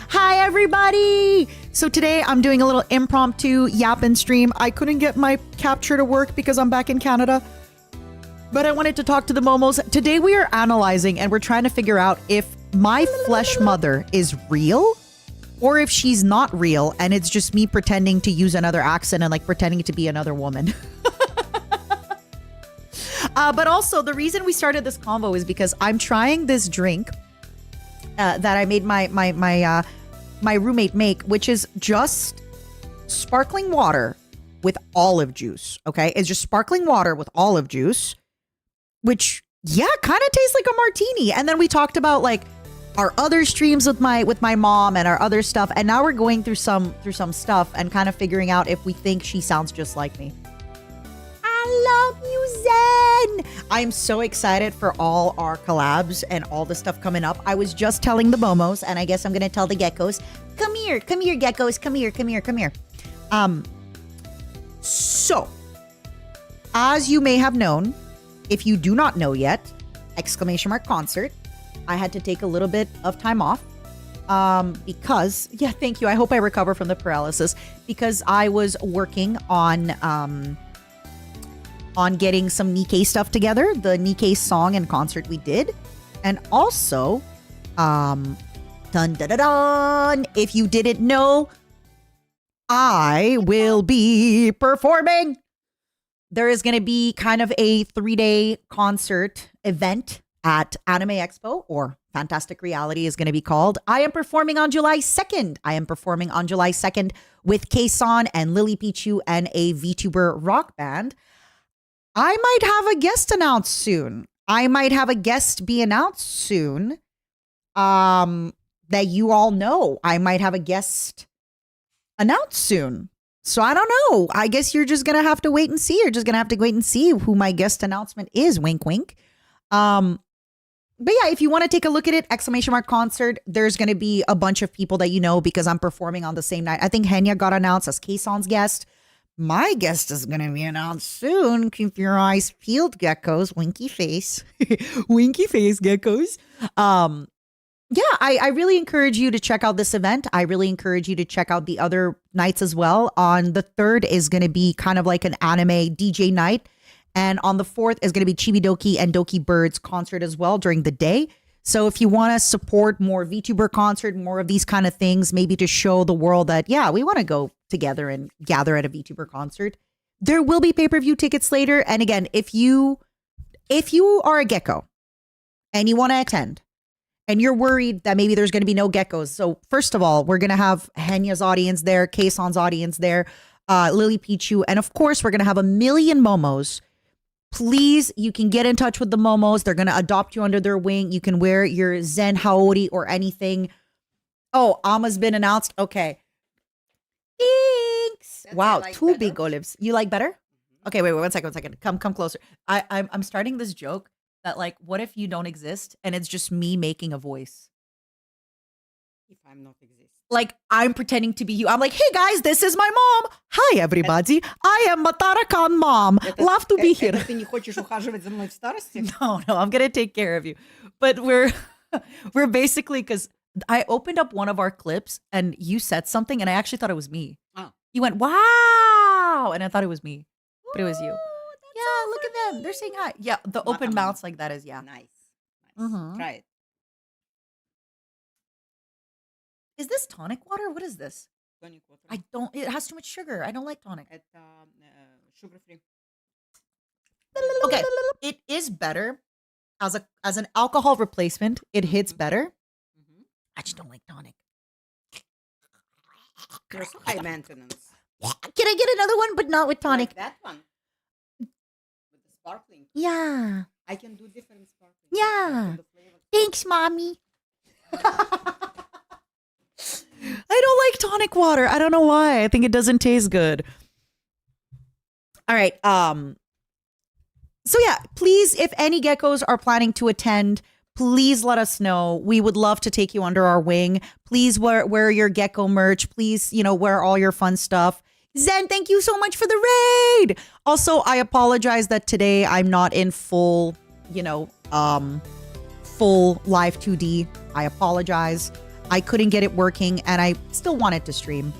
A: Hi, everybody. So today I'm doing a little impromptu yapping stream. I couldn't get my capture to work because I'm back in Canada, but I wanted to talk to the momos. Today we are analyzing and we're trying to figure out if my flesh mother is real or if she's not real and it's just me pretending to use another accent and pretending to be another woman. But also the reason we started this convo is because I'm trying this drink that I made my roommate make, which is just sparkling water with olive juice. Okay, it's just sparkling water with olive juice, which kind of tastes like a martini. And then we talked about our other streams with my mom and our other stuff, and now we're going through some stuff and kind of figuring out if we think she sounds just like me. I love you, Zen. I'm so excited for all our collabs and all the stuff coming up. I was just telling the momos, and I guess I'm going to tell the geckos, come here, geckos, come here. So, as you may have known, if you do not know yet, concert, I had to take a little bit of time off because, yeah, thank you. I hope I recover from the paralysis because I was working on getting some Nikkei stuff together, the Nikkei song and concert we did. And also, dun dun dun dun, if you didn't know, I will be performing. There is going to be kind of a 3-day concert event at Anime Expo, or Fantastic Reality is going to be called. I am performing on July 2nd. With K-san and Lily Pichu and a VTuber rock band. I might have a guest announced soon. I might have a guest be announced soon that you all know. I might have a guest announced soon. So I don't know. I guess you're just going to have to wait and see. You're just going to have to wait and see who my guest announcement is. Wink, wink. But yeah, if you want to take a look at it, concert, there's going to be a bunch of people that you know because I'm performing on the same night. I think Henya got announced as K-san's guest. My guest is going to be announced soon. Keep your eyes peeled, geckos. Winky face. Winky face, geckos. Yeah, I really encourage you to check out this event. I really encourage you to check out the other nights as well. On the 3rd is going to be kind of like an anime DJ night. And on the 4th is going to be Chibidoki and Doki Bird's concert as well during the day. So if you want to support more VTuber concert, more of these kind of things, maybe to show the world that, yeah, we want to go together and gather at a VTuber concert, there will be pay-per-view tickets later. And again, if you are a gecko and you want to attend and you're worried that maybe there's going to be no geckos. So first of all, we're going to have Henya's audience there, Keisan's audience there, Lily Pichu. And of course, we're going to have a million momos. Please, you can get in touch with the momos. They're going to adopt you under their wing. You can wear your Zen Haori or anything. Oh, Ama's been announced. Okay. Thanks. Wow,
C: like
A: 2
C: better.
A: big olives. You like better? Okay, wait, one second. Come closer. I'm starting this joke that, like, what if you don't exist and it's just me making a voice?
C: If I'm not exist.
A: Like, I'm pretending to be you. I'm like, hey guys, this is my mom. Hi everybody. I am Matara-kan mom. Love to be here.
C: Ты не хочешь ухаживать за мной в старости?
A: No, I'm gonna take care of you. But we're basically, because I opened up one of our clips and you said something and I actually thought it was me.
C: Oh.
A: You went, wow, and I thought it was me, but it was you.
C: Ooh,
A: Yeah, look at them. They're saying hi. Yeah, the open mouths like that is, yeah.
C: Nice.
A: Mhm.
C: Try it.
A: Is this tonic water? What is this?
C: Tonic water.
A: It has too much sugar. I don't like tonic.
C: Это sugar free.
A: Okay, it is better as an alcohol replacement. It hits better. I just don't like tonic.
C: You're so high maintenance.
A: Can I get another one, but not with tonic?
C: Like that one. With the sparkling.
A: Yeah.
C: I can do different sparkling.
A: Yeah.
C: The flavor.
A: Thanks, mommy. I don't like tonic water. I don't know why. I think it doesn't taste good. All right. So yeah, please, if any geckos are planning to attend, please let us know. We would love to take you under our wing. Please wear your gecko merch. Please, wear all your fun stuff. Zen, thank you so much for the raid. Also, I apologize that today I'm not in full, full live 2D. I apologize. I couldn't get it working and I still wanted to stream.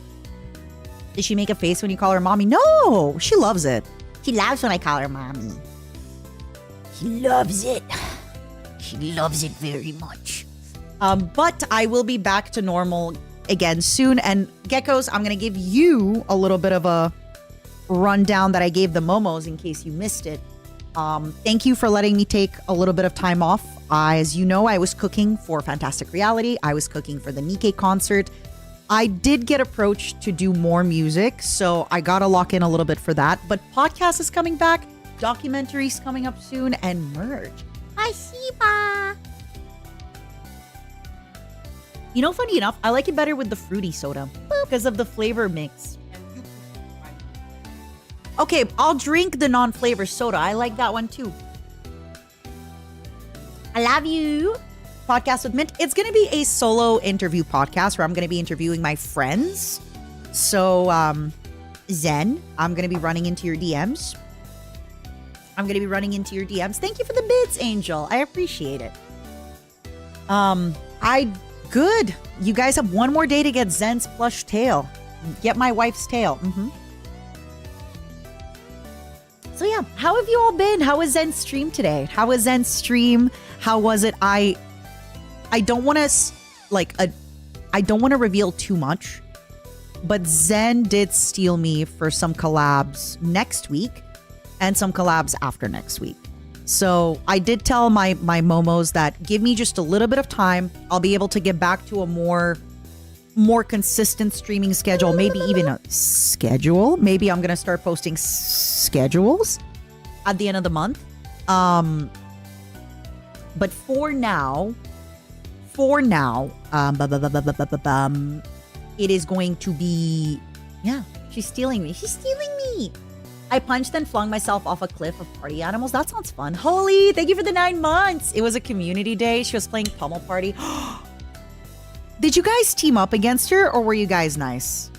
A: Did she make a face when you call her mommy? No, she loves it. She laughs when I call her mommy. She loves it. She loves it very much. But I will be back to normal again soon. And geckos, I'm going to give you a little bit of a rundown that I gave the momos in case you missed it. Thank you for letting me take a little bit of time off. As you know, I was cooking for Fantastic Reality. I was cooking for the Nikkei concert. I did get approached to do more music, so I got to lock in a little bit for that. But podcast is coming back, documentaries coming up soon, and merch. Hi, Shiba. Funny enough, I like it better with the fruity soda because of the flavor mix.
C: And you put
A: Okay, I'll drink the non-flavor soda. I like that one too. I love you. Podcast with Mint. It's going to be a solo interview podcast where I'm going to be interviewing my friends. So, Zen, I'm going to be running into your DMs. Thank you for the bits, Angel. I appreciate it. Good. You guys have one more day to get Zen's plush tail. Get my wife's tail. So yeah, how have you all been? How was Zen's stream today? How was Zen's stream? How was it? I don't want to I don't want to reveal too much, but Zen did steal me for some collabs next week and some collabs after next week. So I did tell my momos that give me just a little bit of time. I'll be able to get back to a more consistent streaming schedule, maybe even a schedule. Maybe I'm going to start posting schedules at the end of the month. But for now, it is going to be, yeah, she's stealing me. I punched and flung myself off a cliff of party animals. That sounds fun. Holy, thank you for the 9 months. It was a community day. She was playing Pummel Party. Did you guys team up against her or were you guys nice?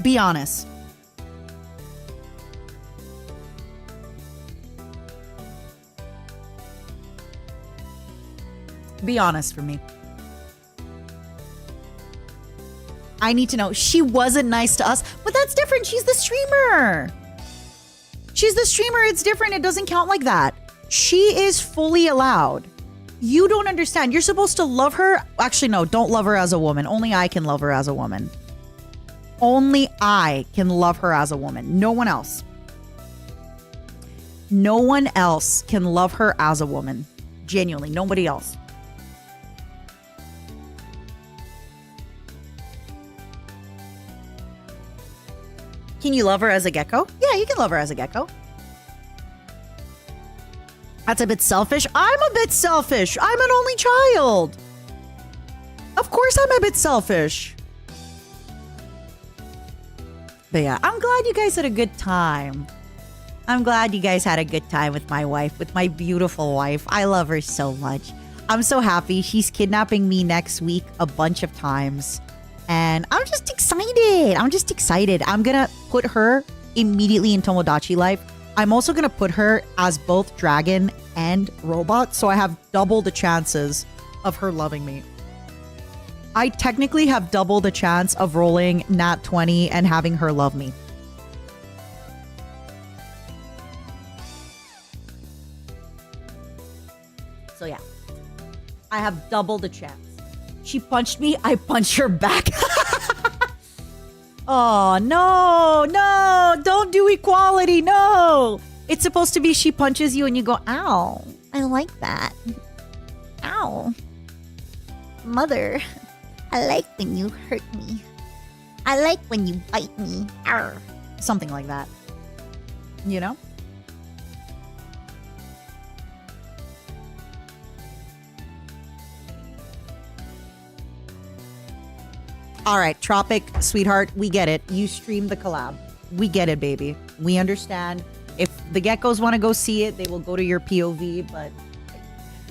A: Be honest. Be honest for me. I need to know. She wasn't nice to us, but that's different. She's the streamer. It's different. It doesn't count like that. She is fully allowed. You don't understand. You're supposed to love her. Actually, no, don't love her as a woman. Only I can love her as a woman. Only I can love her as a woman. No one else. No one else can love her as a woman. Genuinely, nobody else. Can you love her as a gecko? Yeah, you can love her as a gecko. That's a bit selfish. I'm a bit selfish. I'm an only child. Of course I'm a bit selfish. But yeah, I'm glad you guys had a good time. I'm glad you guys had a good time with my wife, with my beautiful wife. I love her so much. I'm so happy. She's kidnapping me next week a bunch of times. And I'm just excited. I'm going to put her immediately in Tomodachi life. I'm also going to put her as both dragon and robot. So I have double the chances of her loving me. I technically have double the chance of rolling nat 20 and having her love me. So yeah, I have double the chance. She punched me, I punch her back. Oh, no, don't do equality, no. It's supposed to be she punches you and you go, ow, I like that. Ow. Mother, I like when you hurt me. I like when you bite me. Arr. Something like that. You know? All right, Tropic, sweetheart, we get it. You streamed the collab. We get it, baby. We understand. If the geckos want to go see it, they will go to your POV, but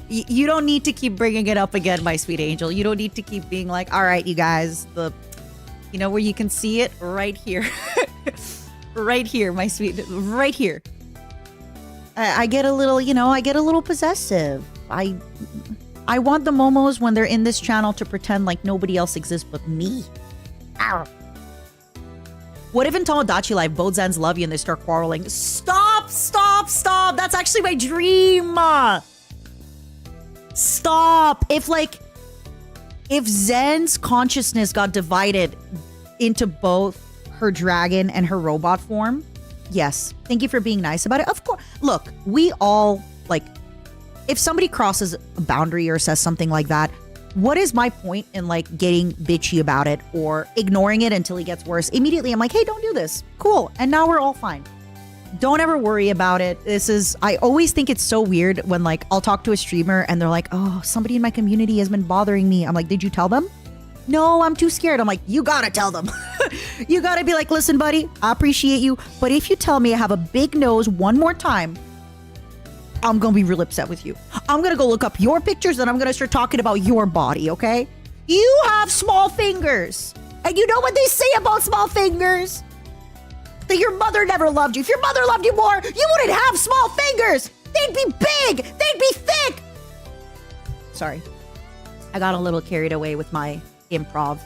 A: you don't need to keep bringing it up again, my sweet angel. You don't need to keep being like, all right, you guys, you know where you can see it? Right here. Right here, my sweet, right here. I get a little, possessive. I want the momos when they're in this channel to pretend like nobody else exists but me. Ow. What if in Tomodachi Life, both Zens love you and they start quarreling? Stop! That's actually my dream! Stop! If Zen's consciousness got divided into both her dragon and her robot form, yes. Thank you for being nice about it. Of course. Look, we all, if somebody crosses a boundary or says something like that, what is my point in getting bitchy about it or ignoring it until it gets worse? Immediately, I'm like, hey, don't do this. Cool. And now we're all fine. Don't ever worry about it. I always think it's so weird when I'll talk to a streamer and they're like, oh, somebody in my community has been bothering me. I'm like, did you tell them? no, I'm too scared. I'm like, you gotta tell them. You gotta be like, listen, buddy, I appreciate you, but if you tell me I have a big nose one more time, I'm gonna be real upset with you. I'm gonna go look up your pictures and I'm gonna start talking about your body, okay? You have small fingers. And you know what they say about small fingers? That your mother never loved you. If your mother loved you more, you wouldn't have small fingers. They'd be big. They'd be thick. Sorry. I got a little carried away with my improv.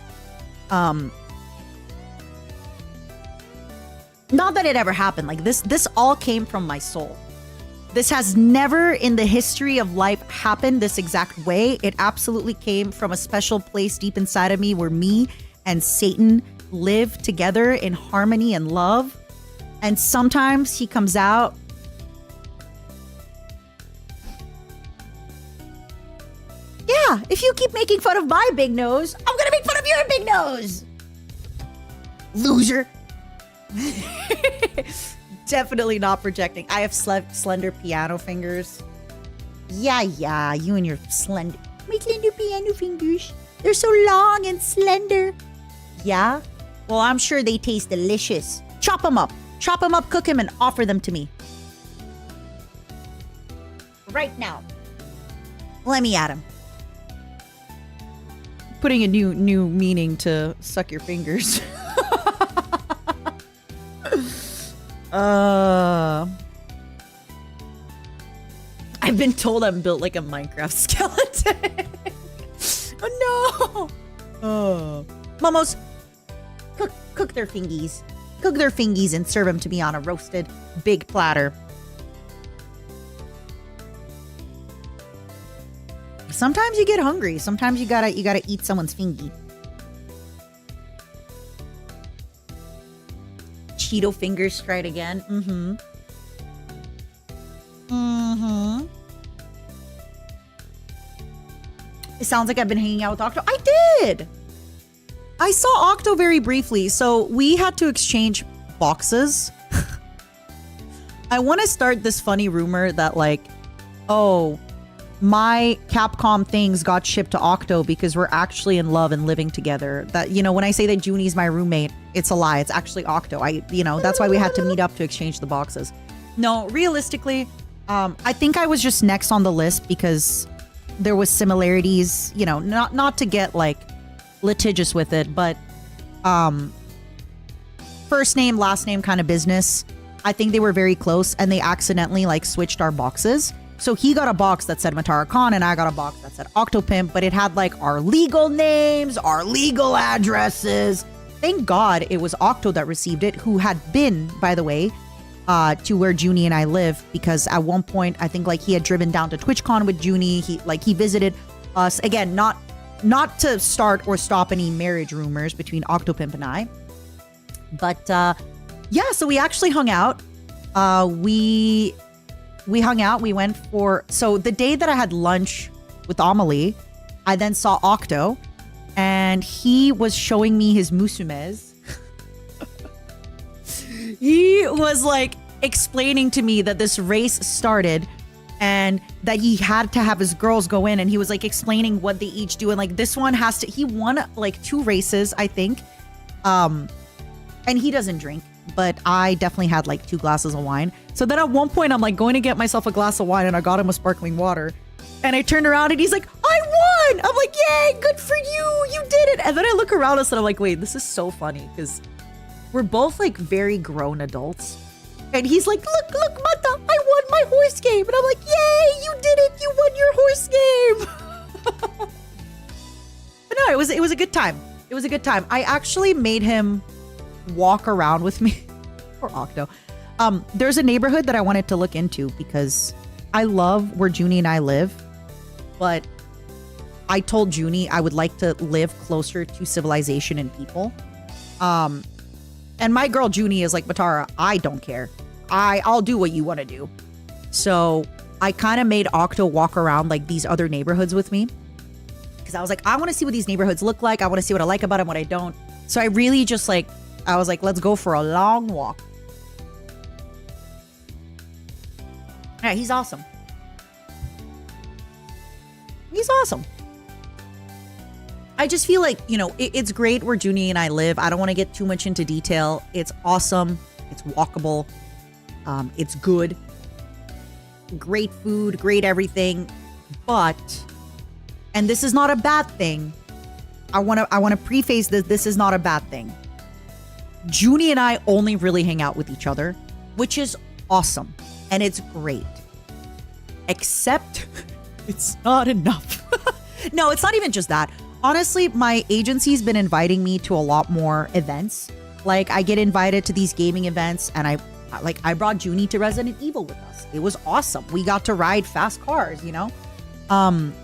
A: Not that it ever happened. Like this all came from my soul. This has never in the history of life happened this exact way. It absolutely came from a special place deep inside of me where me and Satan live together in harmony and love. And sometimes he comes out yeah, if you keep making fun of my big nose, I'm gonna make fun of your big nose. Loser. Definitely not projecting. I have slender piano fingers. Yeah, you and your my slender piano fingers. They're so long and slender. Yeah? Well, I'm sure they taste delicious. Chop them up, cook them, and offer them to me. Right now. Let me at them. Putting a new meaning to suck your fingers. I've been told I'm built like a Minecraft skeleton. Oh no! Momos, cook their fingies. Cook their fingies and serve them to me on a roasted big platter. Sometimes you get hungry. Sometimes you gotta eat someone's fingy. Cheeto fingers straight again. It sounds like I've been hanging out with Octo. I did. I saw Octo very briefly. So we had to exchange boxes. I want to start this funny rumor that like, oh, my Capcom things got shipped to Octo because we're actually in love and living together. That, you know, when I say that Junie's my roommate, it's a lie. It's actually Octo. That's why we had to meet up to exchange the boxes. No, realistically, I think I was just next on the list because there was similarities, you know, not to get like litigious with it, but first name, last name kind of business. I think they were very close and they accidentally like switched our boxes. So he got a box that said Matara Khan and I got a box that said Octopimp, but it had like our legal names, our legal addresses. Thank God it was Octo that received it, who had been, by the way, to where Junie and I live, because at one point I think like he had driven down to TwitchCon with Junie. He visited us again, not to start or stop any marriage rumors between Octopimp and I, but yeah. So we actually hung out. We hung out. We went for the day that I had lunch with Amelie, I then saw Octo, and he was showing me his musumes. He was like explaining to me that this race started and that he had to have his girls go in, and he was like explaining what they each do, and like this one has to, he won like 2 races, I think. And he doesn't drink, but I definitely had like 2 glasses of wine. So then at one point I'm like going to get myself a glass of wine, and I got him a sparkling water, and I turned around and he's like, I won. I'm like, yay, good for you, you did it. And then I look around us and I'm like, wait, this is so funny because we're both like very grown adults. And he's like, look, Mata, I won my horse game. And I'm like, yay, you did it. You won your horse game. But no, it was a good time. It was a good time. I actually made him walk around with me. Poor Octo. There's a neighborhood that I wanted to look into because I love where Junie and I live. But I told Junie I would like to live closer to civilization and people. And my girl Junie is like, Matara, I don't care. I'll do what you want to do. So I kind of made Octo walk around like these other neighborhoods with me. Because I was like, I want to see what these neighborhoods look like. I want to see what I like about them, what I don't. So I really just like, I was like, let's go for a long walk. Yeah, he's awesome. He's awesome. I just feel like, you know, it's great where Junie and I live. I don't want to get too much into detail. It's awesome. It's walkable. It's good. Great food, great everything. But, and this is not a bad thing. I want to preface this is not a bad thing. Junie and I only really hang out with each other, which is awesome. And it's great. Except it's not enough. No, it's not even just that. Honestly, my agency's been inviting me to a lot more events. Like, I get invited to these gaming events, and I brought Junie to Resident Evil with us. It was awesome. We got to ride fast cars, you know? And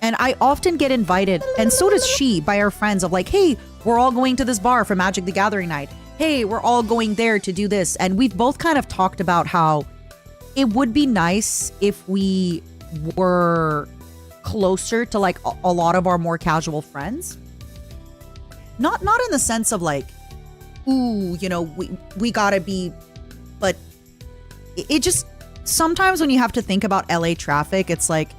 A: I often get invited, and so does she, by our friends of like, hey, we're all going to this bar for Magic the Gathering night. Hey, we're all going there to do this. And we've both kind of talked about how it would be nice if we were closer to like a lot of our more casual friends. Not in the sense of like, ooh, you know, we gotta be, but it just, sometimes when you have to think about LA traffic, it's like,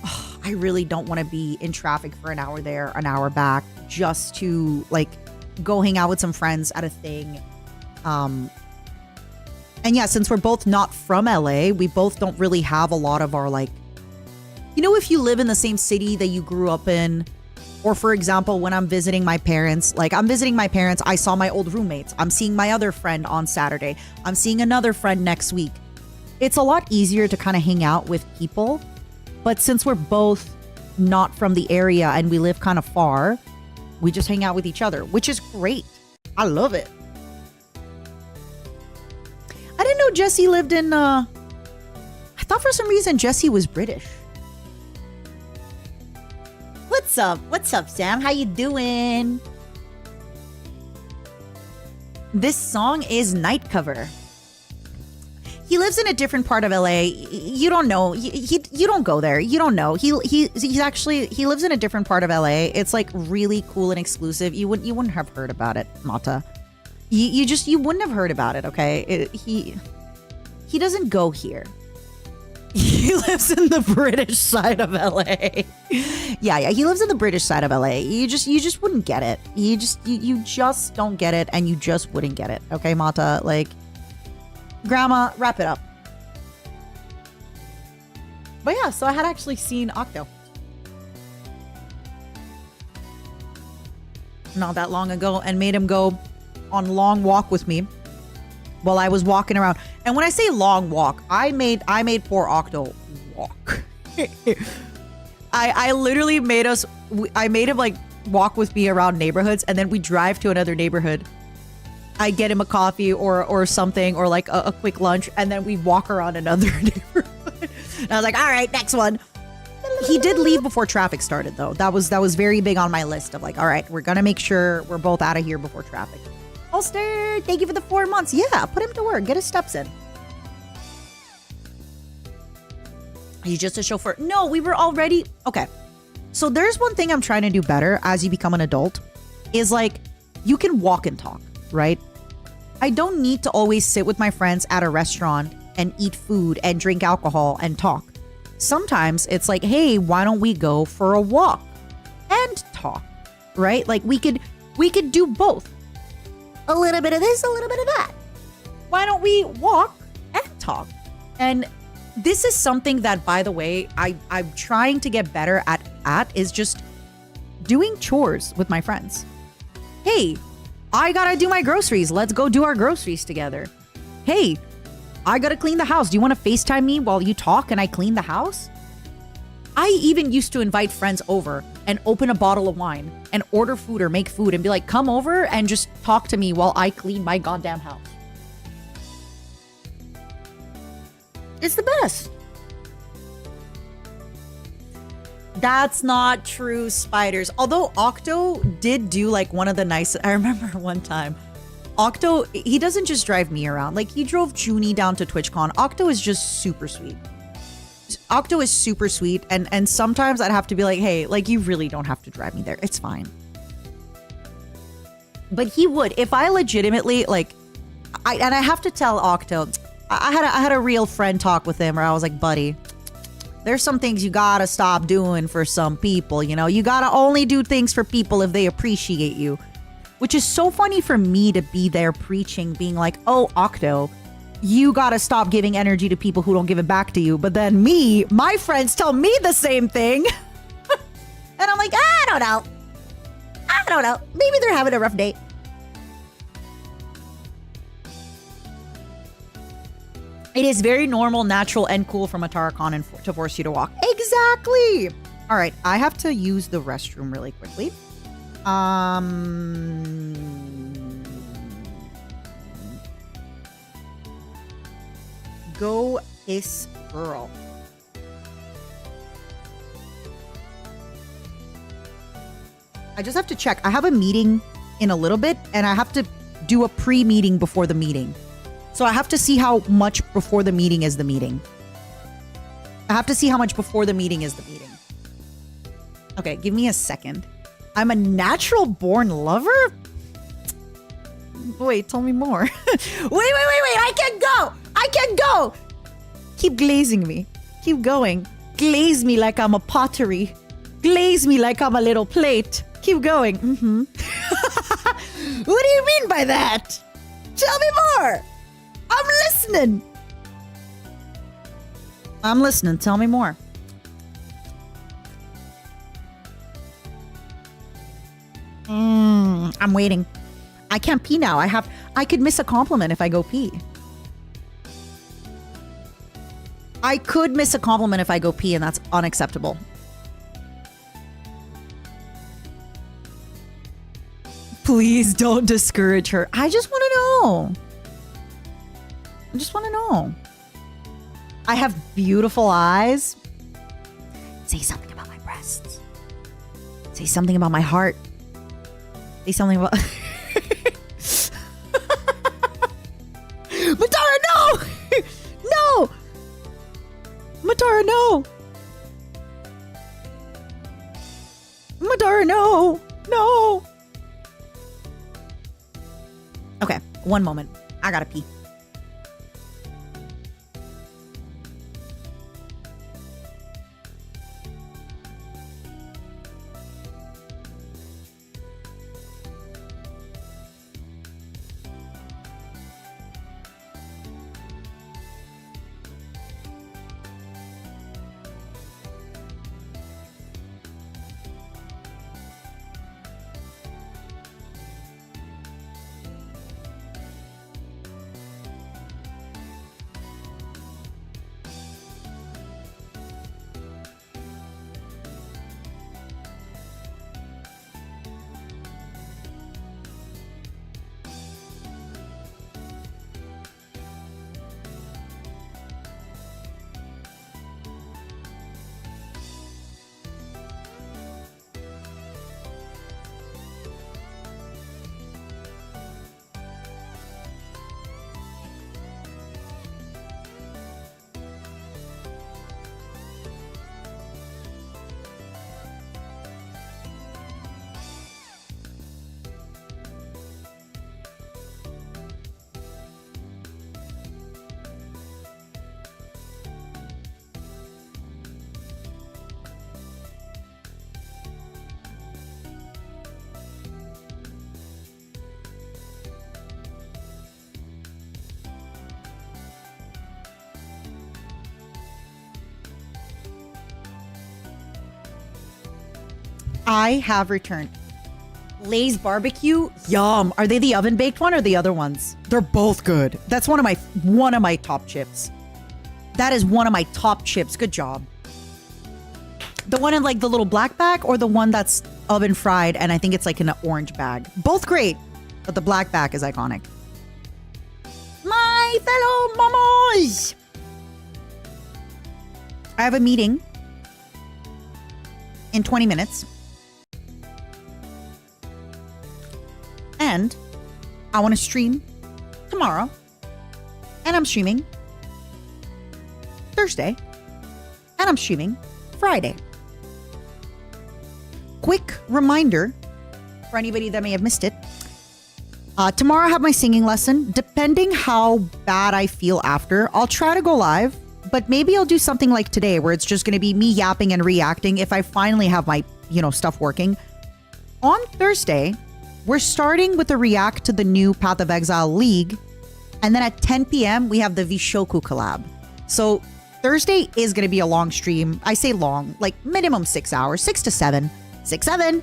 A: oh, I really don't want to be in traffic for an hour there, an hour back, just to like go hang out with some friends at a thing. And yeah, since we're both not from LA, we both don't really have a lot of our like, you know, if you live in the same city that you grew up in, or for example, when I'm visiting my parents, like I'm visiting my parents, I saw my old roommates. I'm seeing my other friend on Saturday. I'm seeing another friend next week. It's a lot easier to kind of hang out with people. But since we're both not from the area and we live kind of far, we just hang out with each other, which is great. I love it. I didn't know Jesse lived in, I thought for some reason Jesse was British. What's up? What's up, Sam? How you doing? This song is Night Cover. He lives in a different part of LA. You don't know. You don't go there. You don't know. He's actually, he lives in a different part of LA. It's like really cool and exclusive. You wouldn't have heard about it, Mata. You wouldn't have heard about it, okay? He doesn't go here. He lives in the British side of LA. Yeah, he lives in the British side of LA. You just wouldn't get it. You just don't get it, and you just wouldn't get it. Okay, Mata, like, Grandma, wrap it up. But yeah, so I had actually seen Octo not that long ago and made him go on a long walk with me while I was walking around. And when I say long walk, I made poor Octo walk. I literally made him like walk with me around neighborhoods, and then we drive to another neighborhood. I get him a coffee or something, or like a quick lunch, and then we walk around another neighborhood. And I was like, all right, next one. He did leave before traffic started, though. That was very big on my list of like, all right, we're gonna make sure we're both out of here before traffic. Holster, thank you for the 4 months. Yeah, put him to work. Get his steps in. He's just a chauffeur. No, we were already... Okay. So there's one thing I'm trying to do better as you become an adult is like, you can walk and talk, right? I don't need to always sit with my friends at a restaurant and eat food and drink alcohol and talk. Sometimes it's like, hey, why don't we go for a walk and talk, right? Like we could do both. A little bit of this, a little bit of that. Why don't we walk and talk? And this is something that, by the way, I'm trying to get better at is just doing chores with my friends. Hey, I gotta do my groceries. Let's go do our groceries together. Hey, I gotta clean the house. Do you want to FaceTime me while you talk and I clean the house? I even used to invite friends over and open a bottle of wine and order food or make food and be like, come over and just talk to me while I clean my goddamn house. It's the best. That's not true, spiders. Although Octo did do like one of the nicest. I remember one time, Octo, he doesn't just drive me around. Like he drove Junie down to TwitchCon. Octo is just super sweet. Octo is super sweet. And sometimes I'd have to be like, hey, like you really don't have to drive me there. It's fine. But he would, if I legitimately like, I have to tell Octo, I had a real friend talk with him where I was like, buddy, There's some things you gotta stop doing for some people, you know? You gotta only do things for people if they appreciate you. Which is so funny for me to be there preaching, being like, oh, Octo, you gotta stop giving energy to people who don't give it back to you. But then my friends tell me the same thing. And I'm like, I don't know. Maybe they're having a rough day. It is very normal, natural, and cool for Matara Khan to force you to walk. Exactly. All right, I have to use the restroom really quickly. Go hiss girl. I just have to check. I have a meeting in a little bit, and I have to do a pre-meeting before the meeting. So I have to see how much before the meeting is the meeting. I have to see how much before the meeting is the meeting. Okay, give me a second. I'm a natural born lover? Wait, tell me more. wait. I can't go. Keep glazing me. Keep going. Glaze me like I'm a pottery. Glaze me like I'm a little plate. Keep going. Mm-hmm. What do you mean by that? Tell me more. I'm listening. Tell me more. I'm waiting. I can't pee now. I could miss a compliment if I go pee. I could miss a compliment if I go pee, and that's unacceptable. Please don't discourage her. I just want to know. I have beautiful eyes. Say something about my breasts. Say something about my heart. Say something about... Matara, no! No! Matara, no! Matara, no! No! Okay, one moment. I gotta pee. I have returned. Lay's barbecue, yum. Are they the oven baked one or the other ones? They're both good. That's one of my top chips. That is one of my top chips. Good job. The one in like the little black bag or the one that's oven fried and I think it's like in an orange bag. Both great, but the black bag is iconic. My fellow momos! I have a meeting in 20 minutes. And I want to stream tomorrow. And I'm streaming Thursday. And I'm streaming Friday. Quick reminder for anybody that may have missed it. Tomorrow I have my singing lesson. Depending how bad I feel after, I'll try to go live. But maybe I'll do something like today where it's just going to be me yapping and reacting if I finally have my, stuff working. On Thursday, we're starting with a react to the new Path of Exile League. And then at 10 p.m., we have the Vishoku collab. So Thursday is going to be a long stream. I say long, like minimum 6 hours, 6 to 7. 6, 7.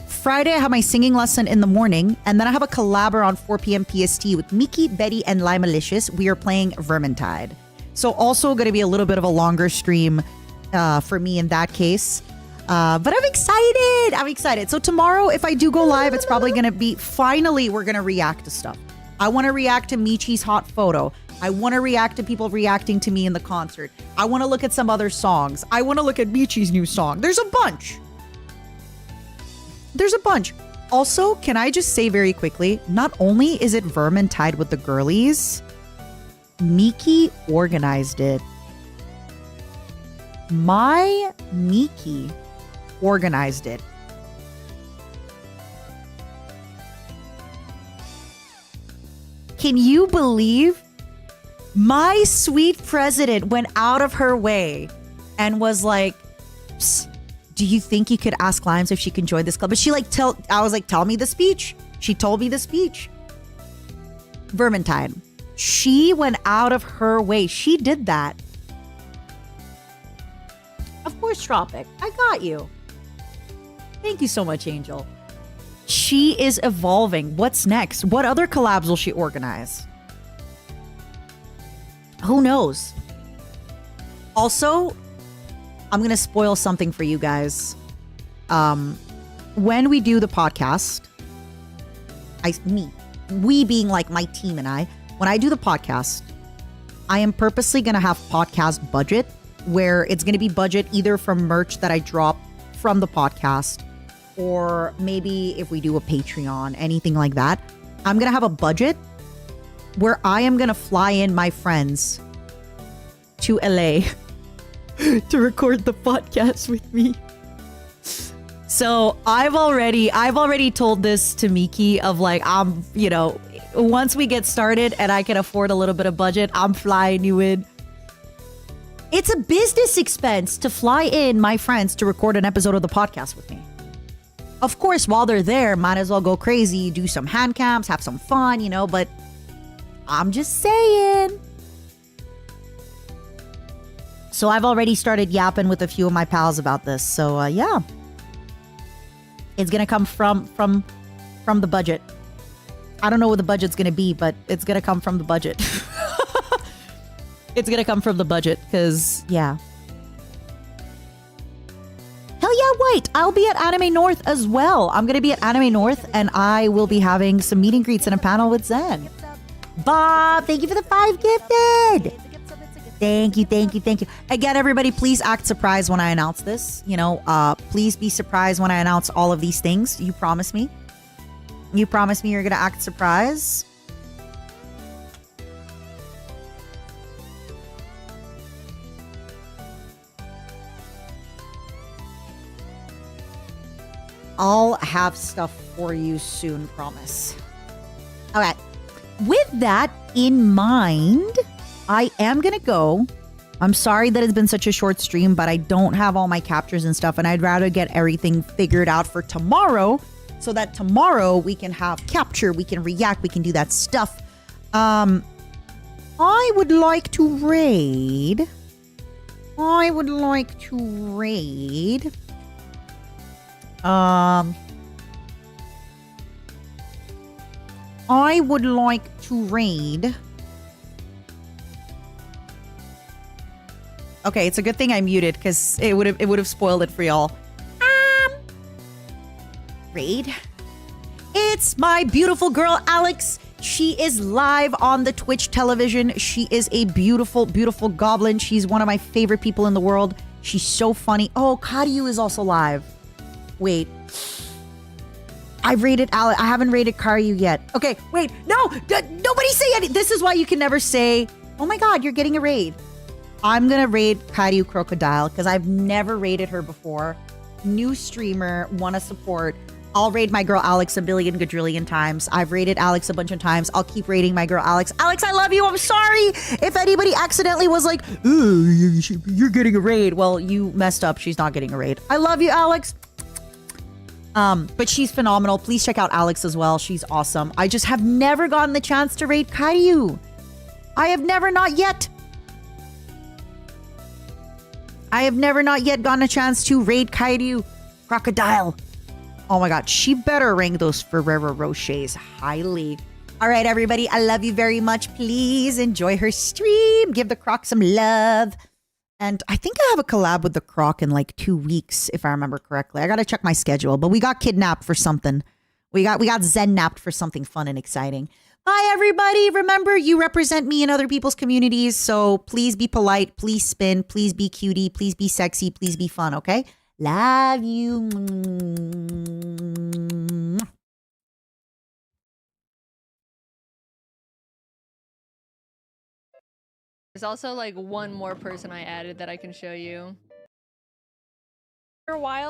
A: Friday, I have my singing lesson in the morning. And then I have a collab on 4 p.m. PST with Miki, Betty, and Limalicious. We are playing Vermintide. So also going to be a little bit of a longer stream for me in that case. But I'm excited. I'm excited. So tomorrow, if I do go live, it's probably going to be, finally, we're going to react to stuff. I want to react to Michi's hot photo. I want to react to people reacting to me in the concert. I want to look at some other songs. I want to look at Michi's new song. There's a bunch. There's a bunch. Also, can I just say very quickly, not only is it Vermintide with the girlies, Miki organized it. My Miki organized it. Can you believe my sweet president went out of her way and was like, do you think you could ask Limes if she can join this club? But she I was like, tell me the speech. She told me the speech. Vermintide. She went out of her way. She did that. Of course, Tropic. I got you. Thank you so much, Angel. She is evolving. What's next? What other collabs will she organize? Who knows? Also, I'm going to spoil something for you guys. When we do the podcast, we being like my team and I, when I do the podcast, I am purposely going to have podcast budget where it's going to be budget either from merch that I drop from the podcast or maybe if we do a Patreon, anything like that. I'm going to have a budget where I am going to fly in my friends to LA to record the podcast with me. So I've already told this to Miki of like, once we get started and I can afford a little bit of budget, I'm flying you in. It's a business expense to fly in my friends to record an episode of the podcast with me. Of course, while they're there, might as well go crazy, do some hand cams, have some fun, but I'm just saying. So I've already started yapping with a few of my pals about this. So yeah, it's going to come from the budget. I don't know what the budget's going to be, but it's going to come from the budget. It's going to come from the budget because, yeah. Hell yeah, White. I'll be at Anime North as well. I'm going to be at Anime North and I will be having some meet and greets and a panel with Zen. Bob, thank you for the 5 gifted. Thank you. Again, everybody, please act surprised when I announce this. Please be surprised when I announce all of these things. You promise me? You promise me you're going to act surprised? I'll have stuff for you soon, promise. Okay. With that in mind, I am going to go. I'm sorry that it's been such a short stream, but I don't have all my captures and stuff, and I'd rather get everything figured out for tomorrow so that tomorrow we can have capture, we can react, we can do that stuff. I would like to raid. I would like to raid Okay, it's a good thing I muted because it would have spoiled it for y'all. Raid. It's my beautiful girl Alex. She is live on the Twitch television. She is a beautiful, beautiful goblin. She's one of my favorite people in the world. She's so funny. Oh, Karyu is also live. Wait. I've rated Alex. I haven't rated Karyu yet. Okay, wait. No, nobody say anything. This is why you can never say, oh my God, you're getting a raid. I'm going to raid Karyu Crocodile because I've never raided her before. New streamer, want to support. I'll raid my girl Alex a billion quadrillion times. I've raided Alex a bunch of times. I'll keep raiding my girl Alex. Alex, I love you. I'm sorry if anybody accidentally was like, "Ooh, you're getting a raid." Well, you messed up. She's not getting a raid. I love you, Alex. But she's phenomenal. Please check out Alex as well. She's awesome. I just have never gotten the chance to raid Kairyu. I have never not yet gotten a chance to raid Kairyu. Crocodile. Oh my god, she better rank those Ferrero Rochers highly. All right, everybody, I love you very much. Please enjoy her stream. Give the Croc some love. And I think I have a collab with the Croc in like 2 weeks, if I remember correctly. I gotta check my schedule, but we got kidnapped for something. We got zen-napped for something fun and exciting. Bye, everybody. Remember, you represent me in other people's communities, so please be polite, please spin, please be cutie, please be sexy, please be fun, okay? Love you.
E: There's also like one more person I added that I can show you. For a while.